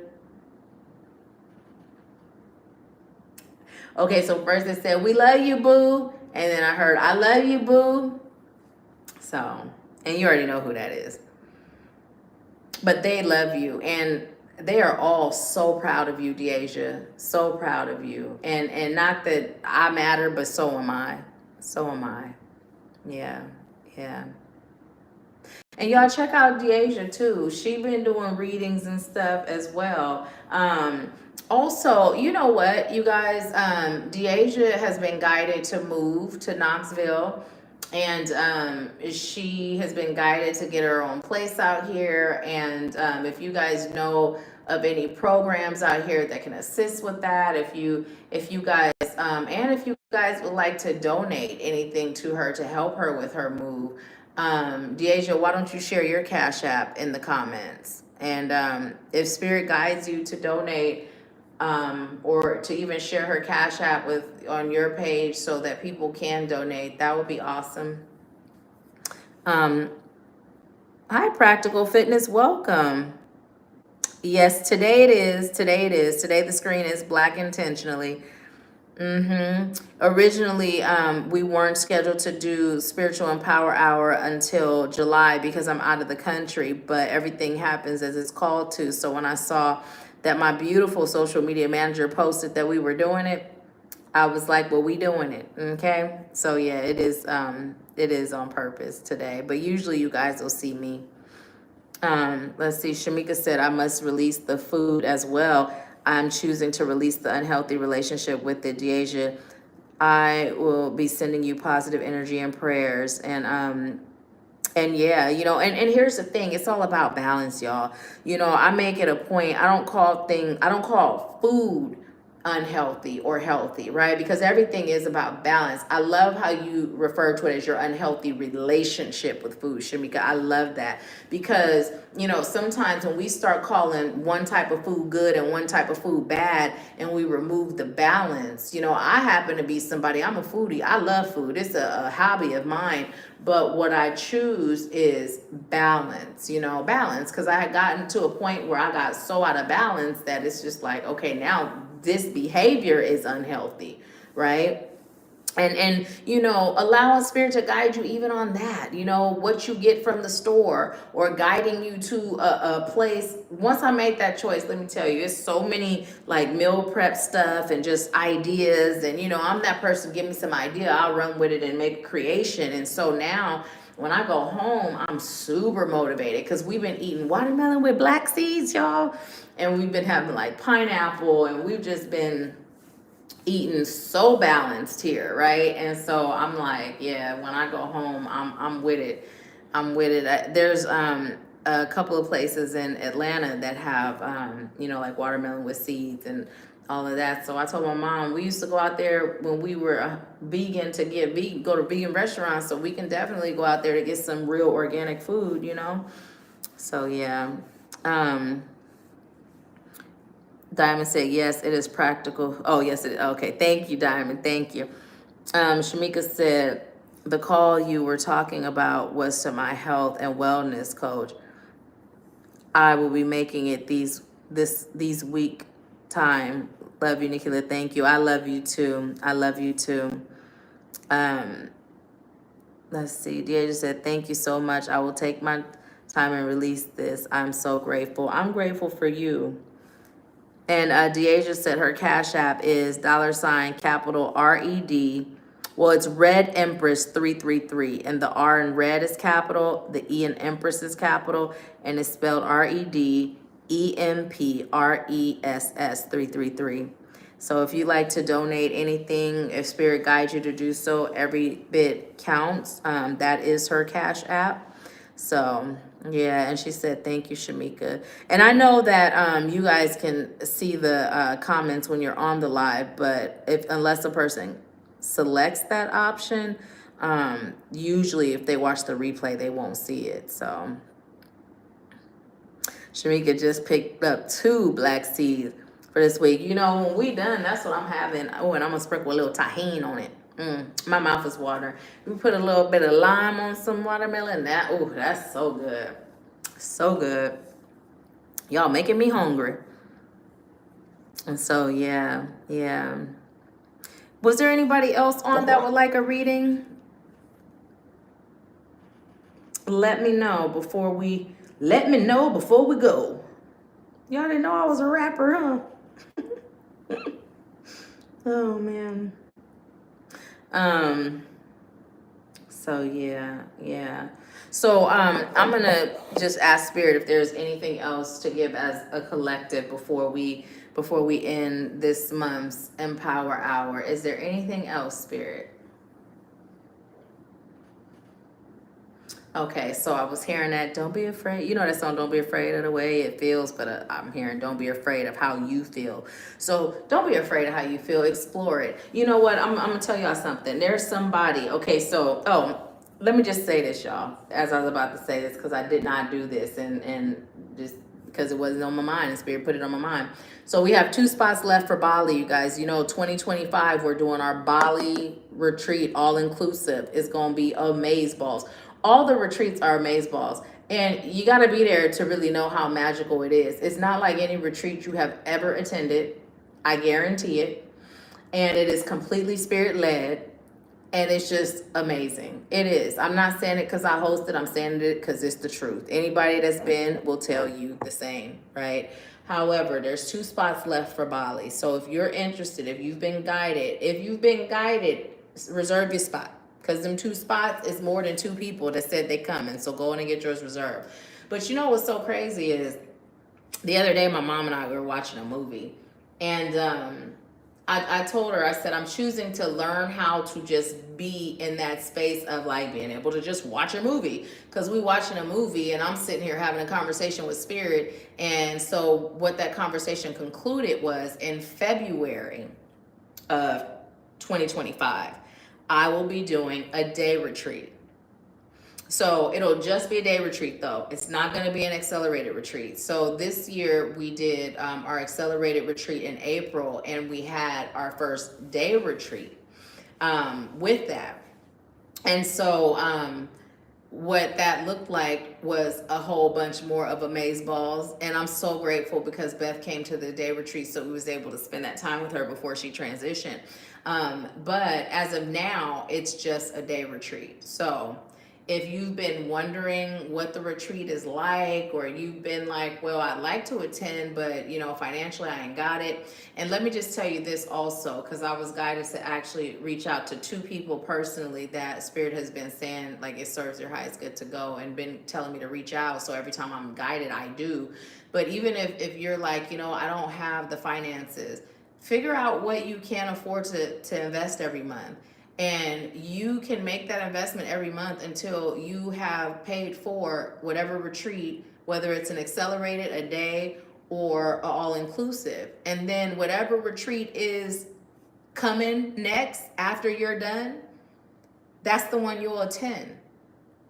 Okay, so first it said, we love you, boo. And then I heard, I love you, boo. So, and you already know who that is. But they love you. And they are all so proud of you, Deasia. So proud of you. And not that I matter, but so am I. So am I. Yeah. And y'all check out Deasia too. She been doing readings and stuff as well. Also, you know what, you guys, Deasia has been guided to move to Knoxville. And she has been guided to get her own place out here. And if you guys know of any programs out here that can assist with that, if you guys would like to donate anything to her to help her with her move, Deasia, why don't you share your Cash App in the comments? And if Spirit guides you to donate, or to even share her Cash App with on your page so that people can donate. That would be awesome. Um, Hi, Practical Fitness. Welcome. Yes, today it is. Today it is. Today the screen is black intentionally. Originally, we weren't scheduled to do Spiritual Empower Hour until July because I'm out of the country, but everything happens as it's called to. So when I saw that my beautiful social media manager posted that we were doing it, I was like, well, we doing it. Okay. So yeah, it is on purpose today, but usually you guys will see me. Let's see. Shamika said, I must release the food as well. I'm choosing to release the unhealthy relationship with the Deasia. I will be sending you positive energy and prayers. And yeah, and here's the thing, it's all about balance, y'all. I make it a point, I don't call food unhealthy or healthy, right? Because everything is about balance. I love how you refer to it as your unhealthy relationship with food, Shamika. I love that because, sometimes when we start calling one type of food good and one type of food bad and we remove the balance, I happen to be somebody, I'm a foodie. I love food. It's a hobby of mine. But what I choose is balance, balance. Because I had gotten to a point where I got so out of balance that it's just like, okay, now this behavior is unhealthy, right? And allowing spirit to guide you even on that, what you get from the store or guiding you to a place. Once I made that choice, let me tell you, it's so many like meal prep stuff and just ideas. And I'm that person, give me some idea, I'll run with it and make creation. And so now when I go home, I'm super motivated because we've been eating watermelon with black seeds, y'all. And we've been having like pineapple, and we've just been eating so balanced here, right? And so I'm like, yeah, when I go home, I'm with it. I'm with it. There's a couple of places in Atlanta that have like watermelon with seeds and all of that. So I told my mom, we used to go out there when we were vegan to go to vegan restaurants, so we can definitely go out there to get some real organic food, So yeah. Diamond said, yes, it is practical. Oh, yes, it is. Okay, thank you, Diamond. Thank you. Shamika said, the call you were talking about was to my health and wellness coach. I will be making it these week time. Love you, Nahkila. Thank you. I love you too. I love you too. Let's see. Deja said, thank you so much. I will take my time and release this. I'm so grateful. I'm grateful for you. And Deasia said her Cash App is $capital RED. Well, it's Red Empress 333, and the R in red is capital, the E in Empress is capital, and it's spelled REDEMPRESS 333. So if you like to donate anything, if Spirit guides you to do so, every bit counts. That is her Cash App. So yeah, and she said, thank you, Shamika. And I know that you guys can see the comments when you're on the live, but unless a person selects that option, usually if they watch the replay, they won't see it. So Shamika just picked up 2 black seeds for this week. When we done, that's what I'm having. Oh, and I'm gonna sprinkle a little tahini on it. My mouth is watering. We put a little bit of lime on some watermelon. That's so good. So good. Y'all making me hungry. And so, yeah. Was there anybody else on that would like a reading? Let me know before we go. Y'all didn't know I was a rapper, huh? Oh, man. So yeah. So I'm gonna just ask Spirit if there's anything else to give as a collective before we end this month's Empower Hour. Is there anything else, Spirit? Okay, so I was hearing that, don't be afraid. You know that song, don't be afraid of the way it feels, but I'm hearing don't be afraid of how you feel. So don't be afraid of how you feel, explore it. You know what, I'm gonna tell y'all something. There's somebody, okay, so, let me just say this, y'all, as I was about to say this, because I did not do this, and just because it wasn't on my mind, and Spirit put it on my mind. So we have 2 spots left for Bali, you guys. You know, 2025, we're doing our Bali retreat, all inclusive. It's going to be amaze balls. All the retreats are amaze balls. And you got to be there to really know how magical it is. It's not like any retreat you have ever attended. I guarantee it. And it is completely spirit led. And it's just amazing. It is. I'm not saying it because I hosted. I'm saying it because it's the truth. Anybody that's been will tell you the same, right? However, there's 2 spots left for Bali. So if you're interested, if you've been guided, reserve your spot. Because them 2 spots is more than 2 people that said they coming. So go in and get yours reserved. But you know what's so crazy is the other day my mom and I were watching a movie. And I told her, I said, I'm choosing to learn how to just be in that space of like being able to just watch a movie. Because we watching a movie and I'm sitting here having a conversation with Spirit. And so what that conversation concluded was in February of 2025, I will be doing a day retreat. So it'll just be a day retreat though. It's not going to be an accelerated retreat. So this year we did our accelerated retreat in April, and we had our first day retreat with that. And so what that looked like was a whole bunch more of amaze balls. And I'm so grateful because Beth came to the day retreat, so we was able to spend that time with her before she transitioned. But as of now, it's just a day retreat. So if you've been wondering what the retreat is like, or you've been like, well, I'd like to attend, but you know, financially I ain't got it. And let me just tell you this also, because I was guided to actually reach out to 2 people personally that Spirit has been saying like it serves their highest good to go, and been telling me to reach out. So every time I'm guided, I do. But even if you're like, you know, I don't have the finances, figure out what you can afford to invest every month. And you can make that investment every month until you have paid for whatever retreat, whether it's an accelerated, a day, or all inclusive. And then whatever retreat is coming next after you're done, that's the one you'll attend.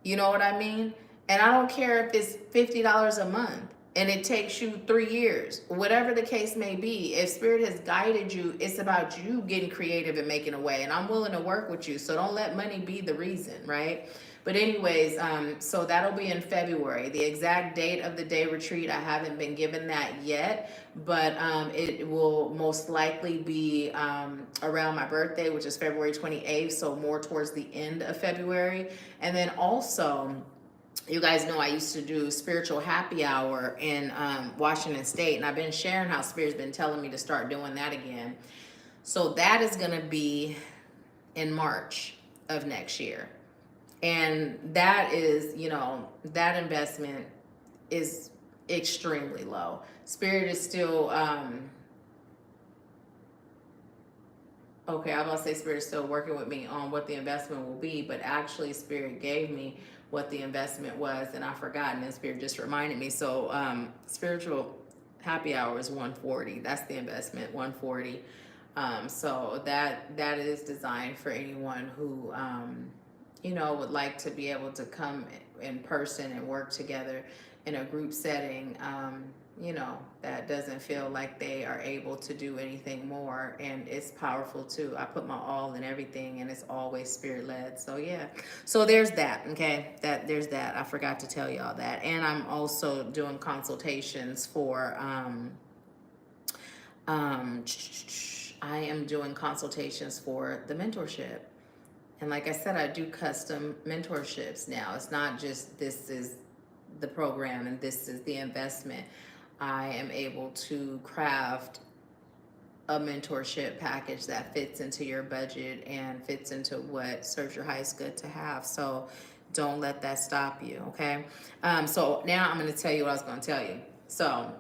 You know what I mean? And I don't care if it's $50 a month and it takes you 3 years, whatever the case may be. If Spirit has guided you, it's about you getting creative and making a way. And I'm willing to work with you. So don't let money be the reason, right? But anyways, so that'll be in February. The exact date of the day retreat, I haven't been given that yet, but it will most likely be around my birthday, which is February 28th. So more towards the end of February. And then also, you guys know I used to do spiritual happy hour in Washington State, and I've been sharing how Spirit's been telling me to start doing that again. So that is going to be in March of next year. And that is, you know, that investment is extremely low. Spirit is still, okay, I was going to say Spirit is still working with me on what the investment will be, but actually Spirit gave me what the investment was, and I forgot, and then Spirit just reminded me. So spiritual happy hour is $140. That's the investment, $140. So that is designed for anyone who you know, would like to be able to come in person and work together in a group setting, you know, that doesn't feel like they are able to do anything more. And it's powerful too. I put my all in everything, and it's always Spirit led. So yeah, so there's that. Okay, there's that. I forgot to tell y'all that. And I'm also doing consultations for I am doing consultations for the mentorship. And like I said, I do custom mentorships now. It's not just this is the program and this is the investment. I am able to craft a mentorship package that fits into your budget and fits into what serves your highest good to have. So don't let that stop you, okay? So now I'm going to tell you what I was going to tell you. So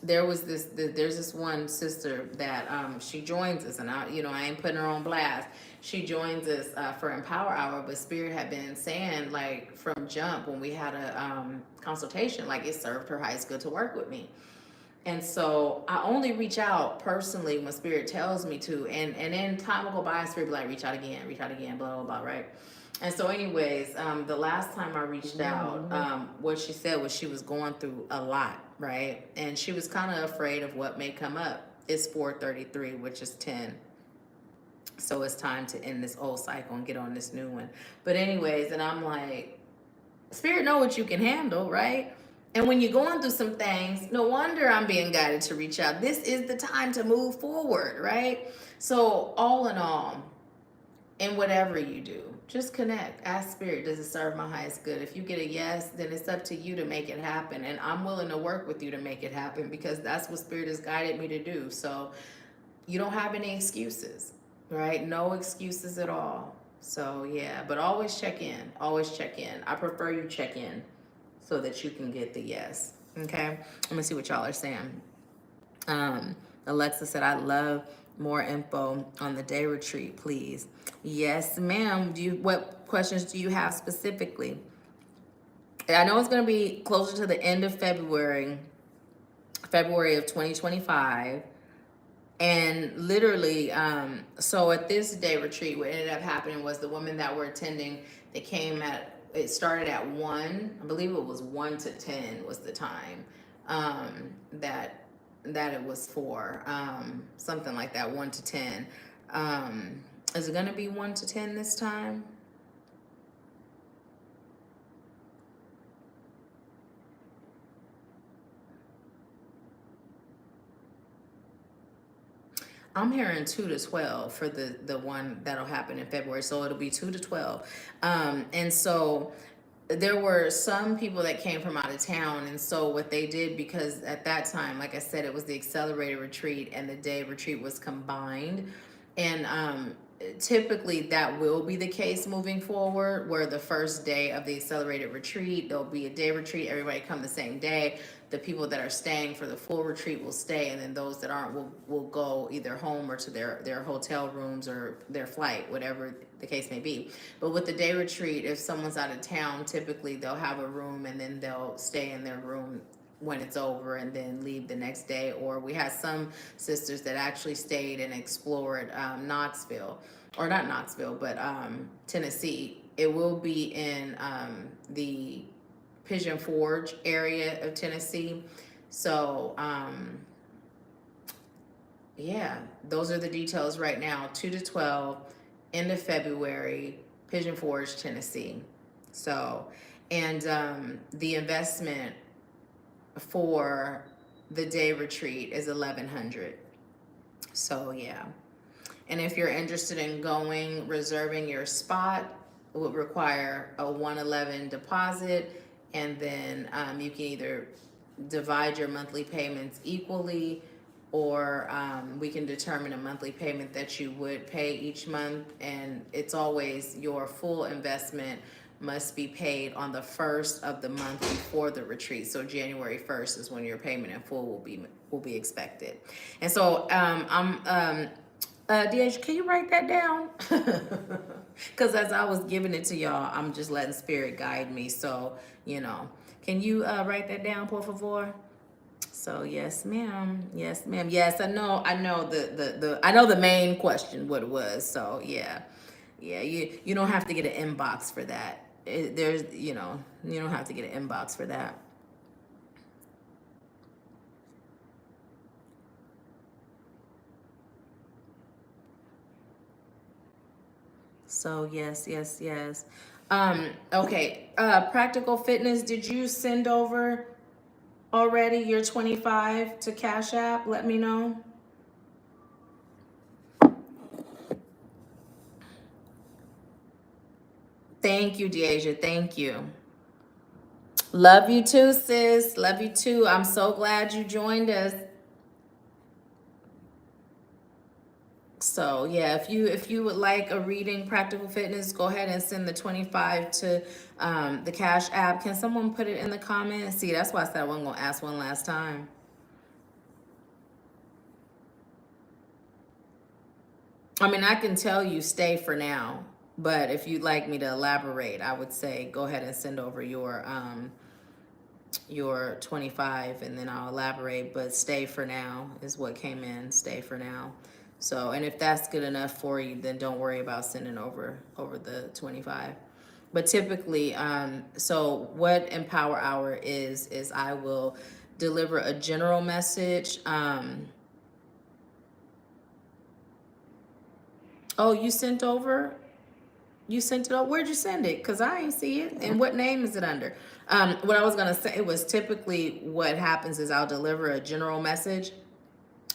there's this one sister that she joins us, and I ain't putting her on blast. She joins us for Empower Hour, but Spirit had been saying, like, from jump when we had a consultation, like, it served her highest good to work with me. And so I only reach out personally when Spirit tells me to, and then time will go by and Spirit be like, reach out again, blah, blah, blah, right? And so anyways, the last time I reached out, what she said was she was going through a lot, right? And she was kind of afraid of what may come up. It's 4:33, which is 10. So it's time to end this old cycle and get on this new one. But anyways, and I'm like, Spirit know what you can handle, right? And when you're going through some things, no wonder I'm being guided to reach out. This is the time to move forward, right? So all in all, in whatever you do, just connect. Ask Spirit, does it serve my highest good? If you get a yes, then it's up to you to make it happen. And I'm willing to work with you to make it happen because that's what Spirit has guided me to do. So you don't have any excuses, right? No excuses at all. So yeah, but always check in. Always check in. I prefer you check in so that you can get the yes. Okay? Let me see what y'all are saying. Alexa said, I'd love more info on the day retreat, please. Yes, ma'am. What questions do you have specifically? I know it's going to be closer to the end of February of 2025. And literally, so at this day retreat, what ended up happening was the women that were attending, they came at, it started at 1, I believe it was 1 to 10 was the time that it was for, something like that, 1 to 10. Is it going to be 1 to 10 this time? I'm hearing 2 to 12 for the one that'll happen in February. So it'll be 2 to 12. And so there were some people that came from out of town. And so what they did, because at that time, like I said, it was the accelerated retreat and the day retreat was combined. And typically that will be the case moving forward, where the first day of the accelerated retreat, there'll be a day retreat, everybody come the same day. The people that are staying for the full retreat will stay, and then those that aren't will go either home or to their hotel rooms or their flight, whatever the case may be. But with the day retreat, if someone's out of town, typically they'll have a room and then they'll stay in their room when it's over and then leave the next day. Or we had some sisters that actually stayed and explored Knoxville, or not Knoxville, but Tennessee. It will be in the Pigeon Forge area of Tennessee. So yeah, those are the details right now. 2 to 12, end of February, Pigeon Forge, Tennessee. So, and the investment for the day retreat is $1,100. So yeah, and if you're interested in going, reserving your spot would require a 111 deposit, and then you can either divide your monthly payments equally, or we can determine a monthly payment that you would pay each month, and it's always your full investment must be paid on the first of the month before the retreat. So January 1st is when your payment in full will be expected. And so DH, can you write that down? Because as I was giving it to y'all, I'm just letting Spirit guide me. So, can you write that down, por favor? So yes, ma'am. Yes, ma'am. Yes, I know I know the main question what it was. So yeah. Yeah, you don't have to get an inbox for that. You don't have to get an inbox for that. So yes, yes, yes. Okay. Practical Fitness, did you send over already your 25 to Cash App? Let me know. Thank you, Deasia. Thank you. Love you too, sis. Love you too. I'm so glad you joined us. So yeah, if you would like a reading, Practical Fitness, go ahead and send the 25 to the Cash App. Can someone put it in the comments? See, that's why I said I wasn't gonna ask one last time. I mean, I can tell you stay for now, but if you'd like me to elaborate, I would say go ahead and send over your 25 and then I'll elaborate, but stay for now is what came in. Stay for now. So, and if that's good enough for you, then don't worry about sending over the 25. But typically, so what Empower Hour is I will deliver a general message. Oh, you sent over? You sent it over? Where'd you send it? Because I ain't see it. And what name is it under? What I was going to say, it was typically what happens is I'll deliver a general message.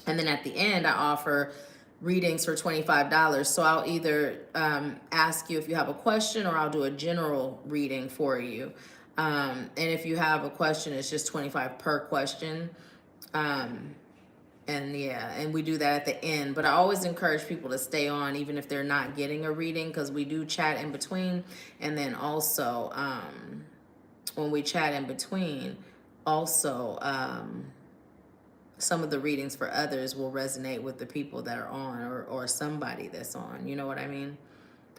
And then at the end, I offer readings for $25. So I'll either ask you if you have a question, or I'll do a general reading for you. And if you have a question, it's just $25 per question. And yeah, and we do that at the end. But I always encourage people to stay on even if they're not getting a reading, because we do chat in between. And then also, when we chat in between, also, some of the readings for others will resonate with the people that are on, or somebody that's on. You know what I mean?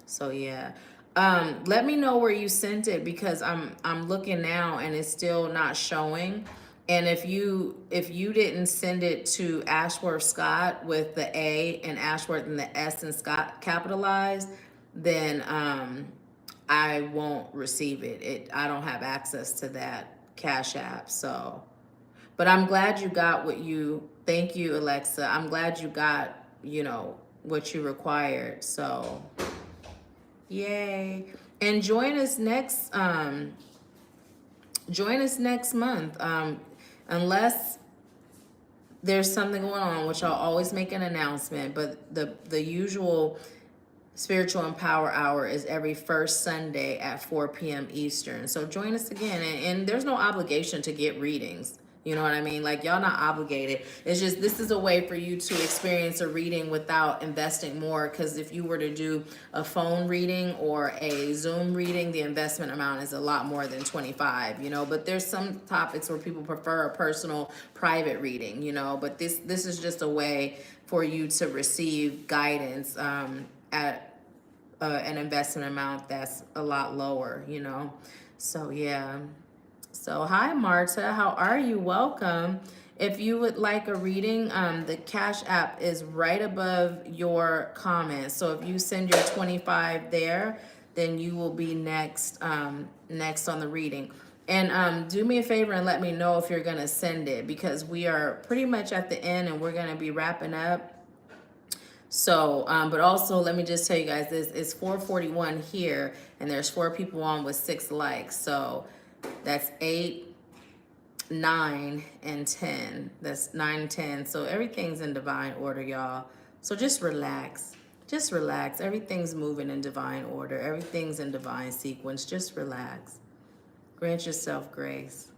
So yeah. Let me know where you sent it, because I'm looking now and it's still not showing. And if you didn't send it to Ashworth Scott with the A and Ashworth and the S and Scott capitalized, then I won't receive it. I don't have access to that Cash App. So, but I'm glad you got what you. Thank you, Alexa. I'm glad you got, what you required. So, yay! And join us next month. Unless there's something going on, which I'll always make an announcement, but the usual Spiritual Empower Hour is every first Sunday at 4 p.m. Eastern. So join us again. And there's no obligation to get readings. You know what I mean? Like, y'all not obligated. It's just, this is a way for you to experience a reading without investing more. Because if you were to do a phone reading or a Zoom reading, the investment amount is a lot more than 25, But there's some topics where people prefer a personal, private reading, But this is just a way for you to receive guidance at an investment amount that's a lot lower, So, yeah. So, hi, Marta. How are you? Welcome. If you would like a reading, the Cash App is right above your comment. So if you send your 25 there, then you will be next on the reading. And do me a favor and let me know if you're going to send it, because we are pretty much at the end and we're going to be wrapping up. So, but also let me just tell you guys this, it's 4:41 here and there's 4 people on with 6 likes. So that's 8, 9, and 10. That's 9 and 10. So everything's in divine order, y'all. So just relax. Just relax. Everything's moving in divine order. Everything's in divine sequence. Just relax. Grant yourself grace.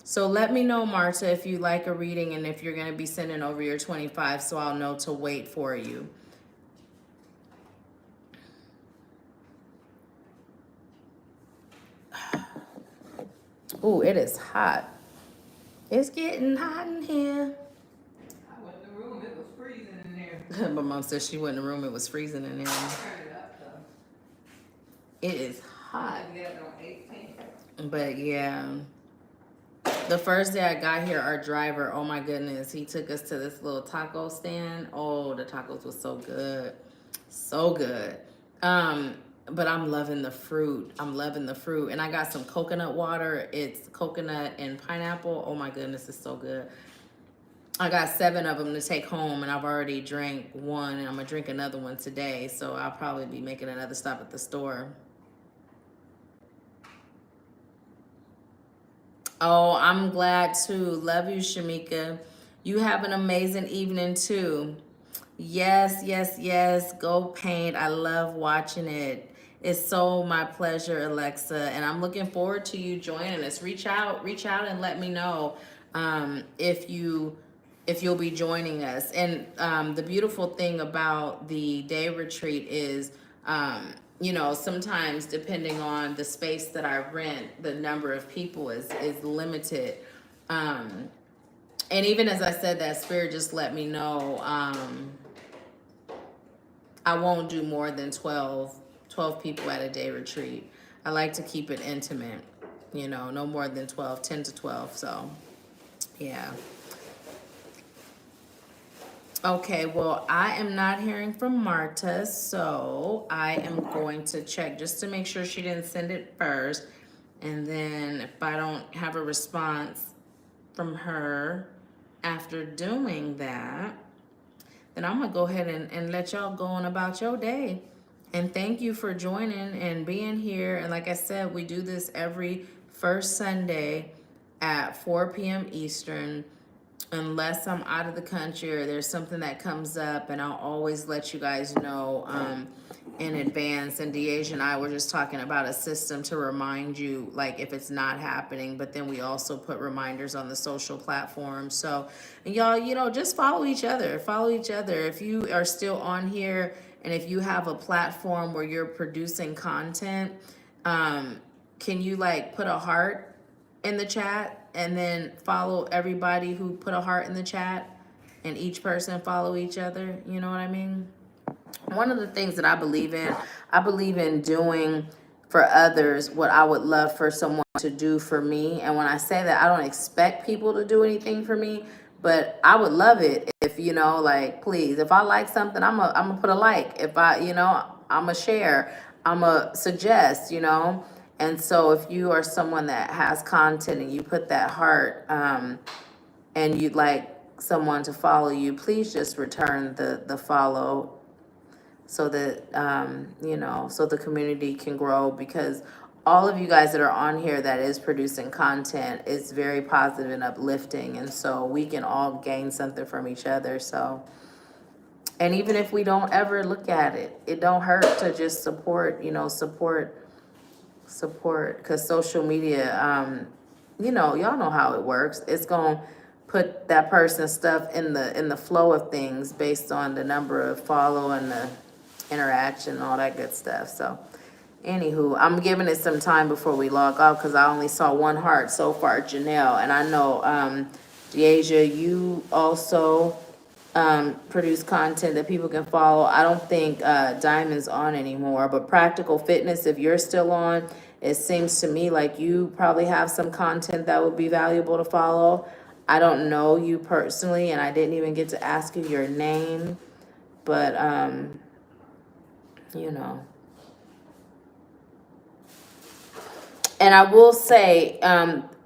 So let me know, Marta, if you like a reading and if you're going to be sending over your 25, so I'll know to wait for you. Ooh, it is hot. It's getting hot in here. I went in the room, it was freezing in there. My mom said she went in the room, it was freezing in there. Turn it up though. It is hot. I get it on 18. But yeah. The first day I got here, our driver, oh my goodness, he took us to this little taco stand. Oh, the tacos were so good. So good. But I'm loving the fruit. I'm loving the fruit. And I got some coconut water. It's coconut and pineapple. Oh my goodness, it's so good. I got 7 of them to take home, and I've already drank 1, and I'm gonna drink another one today. So I'll probably be making another stop at the store. Oh, I'm glad too. Love you, Shamika. You have an amazing evening too. Yes, yes, yes. Go paint. I love watching it. It's so my pleasure, Alexa. And I'm looking forward to you joining us. Reach out and let me know if you'll be joining us. And the beautiful thing about the day retreat is sometimes depending on the space that I rent, the number of people is limited. And even as I said that, Spirit just let me know I won't do more than 12 people at a day retreat. I like to keep it intimate, no more than 12, 10 to 12. So, yeah. Okay, well, I am not hearing from Marta, so I am going to check just to make sure she didn't send it first. And then if I don't have a response from her after doing that, then I'm gonna go ahead and let y'all go on about your day. And thank you for joining and being here. And like I said, we do this every first Sunday at 4 p.m. Eastern, unless I'm out of the country or there's something that comes up, and I'll always let you guys know in advance. And Deasia and I were just talking about a system to remind you, like if it's not happening, but then we also put reminders on the social platforms. So y'all, just follow each other. Follow each other. If you are still on here and if you have a platform where you're producing content, can you like put a heart in the chat and then follow everybody who put a heart in the chat, and each person follow each other? You know what I mean? One of the things that I believe in doing for others what I would love for someone to do for me. And when I say that, I don't expect people to do anything for me, but I would love it if, like, please, if I like something, I'm gonna put a like. If I'm a share, I'm a suggest, And so if you are someone that has content and you put that heart, and you'd like someone to follow you, please just return the follow, so that so the community can grow, because all of you guys that are on here that is producing content is very positive and uplifting, and so we can all gain something from each other. So, and even if we don't ever look at it, it don't hurt to just support, because social media, y'all know how it works. It's gonna put that person's stuff in the flow of things based on the number of follow and the interaction and all that good stuff. So anywho, I'm giving it some time before we log off because I only saw one heart so far, Janelle. And I know, Deasia, you also produce content that people can follow. I don't think Diamond's on anymore, but Practical Fitness, if you're still on, it seems to me like you probably have some content that would be valuable to follow. I don't know you personally, and I didn't even get to ask you your name, but you know. And I will say,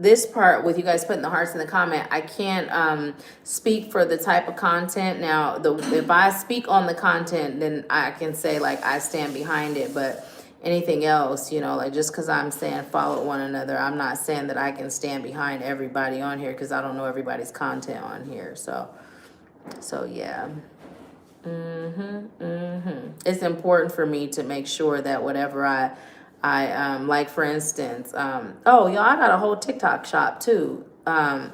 this part with you guys putting the hearts in the comment, I can't speak for the type of content. Now, if I speak on the content, then I can say like I stand behind it. But anything else, like just because I'm saying follow one another, I'm not saying that I can stand behind everybody on here because I don't know everybody's content on here. So yeah. It's important for me to make sure that whatever I like, for instance, oh y'all, I got a whole TikTok shop too.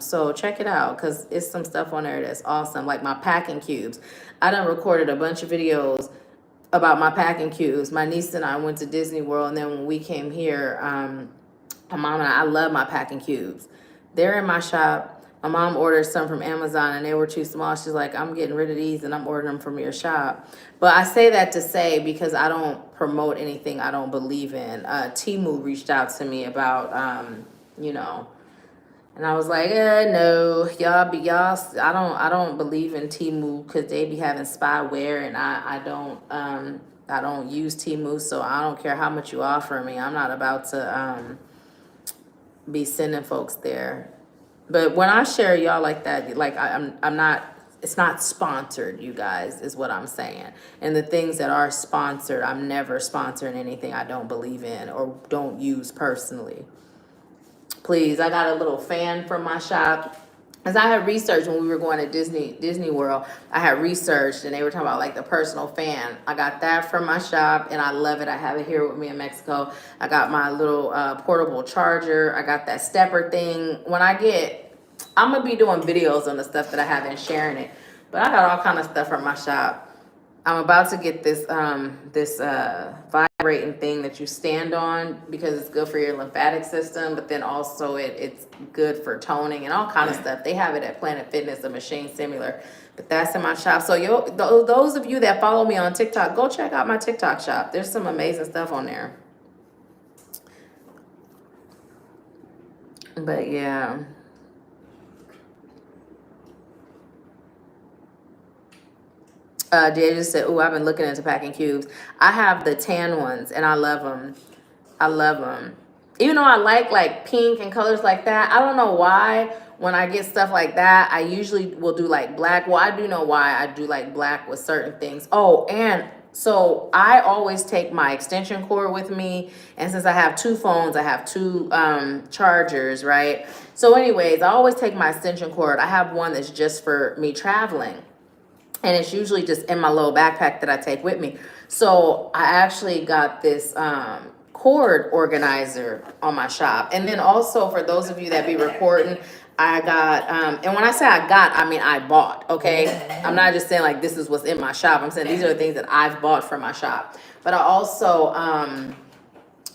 So check it out because it's some stuff on there that's awesome, like my packing cubes. I done recorded a bunch of videos about my packing cubes. My niece and I went to Disney World, and then when we came here, my mom and I love my packing cubes. They're in my shop. My mom ordered some from Amazon and they were too small. She's like, I'm getting rid of these and I'm ordering them from your shop. But I say that to say, because I don't promote anything I don't believe in. Temu reached out to me about, and I was like, no, y'all, I don't believe in Temu because they be having spyware, and I don't use Temu, so I don't care how much you offer me. I'm not about to be sending folks there. But when I share y'all like that, like I'm not, it's not sponsored, you guys, is what I'm saying. And the things that are sponsored, I'm never sponsoring anything I don't believe in or don't use personally. Please, I got a little fan from my shop. As I had researched when we were going to Disney World, I had researched and they were talking about like the personal fan. I got that from my shop and I love it. I have it here with me in Mexico. I got my little portable charger. I got that stepper thing. I'm gonna be doing videos on the stuff that I have and sharing it. But I got all kind of stuff from my shop. I'm about to get this vibrating thing that you stand on because it's good for your lymphatic system, but then also it's good for toning and all kind of stuff. They have it at Planet Fitness, a machine similar, but that's in my shop. So those of you that follow me on TikTok, go check out my TikTok shop. There's some amazing stuff on there. But yeah. Deja said, "Ooh, I've been looking into packing cubes. I have the tan ones, and I love them. I love them. Even though I like pink and colors like that, I don't know why when I get stuff like that, I usually will do like black. Well, I do know why I do like black with certain things. Oh, and so I always take my extension cord with me. And since I have two phones, I have two chargers, right? So anyways, I always take my extension cord. I have one that's just for me traveling. And it's usually just in my little backpack that I take with me. So I actually got this cord organizer on my shop. And then also for those of you that be recording, I got, and when I say I got, I mean I bought, okay? I'm not just saying like this is what's in my shop. I'm saying these are the things that I've bought from my shop. But I also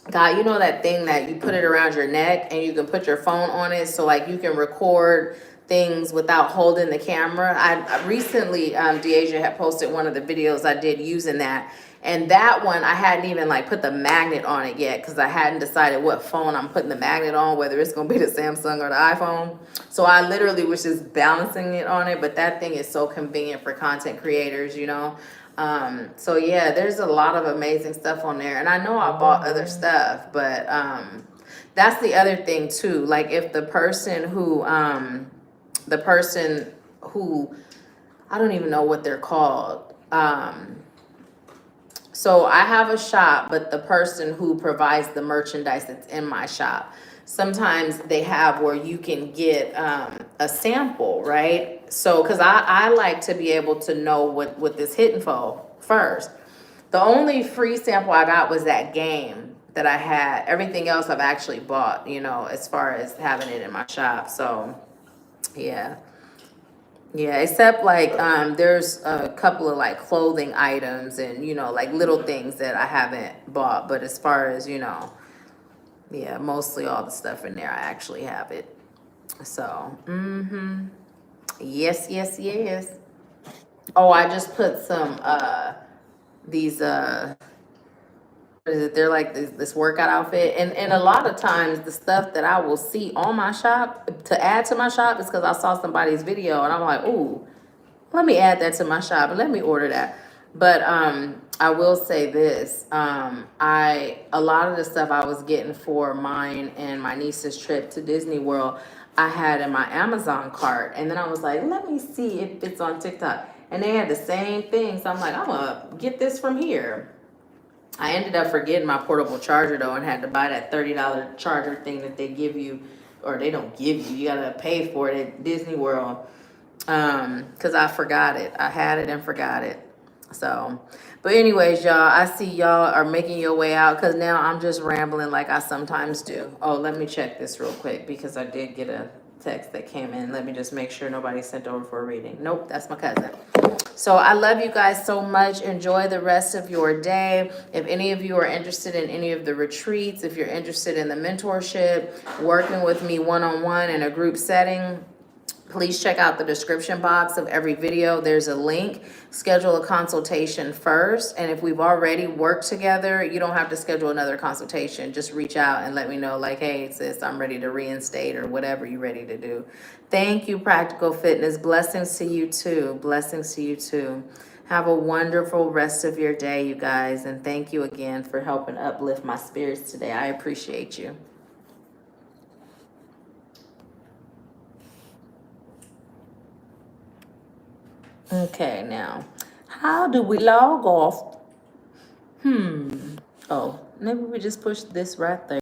got, you know, that thing that you put it around your neck and you can put your phone on it, so like you can record things without holding the camera. I recently, Deasia had posted one of the videos I did using that, and that one I hadn't even like put the magnet on it yet because I hadn't decided what phone I'm putting the magnet on, whether it's gonna be the Samsung or the iPhone. So I literally was just balancing it on it, but that thing is so convenient for content creators, you know. So yeah, there's a lot of amazing stuff on there, and I know I bought other stuff, but that's the other thing too. Like if the person who I don't even know what they're called. So I have a shop, but the person who provides the merchandise that's in my shop, sometimes they have where you can get a sample, right? So, because I like to be able to know what this hitting for first. The only free sample I got was that game that I had. Everything else I've actually bought, you know, as far as having it in my shop. So, yeah. Yeah, except like there's a couple of like clothing items and, you know, like little things that I haven't bought, but as far as, you know, yeah, mostly all the stuff in there I actually have it. So, yes, yes, yes. Oh, I just put some these what is it? They're like this workout outfit, and a lot of times the stuff that I will see on my shop to add to my shop is because I saw somebody's video and I'm like, ooh, let me add that to my shop and let me order that. But I will say this, a lot of the stuff I was getting for mine and my niece's trip to Disney World, I had in my Amazon cart, and then I was like, let me see if it's on TikTok, and they had the same thing. So I'm like, I'm gonna get this from here. I ended up forgetting my portable charger though, and had to buy that $30 charger thing that they give you, or they don't give you, you gotta pay for it at Disney World. Because I forgot it. I had it and forgot it. So, but anyways, y'all, I see y'all are making your way out because now I'm just rambling like I sometimes do. Oh, let me check this real quick because I did get a text that came in. Let me just make sure nobody sent over for a reading. Nope, that's my cousin. So I love you guys so much. Enjoy the rest of your day. If any of you are interested in any of the retreats, if you're interested in the mentorship, working with me one-on-one in a group setting, please check out the description box of every video. There's a link. Schedule a consultation first. And if we've already worked together, you don't have to schedule another consultation. Just reach out and let me know, like, hey, sis, I'm ready to reinstate or whatever you're ready to do. Thank you, Practical Fitness. Blessings to you too. Blessings to you too. Have a wonderful rest of your day, you guys. And thank you again for helping uplift my spirits today. I appreciate you. Okay, now, how do we log off? Oh, maybe we just push this right there.